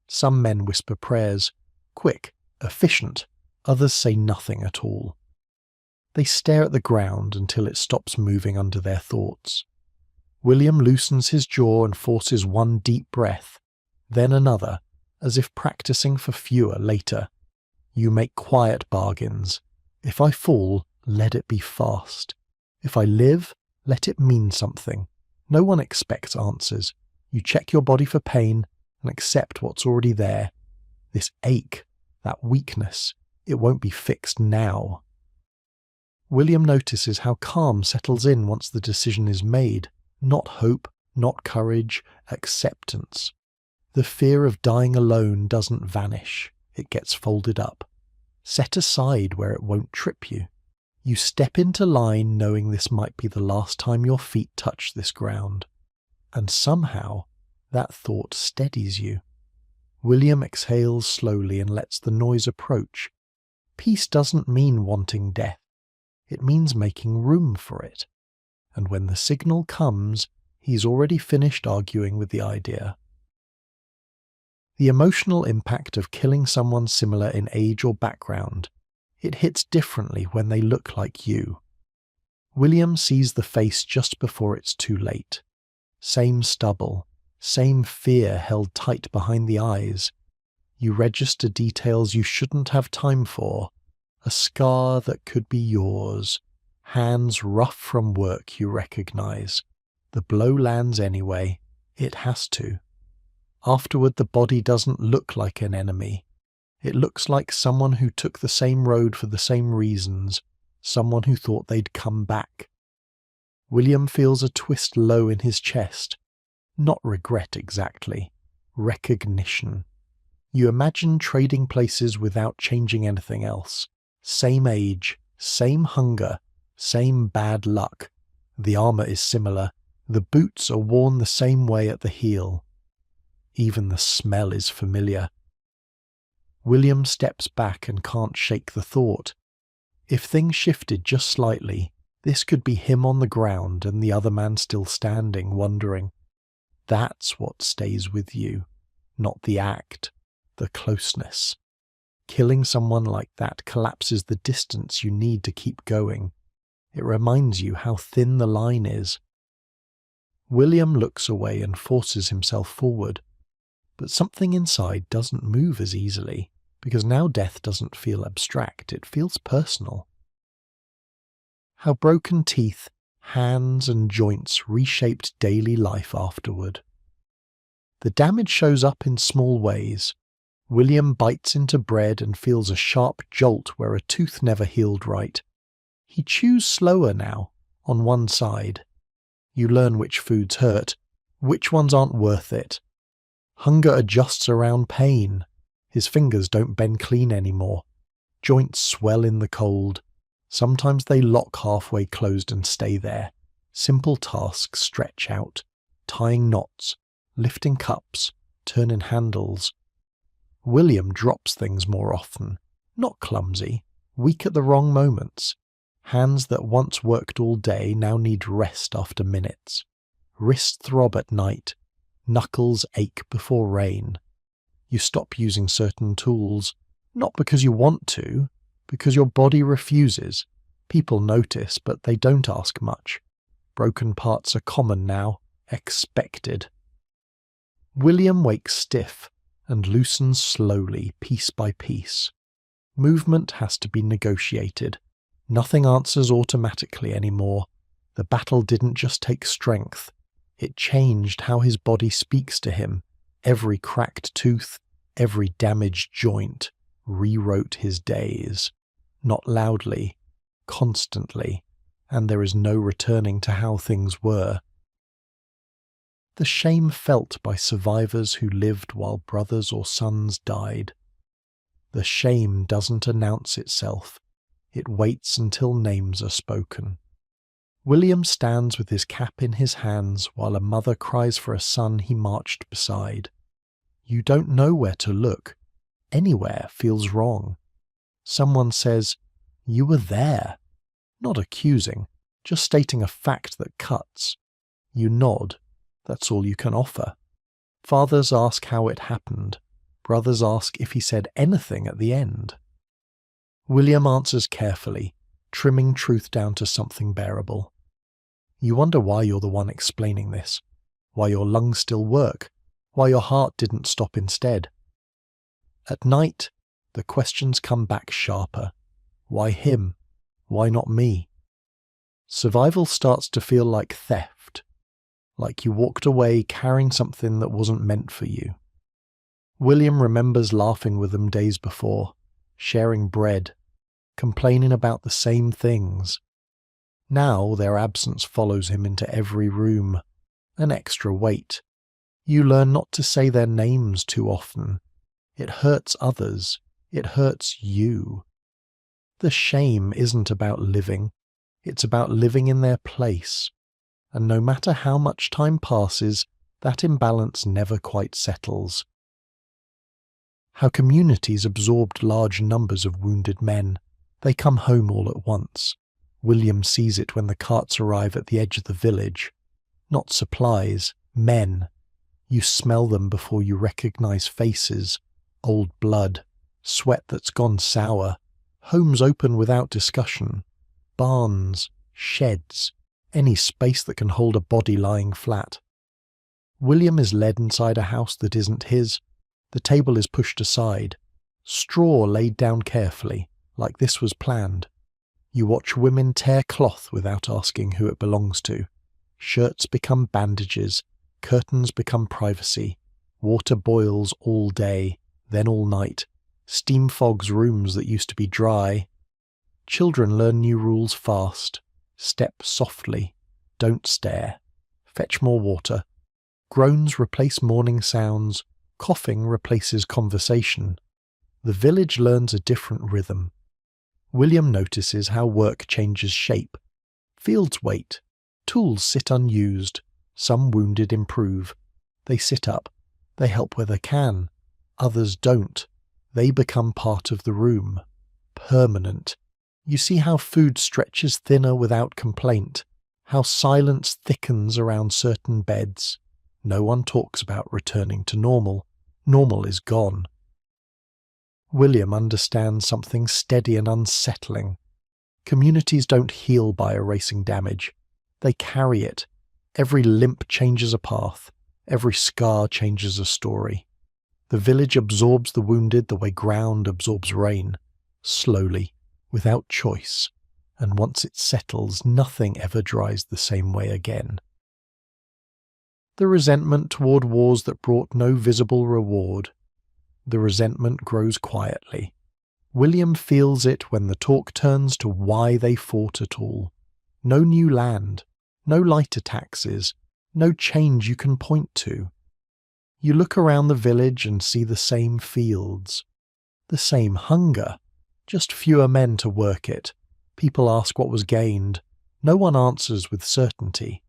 Some men whisper prayers, quick, efficient. Others say nothing at all. They stare at the ground until it stops moving under their thoughts. William loosens his jaw and forces one deep breath, then another, as if practicing for fewer later. You make quiet bargains. If I fall, let it be fast. If I live, let it mean something. No one expects answers. You check your body for pain and accept what's already there. This ache, that weakness, it won't be fixed now. William notices how calm settles in once the decision is made. Not hope, not courage, acceptance. The fear of dying alone doesn't vanish. It gets folded up. Set aside where it won't trip you. You step into line knowing this might be the last time your feet touch this ground. And somehow, that thought steadies you. William exhales slowly and lets the noise approach. Peace doesn't mean wanting death. It means making room for it. And when the signal comes, he's already finished arguing with the idea. The emotional impact of killing someone similar in age or background, it hits differently when they look like you. William sees the face just before it's too late. Same stubble, same fear held tight behind the eyes. You register details you shouldn't have time for. A scar that could be yours. Hands rough from work you recognize. The blow lands anyway. It has to. Afterward, the body doesn't look like an enemy. It looks like someone who took the same road for the same reasons, someone who thought they'd come back. William feels a twist low in his chest. Not regret exactly. Recognition. You imagine trading places without changing anything else. Same age, same hunger, same bad luck. The armor is similar. The boots are worn the same way at the heel. Even the smell is familiar. William steps back and can't shake the thought. If things shifted just slightly, this could be him on the ground and the other man still standing, wondering. That's what stays with you, not the act, the closeness. Killing someone like that collapses the distance you need to keep going. It reminds you how thin the line is. William looks away and forces himself forward. But something inside doesn't move as easily, because now death doesn't feel abstract, it feels personal. How broken teeth, hands and joints reshaped daily life afterward. The damage shows up in small ways. William bites into bread and feels a sharp jolt where a tooth never healed right. He chews slower now, on one side. You learn which foods hurt, which ones aren't worth it. Hunger adjusts around pain. His fingers don't bend clean anymore. Joints swell in the cold. Sometimes they lock halfway closed and stay there. Simple tasks stretch out. Tying knots, lifting cups, turning handles. William drops things more often. Not clumsy, weak at the wrong moments. Hands that once worked all day now need rest after minutes. Wrists throb at night. Knuckles ache before rain. You stop using certain tools, not because you want to, because your body refuses. People notice, but they don't ask much. Broken parts are common now, expected. William wakes stiff and loosens slowly, piece by piece. Movement has to be negotiated. Nothing answers automatically anymore. The battle didn't just take strength. It changed how his body speaks to him. Every cracked tooth, every damaged joint, rewrote his days. Not loudly, constantly, and there is no returning to how things were. The shame felt by survivors who lived while brothers or sons died. The shame doesn't announce itself. It waits until names are spoken. William stands with his cap in his hands while a mother cries for a son he marched beside. You don't know where to look. Anywhere feels wrong. Someone says, "You were there." Not accusing, just stating a fact that cuts. You nod. That's all you can offer. Fathers ask how it happened. Brothers ask if he said anything at the end. William answers carefully, trimming truth down to something bearable. You wonder why you're the one explaining this, why your lungs still work, why your heart didn't stop instead. At night, the questions come back sharper. Why him? Why not me? Survival starts to feel like theft, like you walked away carrying something that wasn't meant for you. William remembers laughing with them days before, sharing bread, complaining about the same things. Now their absence follows him into every room, an extra weight. You learn not to say their names too often. It hurts others. It hurts you. The shame isn't about living. It's about living in their place. And no matter how much time passes, that imbalance never quite settles. How communities absorbed large numbers of wounded men. They come home all at once. William sees it when the carts arrive at the edge of the village. Not supplies, men. You smell them before you recognize faces, old blood, sweat that's gone sour, homes open without discussion, barns, sheds, any space that can hold a body lying flat. William is led inside a house that isn't his. The table is pushed aside, straw laid down carefully, like this was planned. You watch women tear cloth without asking who it belongs to. Shirts become bandages, curtains become privacy, water boils all day, then all night, steam fogs rooms that used to be dry. Children learn new rules fast. Step softly, don't stare, fetch more water. Groans replace morning sounds, coughing replaces conversation. The village learns a different rhythm. William notices how work changes shape. Fields wait, tools sit unused, some wounded improve. They sit up, they help where they can, others don't. They become part of the room, permanent. You see how food stretches thinner without complaint, how silence thickens around certain beds. No one talks about returning to normal. Normal is gone. William understands something steady and unsettling. Communities don't heal by erasing damage. They carry it. Every limp changes a path. Every scar changes a story. The village absorbs the wounded the way ground absorbs rain, slowly, without choice, and once it settles, nothing ever dries the same way again. The resentment toward wars that brought no visible reward. The resentment grows quietly. William feels it when the talk turns to why they fought at all. No new land, no lighter taxes, no change you can point to. You look around the village and see the same fields, the same hunger, just fewer men to work it. People ask what was gained. No one answers with certainty.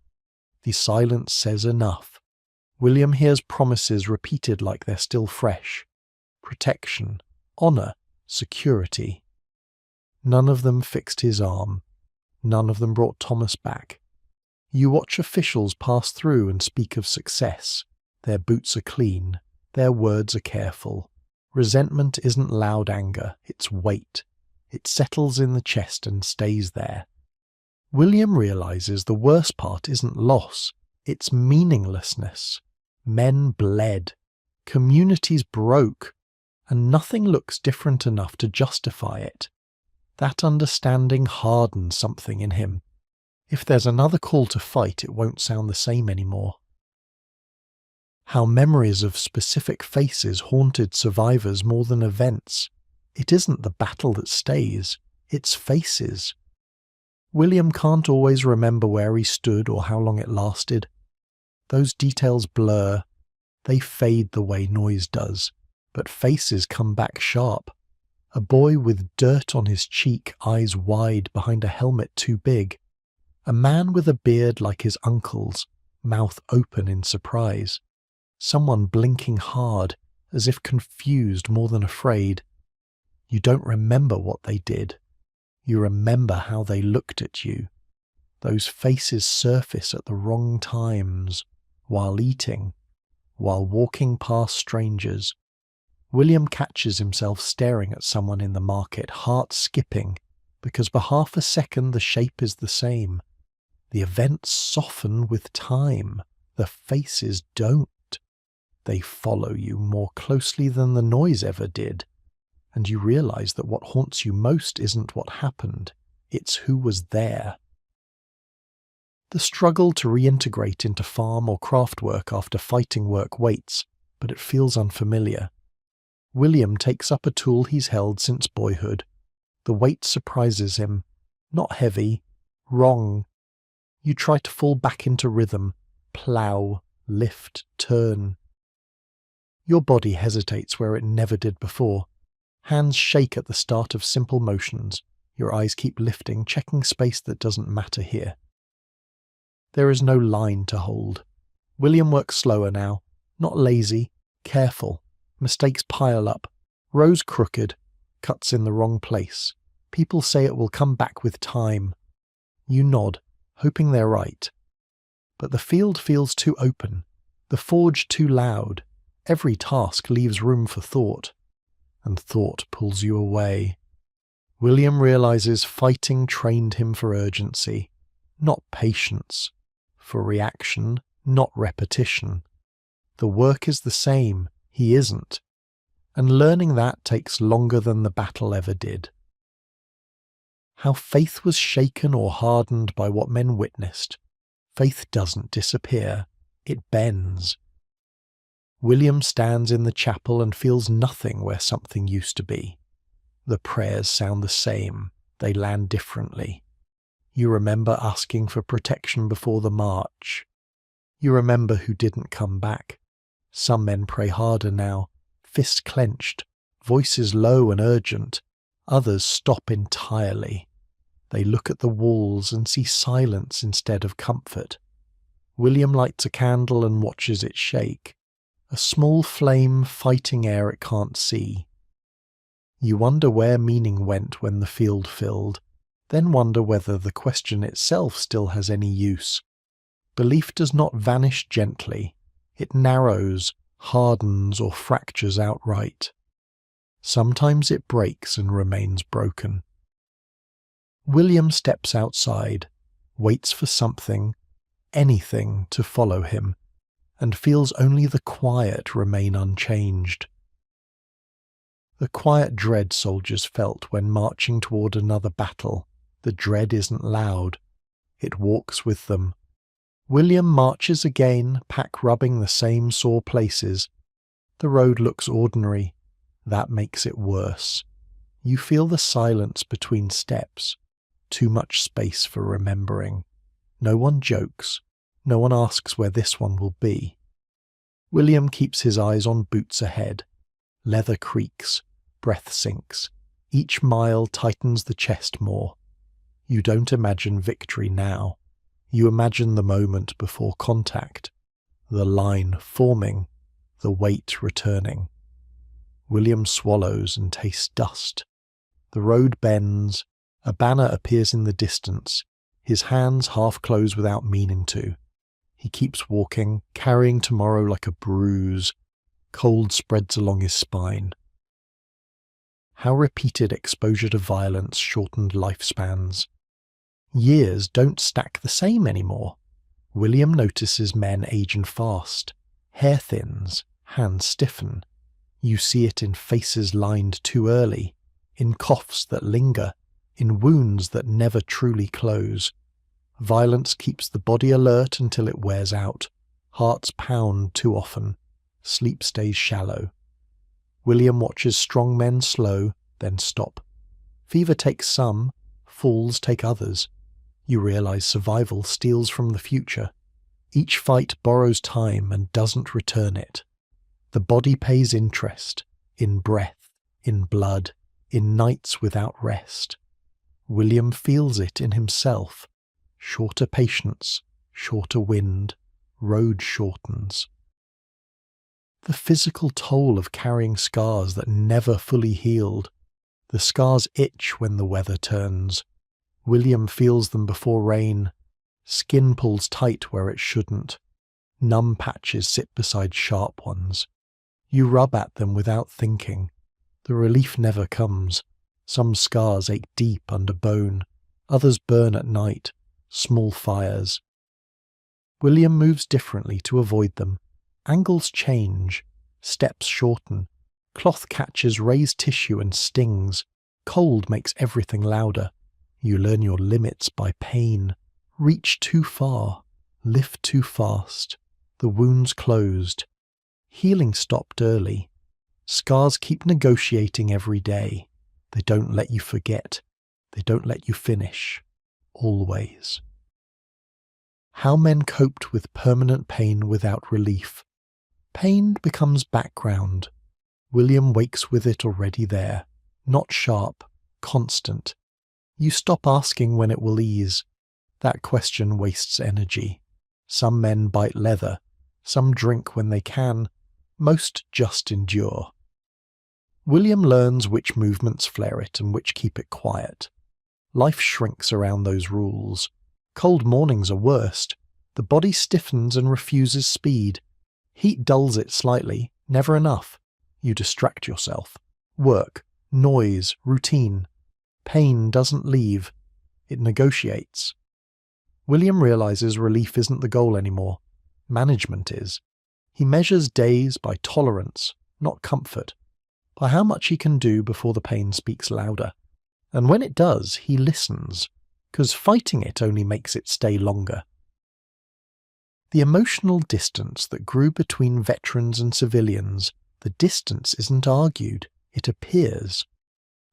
The silence says enough. William hears promises repeated like they're still fresh. Protection, honour, security. None of them fixed his arm. None of them brought Thomas back. You watch officials pass through and speak of success. Their boots are clean. Their words are careful. Resentment isn't loud anger, it's weight. It settles in the chest and stays there. William realizes the worst part isn't loss, it's meaninglessness. Men bled. Communities broke. And nothing looks different enough to justify it. That understanding hardens something in him. If there's another call to fight, it won't sound the same anymore. How memories of specific faces haunted survivors more than events. It isn't the battle that stays, it's faces. William can't always remember where he stood or how long it lasted. Those details blur. They fade the way noise does. But faces come back sharp. A boy with dirt on his cheek, eyes wide behind a helmet too big. A man with a beard like his uncle's, mouth open in surprise. Someone blinking hard, as if confused more than afraid. You don't remember what they did. You remember how they looked at you. Those faces surface at the wrong times, while eating, while walking past strangers. William catches himself staring at someone in the market, heart skipping, because for half a second the shape is the same. The events soften with time. The faces don't. They follow you more closely than the noise ever did. And you realize that what haunts you most isn't what happened, it's who was there. The struggle to reintegrate into farm or craft work after fighting work waits, but it feels unfamiliar. William takes up a tool he's held since boyhood. The weight surprises him. Not heavy. Wrong. You try to fall back into rhythm. Plough. Lift. Turn. Your body hesitates where it never did before. Hands shake at the start of simple motions. Your eyes keep lifting, checking space that doesn't matter here. There is no line to hold. William works slower now. Not lazy. Careful. Mistakes pile up. Rows crooked. Cuts in the wrong place. People say it will come back with time. You nod, hoping they're right. But the field feels too open. The forge too loud. Every task leaves room for thought. And thought pulls you away. William realizes fighting trained him for urgency. not patience. For reaction, not repetition. The work is the same, he isn't. And learning that takes longer than the battle ever did. How faith was shaken or hardened by what men witnessed. Faith doesn't disappear, it bends. William stands in the chapel and feels nothing where something used to be. The prayers sound the same, they land differently. You remember asking for protection before the march. You remember who didn't come back. Some men pray harder now, fists clenched, voices low and urgent. Others stop entirely. They look at the walls and see silence instead of comfort. William lights a candle and watches it shake. A small flame fighting air it can't see. You wonder where meaning went when the field filled, then wonder whether the question itself still has any use. Belief does not vanish gently. It narrows, hardens, or fractures outright. Sometimes it breaks and remains broken. William steps outside, waits for something, anything, to follow him, and feels only the quiet remain unchanged. The quiet dread soldiers felt when marching toward another battle. The dread isn't loud. It walks with them. William marches again, pack rubbing the same sore places. The road looks ordinary. That makes it worse. You feel the silence between steps. Too much space for remembering. No one jokes. No one asks where this one will be. William keeps his eyes on boots ahead. Leather creaks. Breath sinks. Each mile tightens the chest more. You don't imagine victory now. You imagine the moment before contact. The line forming. The weight returning. William swallows and tastes dust. The road bends. A banner appears in the distance. His hands half close without meaning to. He keeps walking, carrying tomorrow like a bruise. Cold spreads along his spine. How repeated exposure to violence shortened lifespans. Years don't stack the same anymore. William notices men aging fast. Hair thins, hands stiffen. You see it in faces lined too early, in coughs that linger, in wounds that never truly close. Violence keeps the body alert until it wears out. Hearts pound too often. Sleep stays shallow. William watches strong men slow, then stop. Fever takes some, falls take others. You realize survival steals from the future. Each fight borrows time and doesn't return it. The body pays interest, in breath, in blood, in nights without rest. William feels it in himself. Shorter patience, shorter wind, road shortens. The physical toll of carrying scars that never fully healed. The scars itch when the weather turns. William feels them before rain. Skin pulls tight where it shouldn't. Numb patches sit beside sharp ones. You rub at them without thinking. The relief never comes. Some scars ache deep under bone. Others burn at night. Small fires. William moves differently to avoid them. Angles change. Steps shorten. Cloth catches raise tissue and stings. Cold makes everything louder. You learn your limits by pain. Reach too far. Lift too fast. The wound's closed. Healing stopped early. Scars keep negotiating every day. They don't let you forget. They don't let you finish. Always. How men coped with permanent pain without relief. Pain becomes background. William wakes with it already there. Not sharp, constant. You stop asking when it will ease. That question wastes energy. Some men bite leather. Some drink when they can. Most just endure. William learns which movements flare it and which keep it quiet. Life shrinks around those rules. Cold mornings are worst. The body stiffens and refuses speed. Heat dulls it slightly, never enough. You distract yourself. Work, noise, routine. Pain doesn't leave. It negotiates. William realizes relief isn't the goal anymore. Management is. He measures days by tolerance, not comfort, by how much he can do before the pain speaks louder. And when it does, he listens, because fighting it only makes it stay longer. The emotional distance that grew between veterans and civilians, the distance isn't argued, it appears.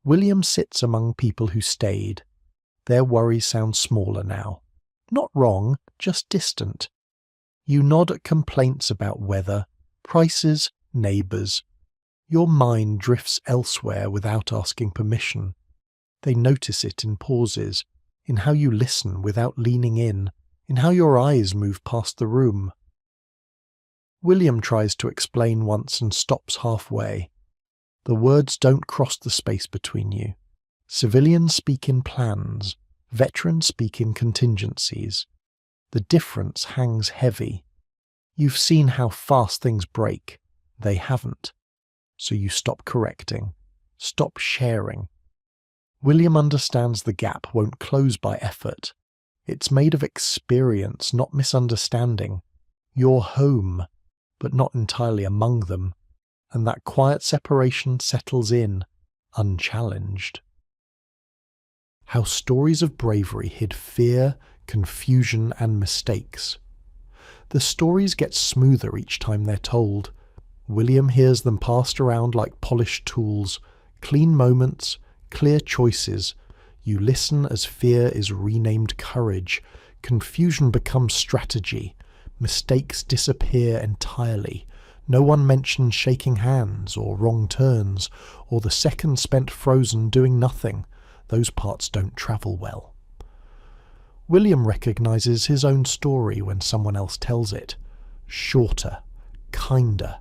William sits among people who stayed. Their worries sound smaller now. Not wrong, just distant. You nod at complaints about weather, prices, neighbours. Your mind drifts elsewhere without asking permission. They notice it in pauses, in how you listen without leaning in how your eyes move past the room. William tries to explain once and stops halfway. The words don't cross the space between you. Civilians speak in plans, veterans speak in contingencies. The difference hangs heavy. You've seen how fast things break. They haven't. So you stop correcting, stop sharing. William understands the gap won't close by effort. It's made of experience, not misunderstanding. You're home, but not entirely among them, and that quiet separation settles in, unchallenged. How stories of bravery hid fear, confusion, and mistakes. The stories get smoother each time they're told. William hears them passed around like polished tools, clean moments, clear choices. You listen as fear is renamed courage, confusion becomes strategy, mistakes disappear entirely. No one mentions shaking hands or wrong turns, or the seconds spent frozen doing nothing. Those parts don't travel well. William recognizes his own story when someone else tells it. Shorter, kinder.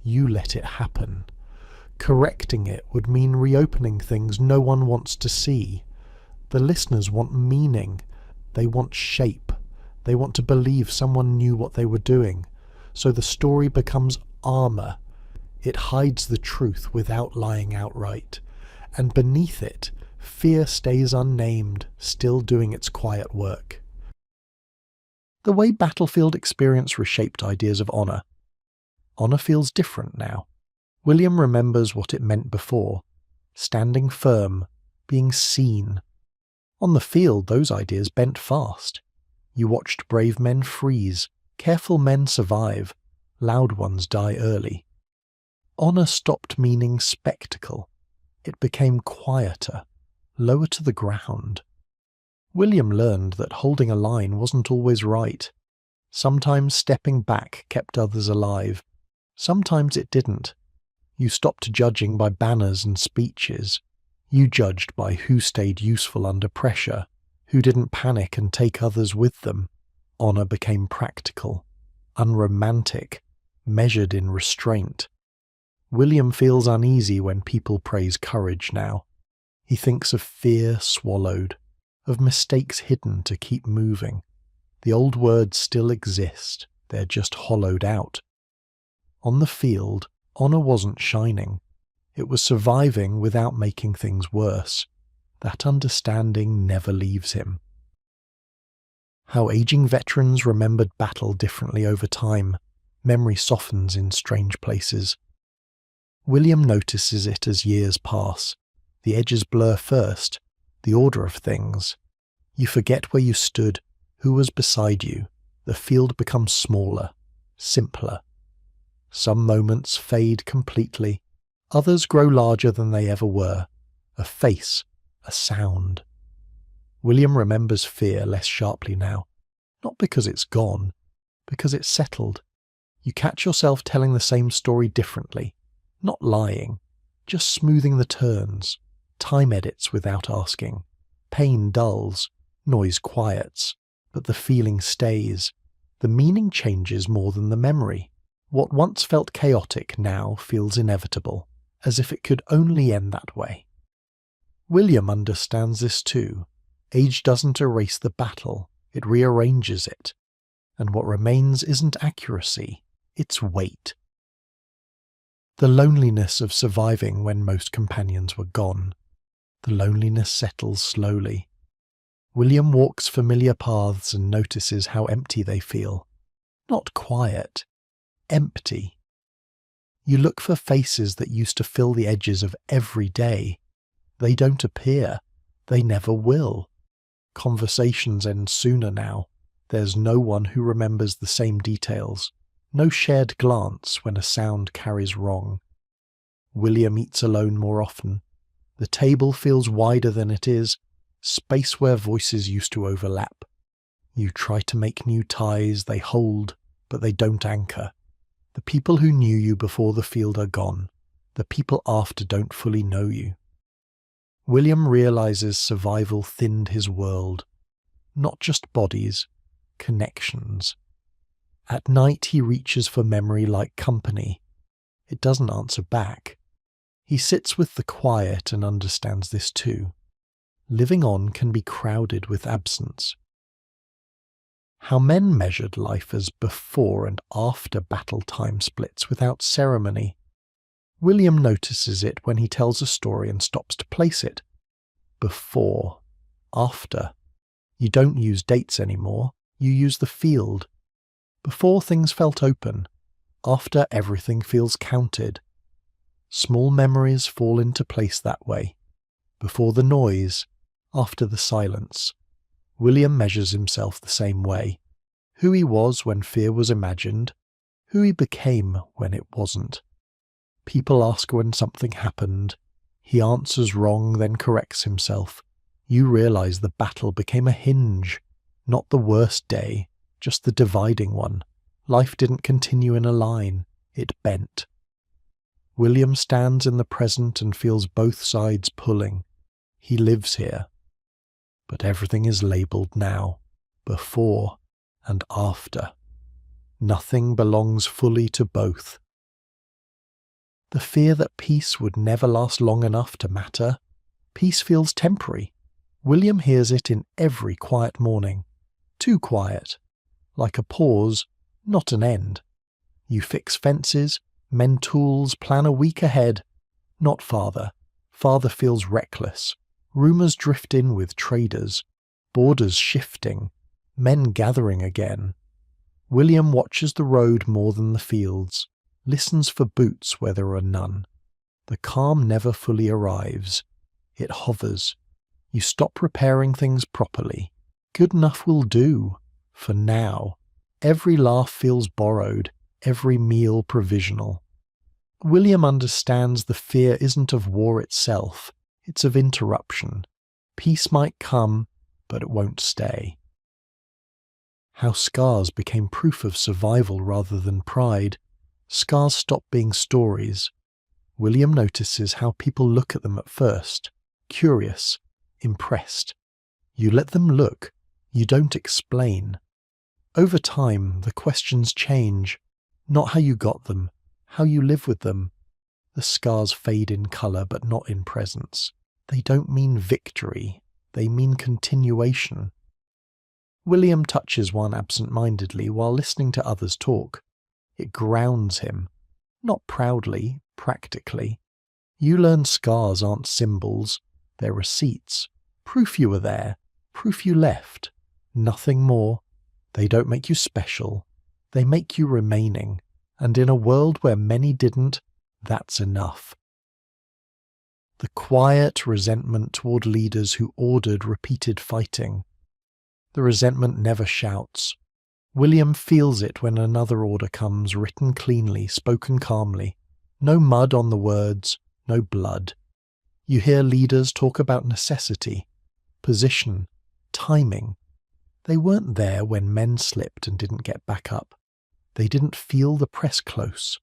You let it happen. Correcting it would mean reopening things no one wants to see. The listeners want meaning. They want shape. They want to believe someone knew what they were doing. So the story becomes armor. It hides the truth without lying outright. And beneath it, fear stays unnamed, still doing its quiet work. The way Battlefield experience reshaped ideas of honor. Honor feels different now. William remembers what it meant before. Standing firm, being seen. On the field, those ideas bent fast. You watched brave men freeze, careful men survive, loud ones die early. Honor stopped meaning spectacle. It became quieter, lower to the ground. William learned that holding a line wasn't always right. Sometimes stepping back kept others alive. Sometimes it didn't. You stopped judging by banners and speeches. You judged by who stayed useful under pressure, who didn't panic and take others with them. Honor became practical, unromantic, measured in restraint. William feels uneasy when people praise courage now. He thinks of fear swallowed, of mistakes hidden to keep moving. The old words still exist, they're just hollowed out. On the field, honor wasn't shining. It was surviving without making things worse. That understanding never leaves him. How aging veterans remembered battle differently over time. Memory softens in strange places. William notices it as years pass. The edges blur first, the order of things. You forget where you stood, who was beside you. The field becomes smaller, simpler. Some moments fade completely. Others grow larger than they ever were. A face, a sound. William remembers fear less sharply now. Not because it's gone, because it's settled. You catch yourself telling the same story differently. Not lying, just smoothing the turns. Time edits without asking. Pain dulls, noise quiets, but the feeling stays. The meaning changes more than the memory. What once felt chaotic now feels inevitable, as if it could only end that way. William understands this too. Age doesn't erase the battle, it rearranges it. And what remains isn't accuracy, it's weight. The loneliness of surviving when most companions were gone. The loneliness settles slowly. William walks familiar paths and notices how empty they feel. Not quiet, empty. You look for faces that used to fill the edges of every day. They don't appear. They never will. Conversations end sooner now. There's no one who remembers the same details. No shared glance when a sound carries wrong. William eats alone more often. The table feels wider than it is, space where voices used to overlap. You try to make new ties, they hold, but they don't anchor. The people who knew you before the field are gone. The people after don't fully know you. William realizes survival thinned his world. Not just bodies, connections. At night he reaches for memory like company. It doesn't answer back. He sits with the quiet and understands this too. Living on can be crowded with absence. How men measured life as before and after battle time splits without ceremony. William notices it when he tells a story and stops to place it. Before, after. You don't use dates anymore, you use the field. Before things felt open, after everything feels counted. Small memories fall into place that way. Before the noise, after the silence. William measures himself the same way. Who he was when fear was imagined, who he became when it wasn't. People ask when something happened. He answers wrong, then corrects himself. You realize the battle became a hinge, not the worst day, just the dividing one. Life didn't continue in a line, it bent. William stands in the present and feels both sides pulling. He lives here. But everything is labelled now, before and after. Nothing belongs fully to both. The fear that peace would never last long enough to matter. Peace feels temporary. William hears it in every quiet morning. Too quiet. Like a pause, not an end. You fix fences, mend tools, plan a week ahead. Not father. Father feels reckless. Rumours drift in with traders. Borders shifting. Men gathering again. William watches the road more than the fields. Listens for boots where there are none. The calm never fully arrives. It hovers. You stop repairing things properly. Good enough will do. For now. Every laugh feels borrowed. Every meal provisional. William understands the fear isn't of war itself. It's of interruption. Peace might come, but it won't stay. How scars became proof of survival rather than pride. Scars stop being stories. William notices how people look at them at first. Curious. Impressed. You let them look. You don't explain. Over time, the questions change. Not how you got them. How you live with them. The scars fade in colour but not in presence. They don't mean victory. They mean continuation. William touches one absent-mindedly while listening to others talk. It grounds him. Not proudly, practically. You learn scars aren't symbols. They're receipts. Proof you were there. Proof you left. Nothing more. They don't make you special. They make you remaining. And in a world where many didn't, that's enough. The quiet resentment toward leaders who ordered repeated fighting. The resentment never shouts. William feels it when another order comes, written cleanly, spoken calmly. No mud on the words, no blood. You hear leaders talk about necessity, position, timing. They weren't there when men slipped and didn't get back up. They didn't feel the press close.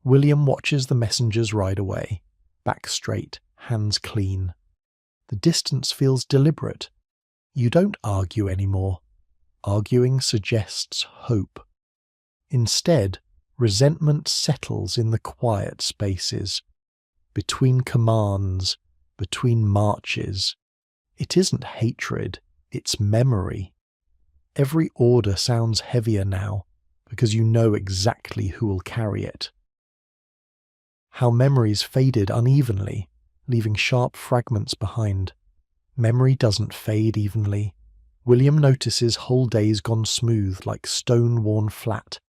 William watches the messengers ride away, back straight, hands clean. The distance feels deliberate. You don't argue anymore. Arguing suggests hope. Instead, resentment settles in the quiet spaces, between commands, between marches. It isn't hatred, it's memory. Every order sounds heavier now, because you know exactly who will carry it. How memories faded unevenly, leaving sharp fragments behind. Memory doesn't fade evenly. William notices whole days gone smooth like stone worn flat.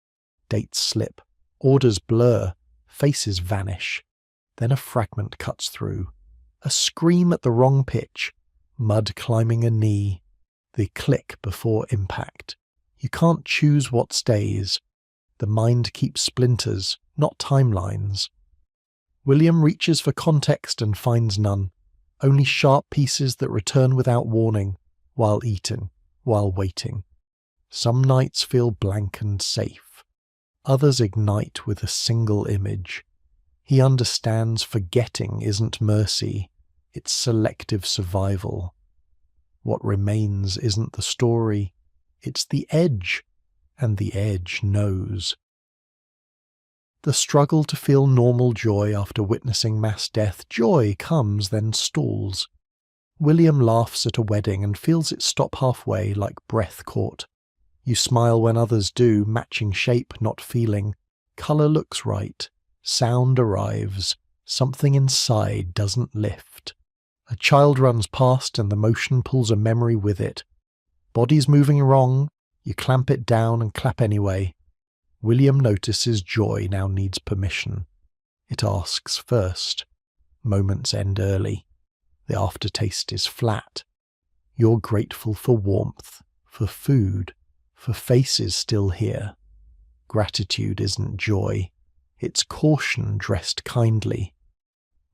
Dates slip, orders blur, faces vanish. Then a fragment cuts through. A scream at the wrong pitch, mud climbing a knee. The click before impact. You can't choose what stays. The mind keeps splinters, not timelines. William reaches for context and finds none. Only sharp pieces that return without warning, while eating, while waiting. Some nights feel blank and safe. Others ignite with a single image. He understands forgetting isn't mercy, it's selective survival. What remains isn't the story, it's the edge, and the edge knows. The struggle to feel normal joy after witnessing mass death, joy comes then stalls. William laughs at a wedding and feels it stop halfway like breath caught. You smile when others do, matching shape, not feeling. Colour looks right. Sound arrives. Something inside doesn't lift. A child runs past and the motion pulls a memory with it. Body's moving wrong. You clamp it down and clap anyway. William notices joy now needs permission. It asks first. Moments end early. The aftertaste is flat. You're grateful for warmth, for food, for faces still here. Gratitude isn't joy. It's caution dressed kindly.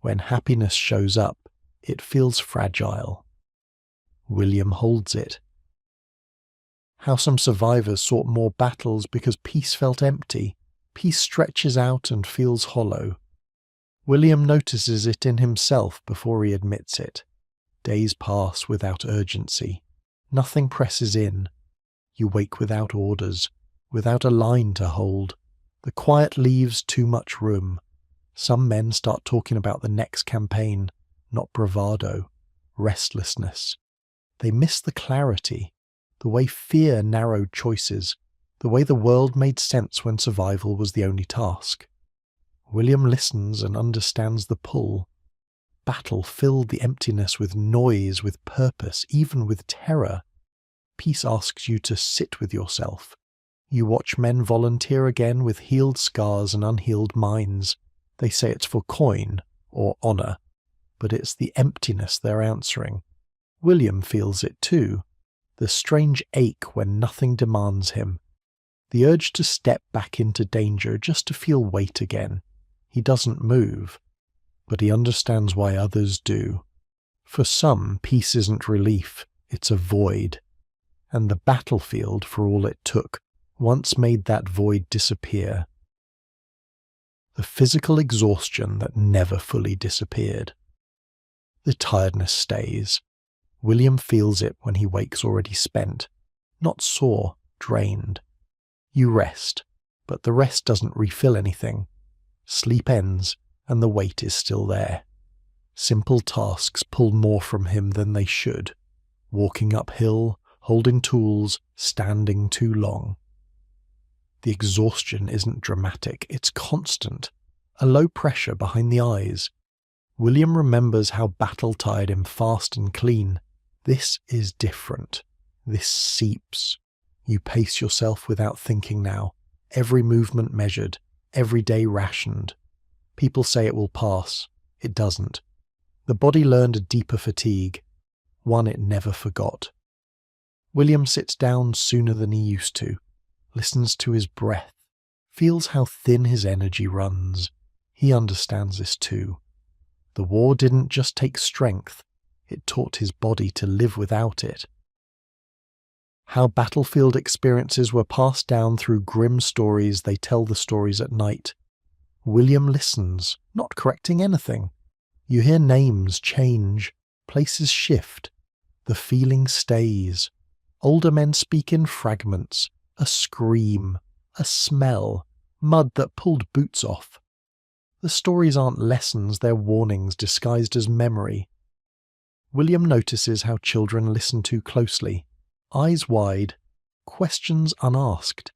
When happiness shows up, it feels fragile. William holds it. How some survivors sought more battles because peace felt empty. Peace stretches out and feels hollow. William notices it in himself before he admits it. Days pass without urgency. Nothing presses in. You wake without orders, without a line to hold. The quiet leaves too much room. Some men start talking about the next campaign, not bravado, restlessness. They miss the clarity, the way fear narrowed choices, the way the world made sense when survival was the only task. William listens and understands the pull. Battle filled the emptiness with noise, with purpose, even with terror. Peace asks you to sit with yourself. You watch men volunteer again with healed scars and unhealed minds. They say it's for coin or honour, but it's the emptiness they're answering. William feels it too. The strange ache when nothing demands him. The urge to step back into danger just to feel weight again. He doesn't move, but he understands why others do. For some, peace isn't relief, it's a void. And the battlefield, for all it took, once made that void disappear. The physical exhaustion that never fully disappeared. The tiredness stays. William feels it when he wakes already spent, not sore, drained. You rest, but the rest doesn't refill anything. Sleep ends, and the weight is still there. Simple tasks pull more from him than they should. Walking uphill, holding tools, standing too long. The exhaustion isn't dramatic, it's constant. A low pressure behind the eyes. William remembers how battle tired him fast and clean. This is different. This seeps. You pace yourself without thinking now. Every movement measured. Every day rationed. People say it will pass. It doesn't. The body learned a deeper fatigue. One it never forgot. William sits down sooner than he used to. Listens to his breath. Feels how thin his energy runs. He understands this too. The war didn't just take strength. It taught his body to live without it. How battlefield experiences were passed down through grim stories, they tell the stories at night. William listens, not correcting anything. You hear names change, places shift. The feeling stays. Older men speak in fragments, a scream, a smell, mud that pulled boots off. The stories aren't lessons, they're warnings disguised as memory. William notices how children listen too closely, eyes wide, questions unasked.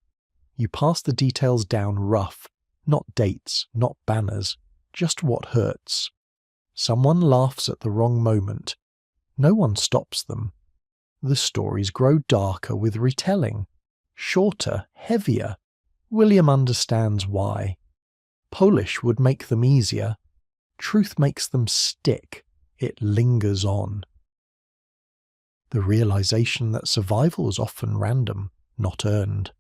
You pass the details down rough, not dates, not banners, just what hurts. Someone laughs at the wrong moment. No one stops them. The stories grow darker with retelling. Shorter, heavier. William understands why. Polish would make them easier. Truth makes them stick. It lingers on. The realization that survival is often random, not earned.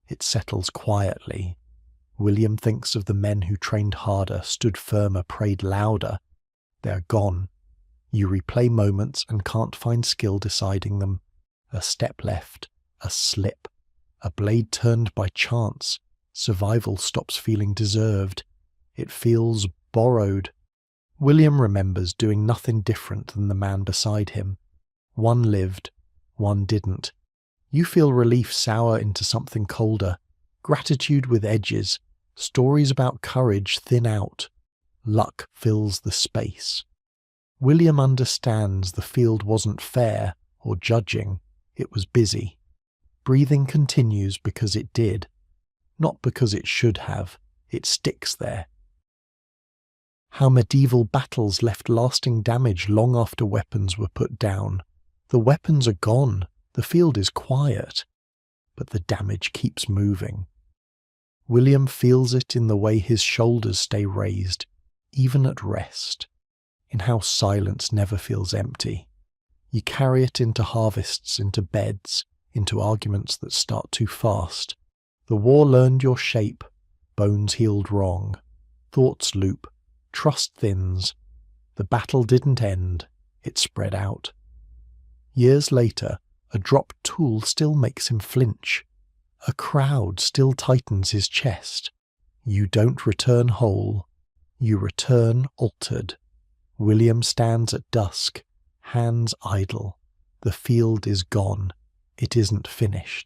It settles quietly. William thinks of the men who trained harder, stood firmer, prayed louder. They're gone. You replay moments and can't find skill deciding them. A step left, a slip, a blade turned by chance. Survival stops feeling deserved. It feels borrowed. William remembers doing nothing different than the man beside him. One lived, one didn't. You feel relief sour into something colder, gratitude with edges, stories about courage thin out. Luck fills the space. William understands the field wasn't fair or judging, it was busy. Breathing continues because it did, not because it should have. It sticks there. How medieval battles left lasting damage long after weapons were put down. The weapons are gone, the field is quiet, but the damage keeps moving. William feels it in the way his shoulders stay raised, even at rest, in how silence never feels empty. You carry it into harvests, into beds, into arguments that start too fast. The war learned your shape, bones healed wrong, thoughts loop, trust thins. The battle didn't end, it spread out. Years later, a dropped tool still makes him flinch. A crowd still tightens his chest. You don't return whole, you return altered. William stands at dusk, hands idle. The field is gone. It isn't finished.